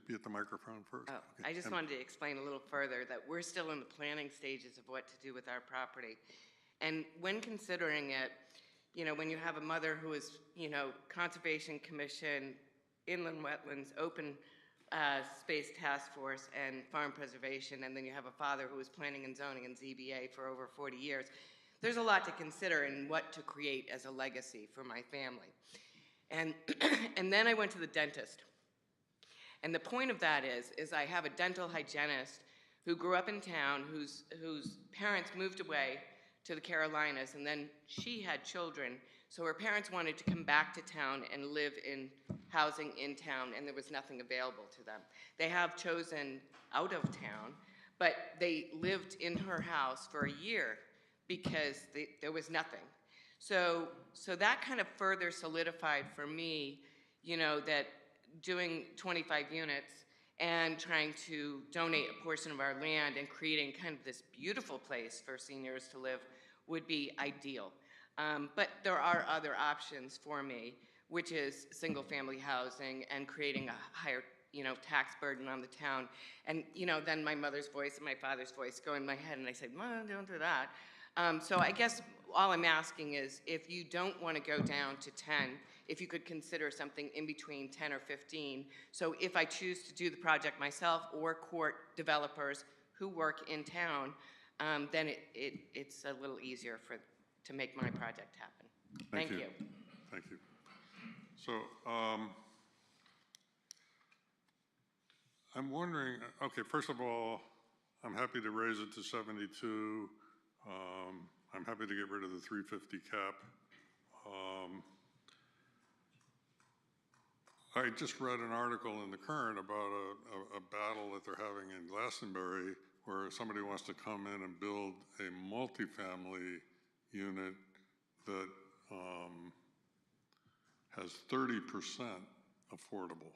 be at the microphone first. Oh, Okay. I just wanted to explain a little further that we're still in the planning stages of what to do with our property. And when considering it, you know, when you have a mother who is, you know, Conservation Commission, Inland Wetlands, Open Space Task Force, and Farm Preservation, and then you have a father who was planning and zoning and ZBA for over 40 years, there's a lot to consider in what to create as a legacy for my family. And, and then I went to the dentist. And the point of that is I have a dental hygienist who grew up in town, whose parents moved away to the Carolinas, and then she had children. So her parents wanted to come back to town and live in housing in town, and there was nothing available to them. They have chosen out of town, but they lived in her house for a year because there was nothing. So that kind of further solidified for me, you know, that doing 25 units and trying to donate a portion of our land and creating kind of this beautiful place for seniors to live would be ideal. But there are other options for me, which is single-family housing and creating a higher, you know, tax burden on the town. And, you know, then my mother's voice and my father's voice go in my head, and I say, well, don't do that. So I guess all I'm asking is if you don't want to go down to 10, if you could consider something in between 10 or 15. So if I choose to do the project myself or court developers who work in town, then it's a little easier to make my project happen. Thank you. Thank you. So I'm wondering, okay, first of all, I'm happy to raise it to 72. I'm happy to get rid of the 350 cap. I just read an article in the Current about a battle that they're having in Glastonbury where somebody wants to come in and build a multifamily unit that has 30% affordable.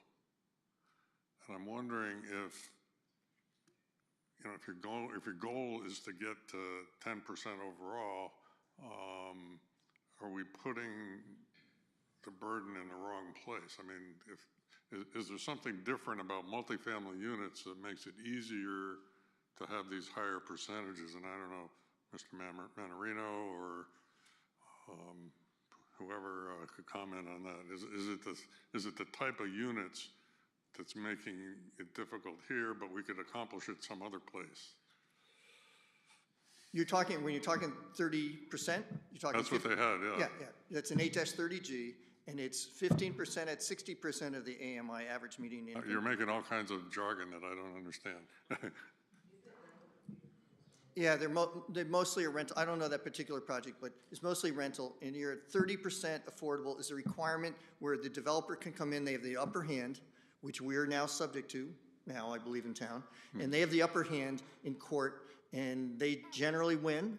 And I'm wondering if, you know, if your goal is to get to 10% overall, are we putting the burden in the wrong place? I mean, is there something different about multifamily units that makes it easier to have these higher percentages? And I don't know, Mr. Manarino or whoever could comment on that. Is it the type of units that's making it difficult here, but we could accomplish it some other place? When you're talking 30%? You're talking That's what they had, yeah. Yeah. That's an 8-30G, and it's 15% at 60% of the AMI, average median income. You're making all kinds of jargon that I don't understand. Yeah, they mostly are rental. I don't know that particular project, but it's mostly rental, and you're at 30% affordable is a requirement where the developer can come in, they have the upper hand, which we are now subject to, now I believe in town, and they have the upper hand in court, and they generally win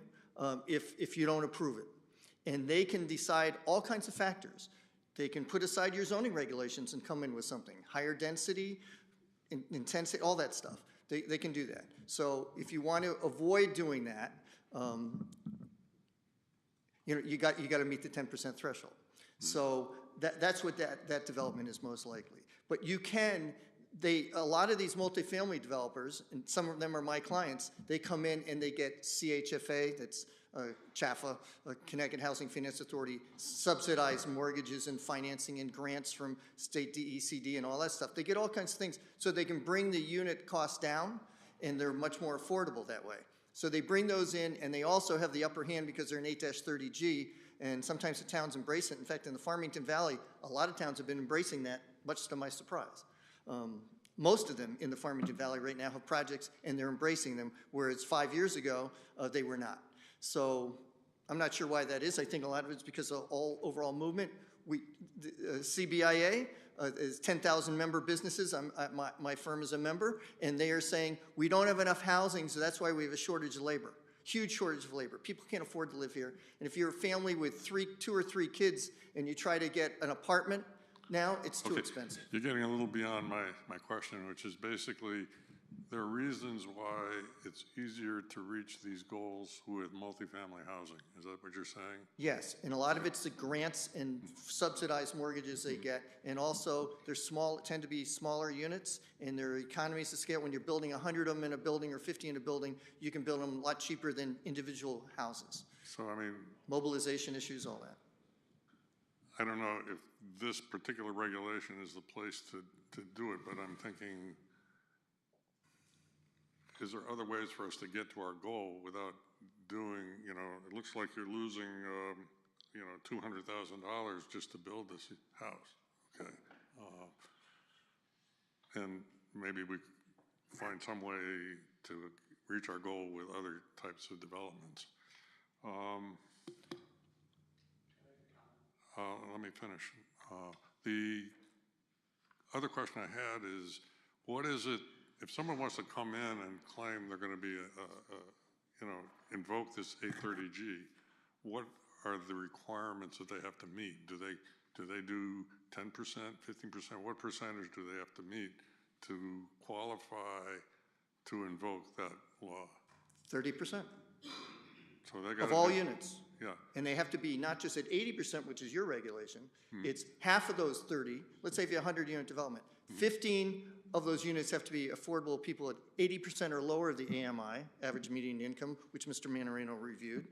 if you don't approve it. And they can decide all kinds of factors. They can put aside your zoning regulations and come in with something, higher density, intensity, all that stuff. They can do that. So if you want to avoid doing that, you got to meet the 10% threshold. So that's what that development is most likely. But you can, a lot of these multifamily developers, and some of them are my clients, they come in and they get CHFA, that's CHFA, Connecticut Housing Finance Authority, subsidized mortgages and financing and grants from state DECD and all that stuff. They get all kinds of things so they can bring the unit cost down, and they're much more affordable that way. So they bring those in, and they also have the upper hand because they're an 8-30G, and sometimes the towns embrace it. In fact, in the Farmington Valley, a lot of towns have been embracing that, much to my surprise. Most of them in the Farmington Valley right now have projects, and they're embracing them, whereas 5 years ago, they were not. So I'm not sure why that is. I think a lot of it's because of all overall movement. CBIA is 10,000 member businesses. My firm is a member, and they are saying we don't have enough housing, so that's why we have a shortage of labor. Huge shortage of labor. People can't afford to live here. And if you're a family with 2 or 3 kids and you try to get an apartment now, it's too expensive. You're getting a little beyond my question, which is basically there are reasons why it's easier to reach these goals with multifamily housing. Is that what you're saying? Yes, and a lot of it's the grants and subsidized mortgages they get, and also they're tend to be smaller units, and they're economies of scale. When you're building 100 of them in a building or 50 in a building, you can build them a lot cheaper than individual houses. So, I mean, mobilization issues, all that. I don't know if this particular regulation is the place to do it, but I'm thinking, is there other ways for us to get to our goal without doing, it looks like you're losing, $200,000 just to build this house, okay? And maybe we find some way to reach our goal with other types of developments. Let me finish. The other question I had is, what is it, if someone wants to come in and claim they're going to be, invoke this 830G, what are the requirements that they have to meet? Do they do 10%, 15%? What percentage do they have to meet to qualify to invoke that law? 30%. So they got of all units. Yeah. And they have to be not just at 80%, which is your regulation, it's half of those 30. Let's say if you have a 100-unit development, 15 of those units have to be affordable people at 80% or lower of the AMI, average median income, which Mr. Manarino reviewed.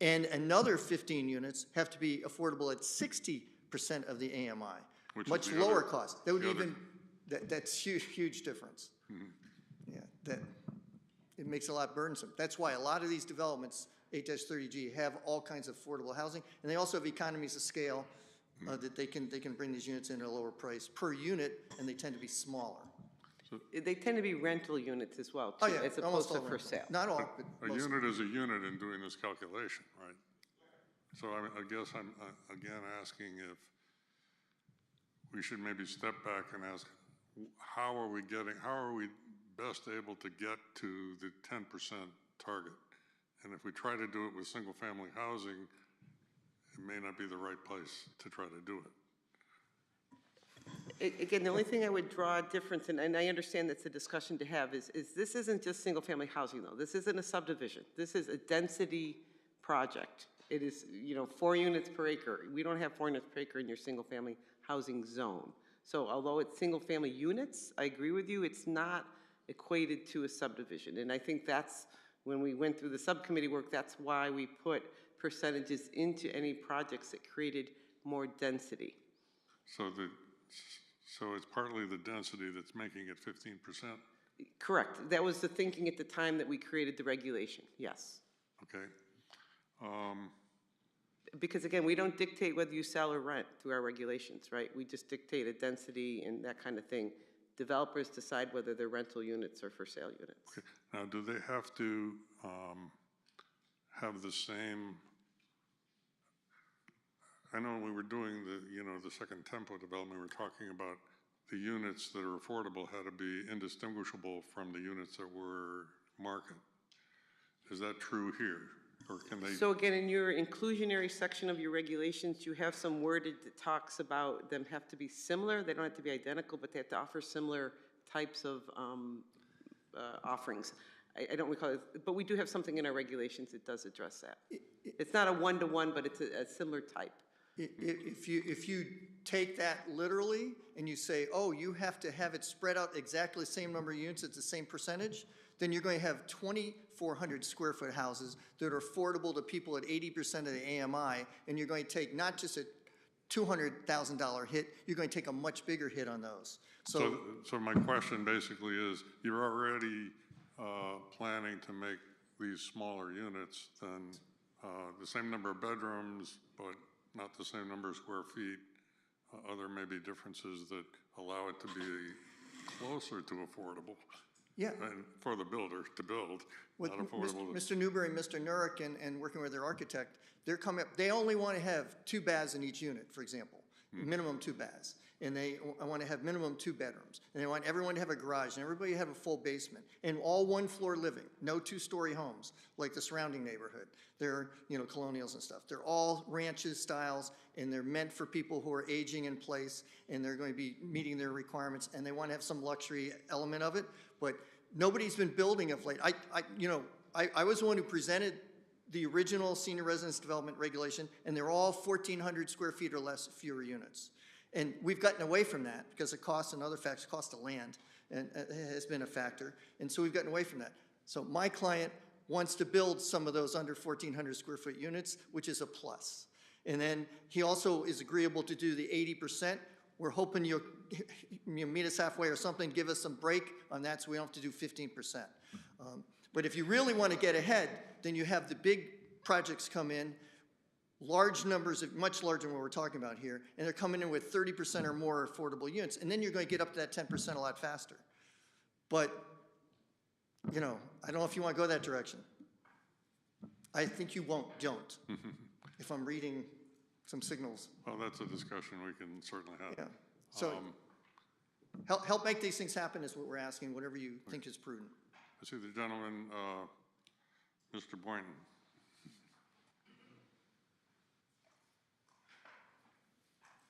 And another 15 units have to be affordable at 60% of the AMI, Which much is the lower other, cost. That would even, that's huge difference. Yeah, it makes it a lot burdensome. That's why a lot of these developments, 8-30G, have all kinds of affordable housing, and they also have economies of scale that they can bring these units in at a lower price per unit, and they tend to be smaller. They tend to be rental units as well, too, Oh, yeah, as almost opposed to all for rental. sale. Not all, A but most. unit is a unit in doing this calculation, right? So I guess I'm again asking if we should maybe step back and ask, how are we best able to get to the 10% target? And if we try to do it with single-family housing, it may not be the right place to try to do it. Again, the only thing I would draw a difference, and I understand that's a discussion to have, is this isn't just single-family housing, though. This isn't a subdivision. This is a density project. It is, 4 units per acre. We don't have 4 units per acre in your single-family housing zone. So although it's single-family units, I agree with you, it's not equated to a subdivision. And I think that's, when we went through the subcommittee work, that's why we put percentages into any projects that created more density. So it's partly the density that's making it 15%? Correct. That was the thinking at the time that we created the regulation, yes. Okay. Because again, we don't dictate whether you sell or rent through our regulations, right? We just dictate a density and that kind of thing. Developers decide whether they're rental units or for sale units. Okay. Now, do they have to have the same, I know when we were doing the second tempo development, we were talking about the units that are affordable had to be indistinguishable from the units that were market. Is that true here? Or can they? So again, in your inclusionary section of your regulations, you have some worded that talks about them have to be similar. They don't have to be identical, but they have to offer similar types of offerings. I don't recall, but we do have something in our regulations that does address that. It's not a one-to-one, but it's a similar type. If you take that literally and you say, oh, you have to have it spread out exactly the same number of units at the same percentage, then you're going to have 2,400 square foot houses that are affordable to people at 80% of the AMI, and you're going to take not just a $200,000 hit, you're going to take a much bigger hit on those. So my question basically is, you're already planning to make these smaller units than the same number of bedrooms, but not the same number of square feet. Other maybe differences that allow it to be closer to affordable. Yeah. And for the builder to build, not affordable. Mr. Newberry, Mr. Nurek, and working with their architect, they're coming up, they only want to have 2 baths in each unit, for example, minimum 2 baths. And they want to have minimum 2 bedrooms. And they want everyone to have a garage and everybody to have a full basement. And all 1-floor living, no 2-story homes like the surrounding neighborhood. They're, colonials and stuff. They're all ranches styles, and they're meant for people who are aging in place, and they're going to be meeting their requirements, and they want to have some luxury element of it. But nobody's been building of late. I was the one who presented the original senior residence development regulation, and they're all 1,400 square feet or less, fewer units. And we've gotten away from that because of costs and other factors, cost of land and has been a factor. And so we've gotten away from that. So my client wants to build some of those under 1,400 square foot units, which is a plus. And then he also is agreeable to do the 80%. We're hoping you'll meet us halfway or something, give us some break on that so we don't have to do 15%. But if you really want to get ahead, then you have the big projects come in, large numbers, much larger than what we're talking about here, and they're coming in with 30% or more affordable units, and then you're going to get up to that 10% a lot faster. But, I don't know if you want to go that direction. I think you don't, if I'm reading some signals. Well, that's a discussion we can certainly have. Yeah. So help make these things happen is what we're asking, whatever you think is prudent. I see the gentleman, Mr. Boynton.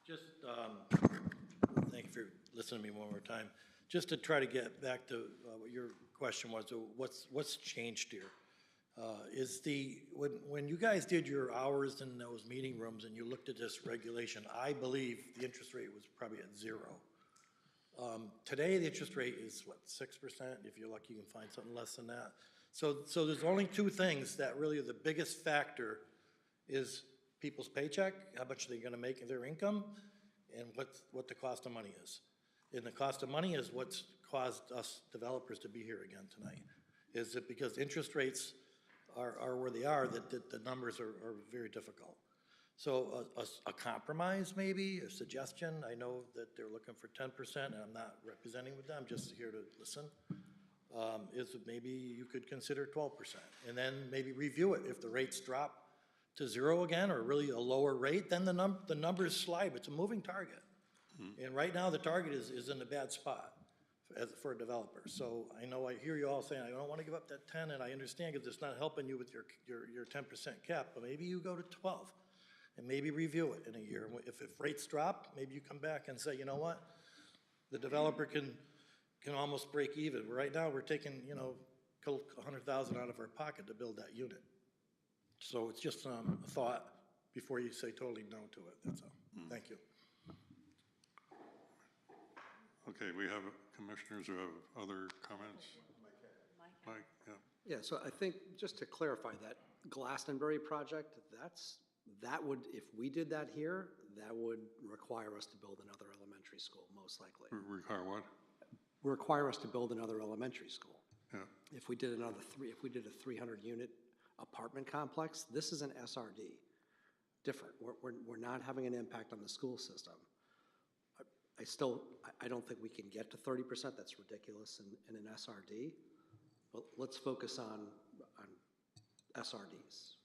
Just, thank you for listening to me one more time. Just to try to get back to what your question was, what's changed here? When you guys did your hours in those meeting rooms and you looked at this regulation, I believe the interest rate was probably at 0. Today, the interest rate is, what, 6%? If you're lucky, you can find something less than that. So there's only 2 things that really are the biggest factor is people's paycheck, how much they're gonna make of their income, and what the cost of money is. And the cost of money is what's caused us developers to be here again tonight. Is it because interest rates are where they are, that the numbers are very difficult. So a compromise maybe, a suggestion, I know that they're looking for 10%, and I'm not representing with them, I'm just here to listen, is that maybe you could consider 12%, and then maybe review it. If the rates drop to 0 again, or really a lower rate, then the numbers slide. It's a moving target. And right now, the target is in a bad spot for a developer. So I know I hear you all saying, I don't want to give up that 10, and I understand because it's not helping you with your 10% cap, but maybe you go to 12, and maybe review it in a year. If rates drop, maybe you come back and say, you know what, the developer can almost break even. Right now, we're taking, you know, $100,000 out of our pocket to build that unit. So it's just a thought before you say totally no to it, that's all. Thank you. Okay, we have commissioners who have other comments. Mike, yeah. Yeah, so I think, just to clarify, that Glastonbury project, that would, if we did that here, that would require us to build another elementary school, most likely. Require what? Require us to build another elementary school. Yeah. If we did a 300-unit apartment complex, this is an SRD. Different. We're not having an impact on the school system. I don't think we can get to 30%. That's ridiculous in an SRD. But let's focus on SRDs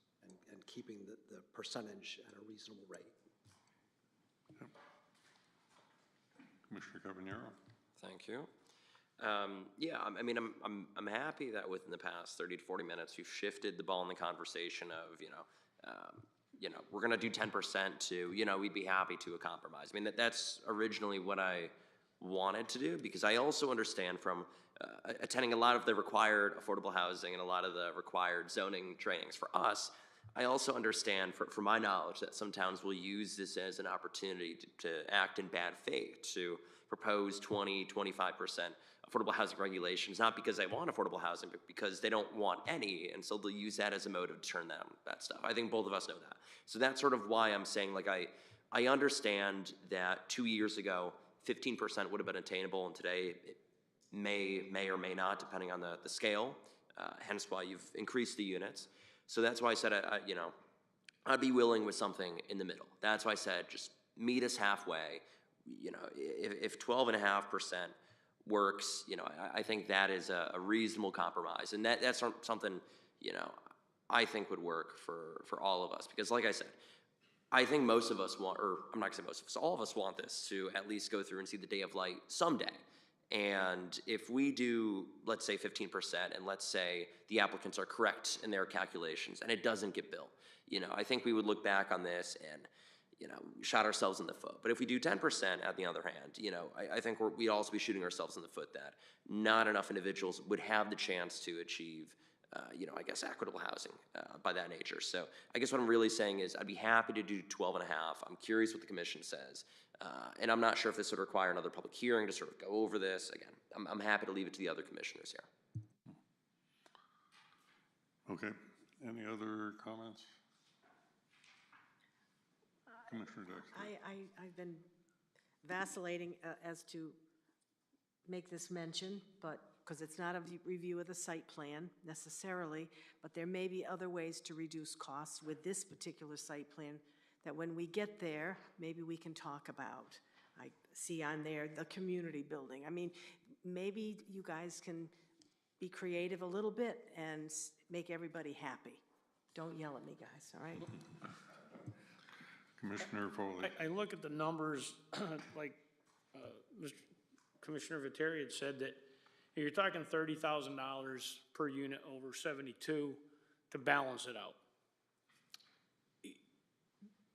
and keeping the percentage at a reasonable rate. Yep. Commissioner Cavanero. Thank you. Yeah, I mean, I'm happy that within the past 30 to 40 minutes, you've shifted the ball in the conversation of, we're going to do 10% to, we'd be happy to a compromise. I mean, that's originally what I wanted to do, because I also understand from attending a lot of the required affordable housing and a lot of the required zoning trainings for us, I also understand from my knowledge that some towns will use this as an opportunity to act in bad faith, to propose 20, 25% affordable housing regulations, not because they want affordable housing, but because they don't want any, and so they'll use that as a motive to turn down that stuff. I think both of us know that. So that's sort of why I'm saying, like, I understand that 2 years ago, 15% would have been attainable, and today it may or may not, depending on the scale, hence why you've increased the units. So that's why I said, I'd be willing with something in the middle. That's why I said, just meet us halfway. If 12.5% works, I think that is a reasonable compromise. And that's something, I think would work for all of us. Because like I said, I think most of us want, or I'm not gonna say most of us, all of us want this to at least go through and see the day of light someday. And if we do, let's say 15%, and let's say the applicants are correct in their calculations and it doesn't get built, I think we would look back on this and, shot ourselves in the foot. But if we do 10% on the other hand, I think we'd also be shooting ourselves in the foot that not enough individuals would have the chance to achieve, I guess equitable housing by that nature. So I guess what I'm really saying is I'd be happy to do 12.5. I'm curious what the commission says. And I'm not sure if this would require another public hearing to sort of go over this. Again, I'm happy to leave it to the other commissioners here. Okay. Any other comments? Commissioner Dexter. I've been vacillating as to make this mention, but, because it's not a review of the site plan necessarily, but there may be other ways to reduce costs with this particular site plan that when we get there, maybe we can talk about. I see on there the community building. I mean, maybe you guys can be creative a little bit and make everybody happy. Don't yell at me, guys, all right? Commissioner Foley. I look at the numbers, like Mr. Commissioner Viteri had said, that you're talking $30,000 per unit over 72 to balance it out.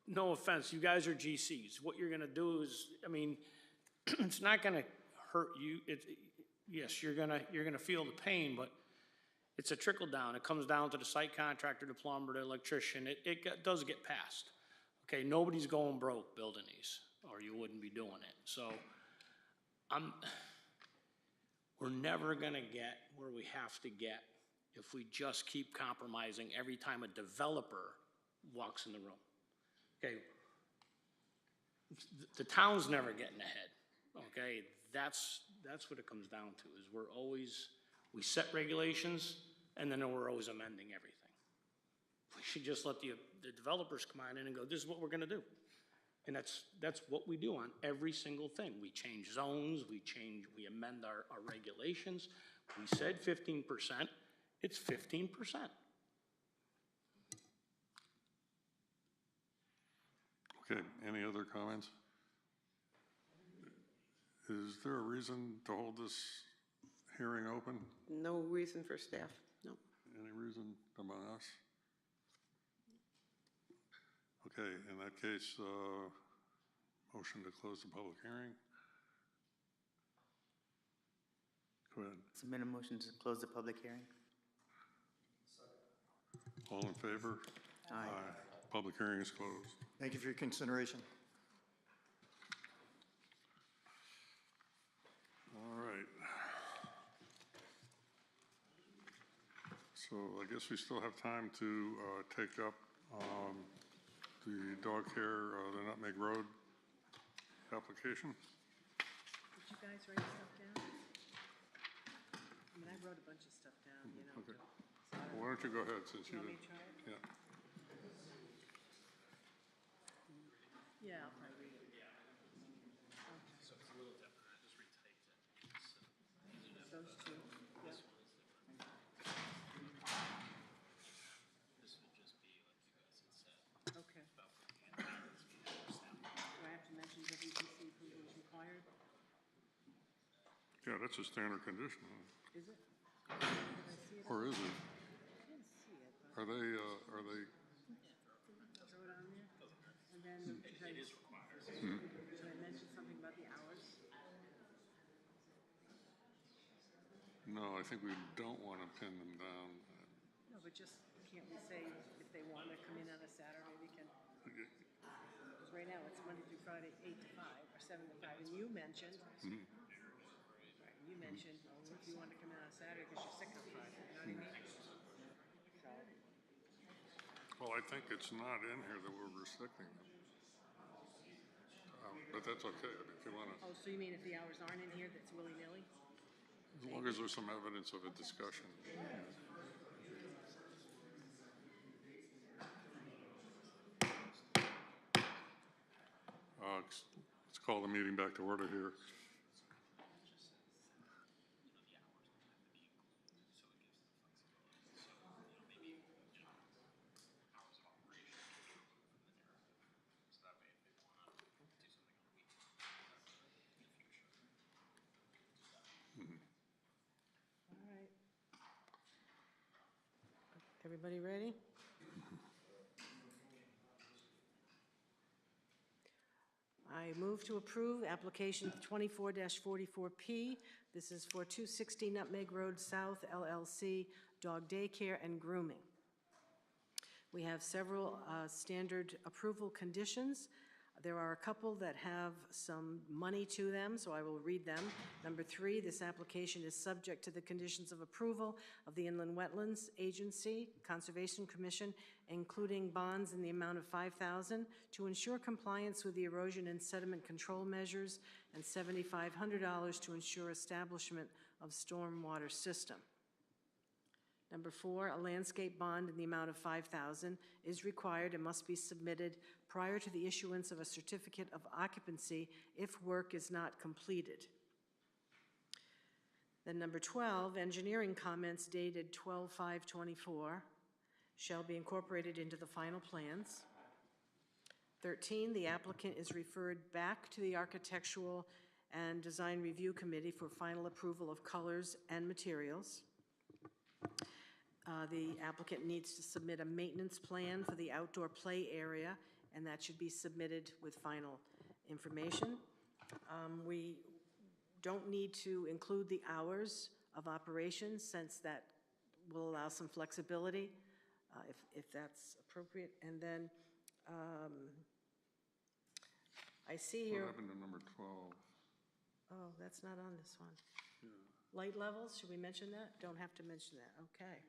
No offense, you guys are GCs. What you're gonna do is, I mean, it's not gonna hurt you. Yes, you're gonna feel the pain, but it's a trickle down. It comes down to the site contractor, the plumber, the electrician. It does get passed. Okay, nobody's going broke building these, or you wouldn't be doing it. So we're never gonna get where we have to get if we just keep compromising every time a developer walks in the room. Okay, the town's never getting ahead. Okay, that's what it comes down to, is we set regulations and then we're always amending everything. We should just let the developers come on in and go, this is what we're gonna do. And that's what we do on every single thing. We change zones, we amend our regulations. We said 15%, it's 15%. Okay, any other comments? Is there a reason to hold this hearing open? No reason for staff, no. Any reason among us? Okay, in that case, motion to close the public hearing. Go ahead. Submit a motion to close the public hearing. All in favor? Aye. Public hearing is closed. Thank you for your consideration. All right. So I guess we still have time to take up the dog care, the Nutmeg Road application. Did you guys write stuff down? I mean, I wrote a bunch of stuff down, you know. Okay. Well, why don't you go ahead since you You want me did. to try it? Yeah. Yeah, I'll probably read it. So it's a little different, I just retyped it. Those two, yep. This would just be like you guys had said. Okay. About Do I have to mention WPC approval is required? Yeah, that's a standard condition. Is it? Did I see it? Or is it? I didn't see it, but Are they, throw it on there. And then, It is required. should I mention something about the hours? no, I think we don't want to pin them down. No, but just, can't we say if they want to come in on a Saturday, we can, because right now it's Monday through Friday, 8 to 5, or 7 to 5, and you mentioned, Mhm. right, you mentioned, if you want to come in on a Saturday because you're sick on Friday, you know what I mean? So, Well, I think it's not in here that we're restricting them. But that's okay, I mean, if you want to, oh, so you mean if the hours aren't in here, that's willy-nilly? as long as there's some evidence of a discussion. Let's call the meeting back to order here. All right. Everybody ready? I move to approve application 24-44P. This is for 260 Nutmeg Road South LLC, dog daycare and grooming. We have several standard approval conditions. There are a couple that have some money to them, so I will read them. Number 3, this application is subject to the conditions of approval of the Inland Wetlands Agency, Conservation Commission, including bonds in the amount of $5,000 to ensure compliance with the erosion and sediment control measures, and $7,500 to ensure establishment of stormwater system. Number 4, a landscape bond in the amount of $5,000 is required and must be submitted prior to the issuance of a certificate of occupancy if work is not completed. Then number 12, engineering comments dated 12/5/24 shall be incorporated into the final plans. 13, the applicant is referred back to the Architectural and Design Review Committee for final approval of colors and materials. The applicant needs to submit a maintenance plan for the outdoor play area, and that should be submitted with final information. We don't need to include the hours of operation, since that will allow some flexibility, if that's appropriate. And then I see here. What happened to number 12? Oh, that's not on this one. Light levels, should we mention that? Don't have to mention that, okay.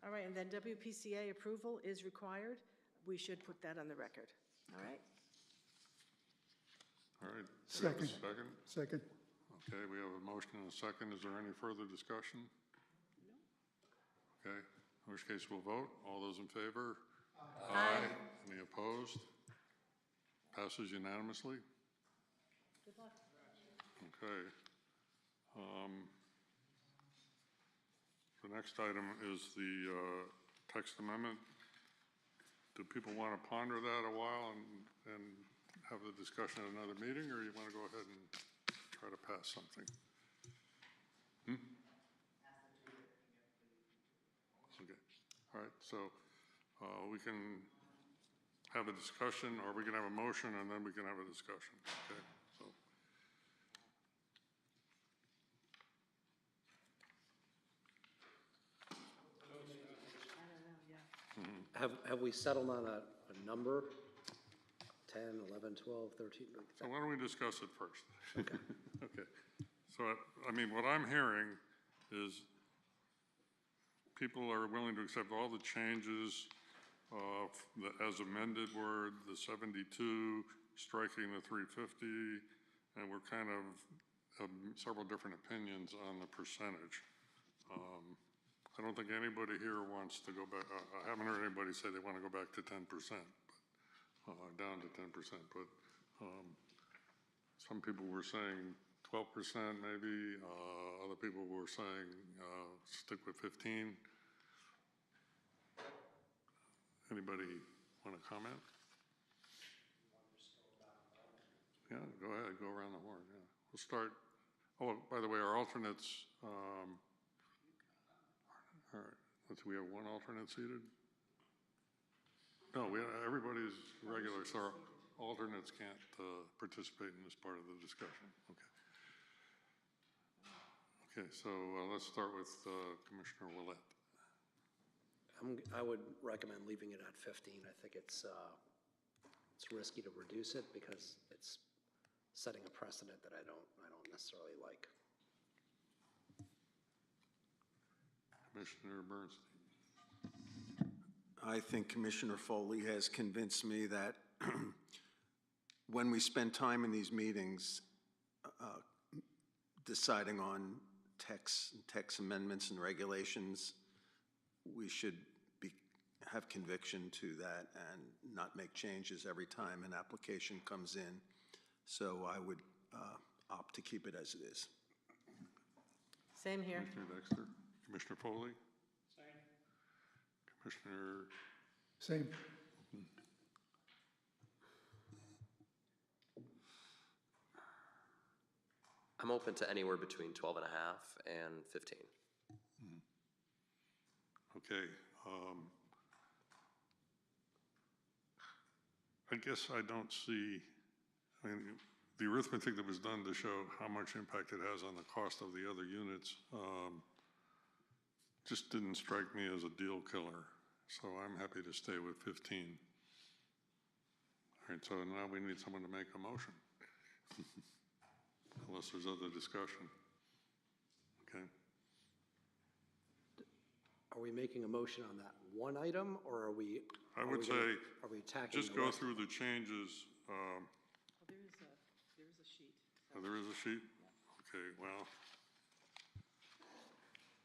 All right, and then WPCA approval is required. We should put that on the record, all right? All right. Do we have a Second. Second? Second. Okay, we have a motion and a second. Is there any further discussion? Okay, in which case we'll vote. All those in favor? Aye. Any opposed? Passes unanimously? Good luck. Okay. The next item is the text amendment. Do people want to ponder that a while and have the discussion at another meeting, or you want to go ahead and try to pass something? Okay, all right, so we can have a discussion, or we can have a motion, and then we can have a discussion, okay? So, Have we settled on a number? 10, 11, 12, 13? So why don't we discuss it first? Okay. Okay. So, I mean, what I'm hearing is people are willing to accept all the changes of the as amended word, the 72, striking the 350, and we're kind of several different opinions on the percentage. I don't think anybody here wants to go back. I haven't heard anybody say they want to go back to 10%, down to 10%, but some people were saying 12% maybe, other people were saying stick with 15. Anybody want to comment? Yeah, go ahead, go around the horn, yeah. We'll start, oh, by the way, our alternates, all right, let's see, we have one alternate seated? No, everybody's regular, so our alternates can't participate in this part of the discussion. Okay. Okay, so let's start with Commissioner Willett. I would recommend leaving it at 15. I think it's risky to reduce it because it's setting a precedent that I don't necessarily like. Commissioner Bernstein. I think Commissioner Foley has convinced me that when we spend time in these meetings deciding on text amendments and regulations, we should have conviction to that and not make changes every time an application comes in. So I would opt to keep it as it is. Same here. Commissioner Dexter. Commissioner Foley. Same. Commissioner. Same. I'm open to anywhere between 12 and a half and 15. Okay. I guess I don't see, I mean, the arithmetic that was done to show how much impact it has on the cost of the other units just didn't strike me as a deal killer. So I'm happy to stay with 15. All right, so now we need someone to make a motion. Unless there's other discussion. Okay. Are we making a motion on that one item, or are we? I would say, are we attacking just the go rest? through the changes. There is a sheet. Oh, there is a sheet? Okay, well,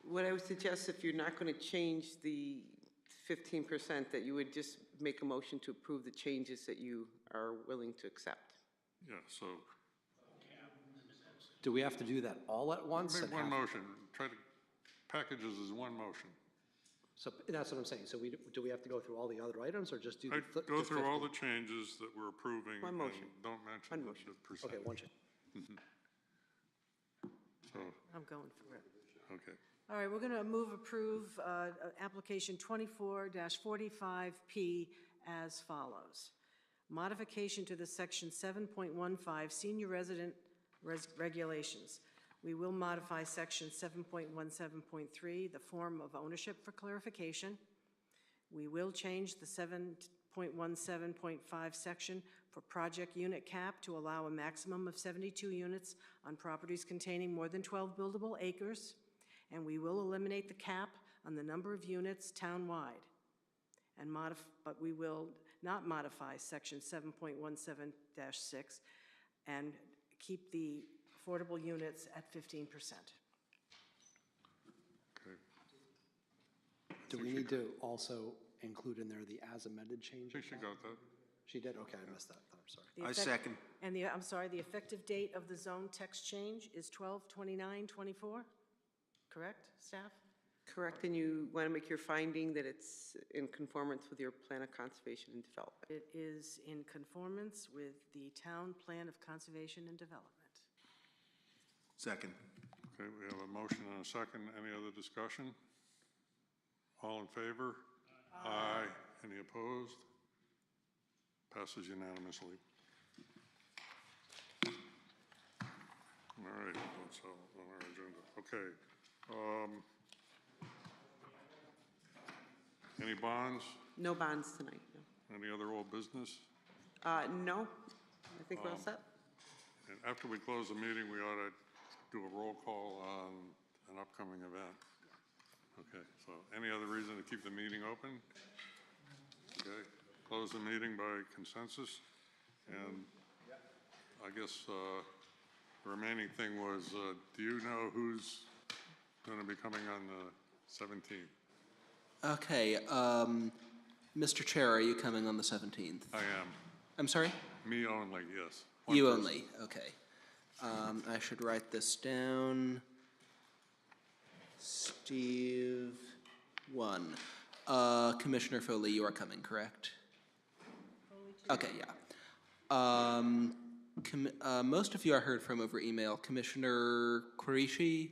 What I would suggest, if you're not going to change the 15%, that you would just make a motion to approve the changes that you are willing to accept. yeah, so Do we have to do that all at once? make and one have- motion. Try to packages as one motion. So that's what I'm saying. So do we have to go through all the other items, or just do the? I'd go through all the changes that we're approving. One motion. And don't mention the percentage. Okay, one change. So, I'm going for it. okay. All right, we're going to approve application 24-45P as follows. Modification to the section 7.15 senior resident regulations. We will modify section 7.17.3, the form of ownership, for clarification. We will change the 7.17.5 section for project unit cap to allow a maximum of 72 units on properties containing more than 12 buildable acres. And we will eliminate the cap on the number of units townwide. But we will not modify section 7.17-6 and keep the affordable units at 15%. Okay. Do we need to also include in there the as amended change? I think she got that. She did? Okay, I missed that. I'm sorry. The effect- And I'm sorry, the effective date of the zone text change is 12/29/24, correct, staff? Correct, and you want to make your finding that it's in conformance with your plan of conservation and development. It is in conformance with the town plan of conservation and development. Second. Okay, we have a motion and a second. Any other discussion? All in favor? Aye. Any opposed? Passes unanimously. All right, that's all on our agenda. Okay. Any bonds? No bonds tonight, no. Any other old business? No, I think we're all set. And after we close the meeting, we ought to do a roll call on an upcoming event. Okay, so any other reason to keep the meeting open? Okay, close the meeting by consensus. And I guess the remaining thing was, do you know who's going to be coming on the 17th? Okay, Mr. Chair, are you coming on the 17th? I am. I'm sorry? Me only, yes. One You person. only, okay. I should write this down. Steve, 1. Commissioner Foley, you are coming, correct? Okay, yeah. Most of you I heard from over email. Commissioner Qureshi,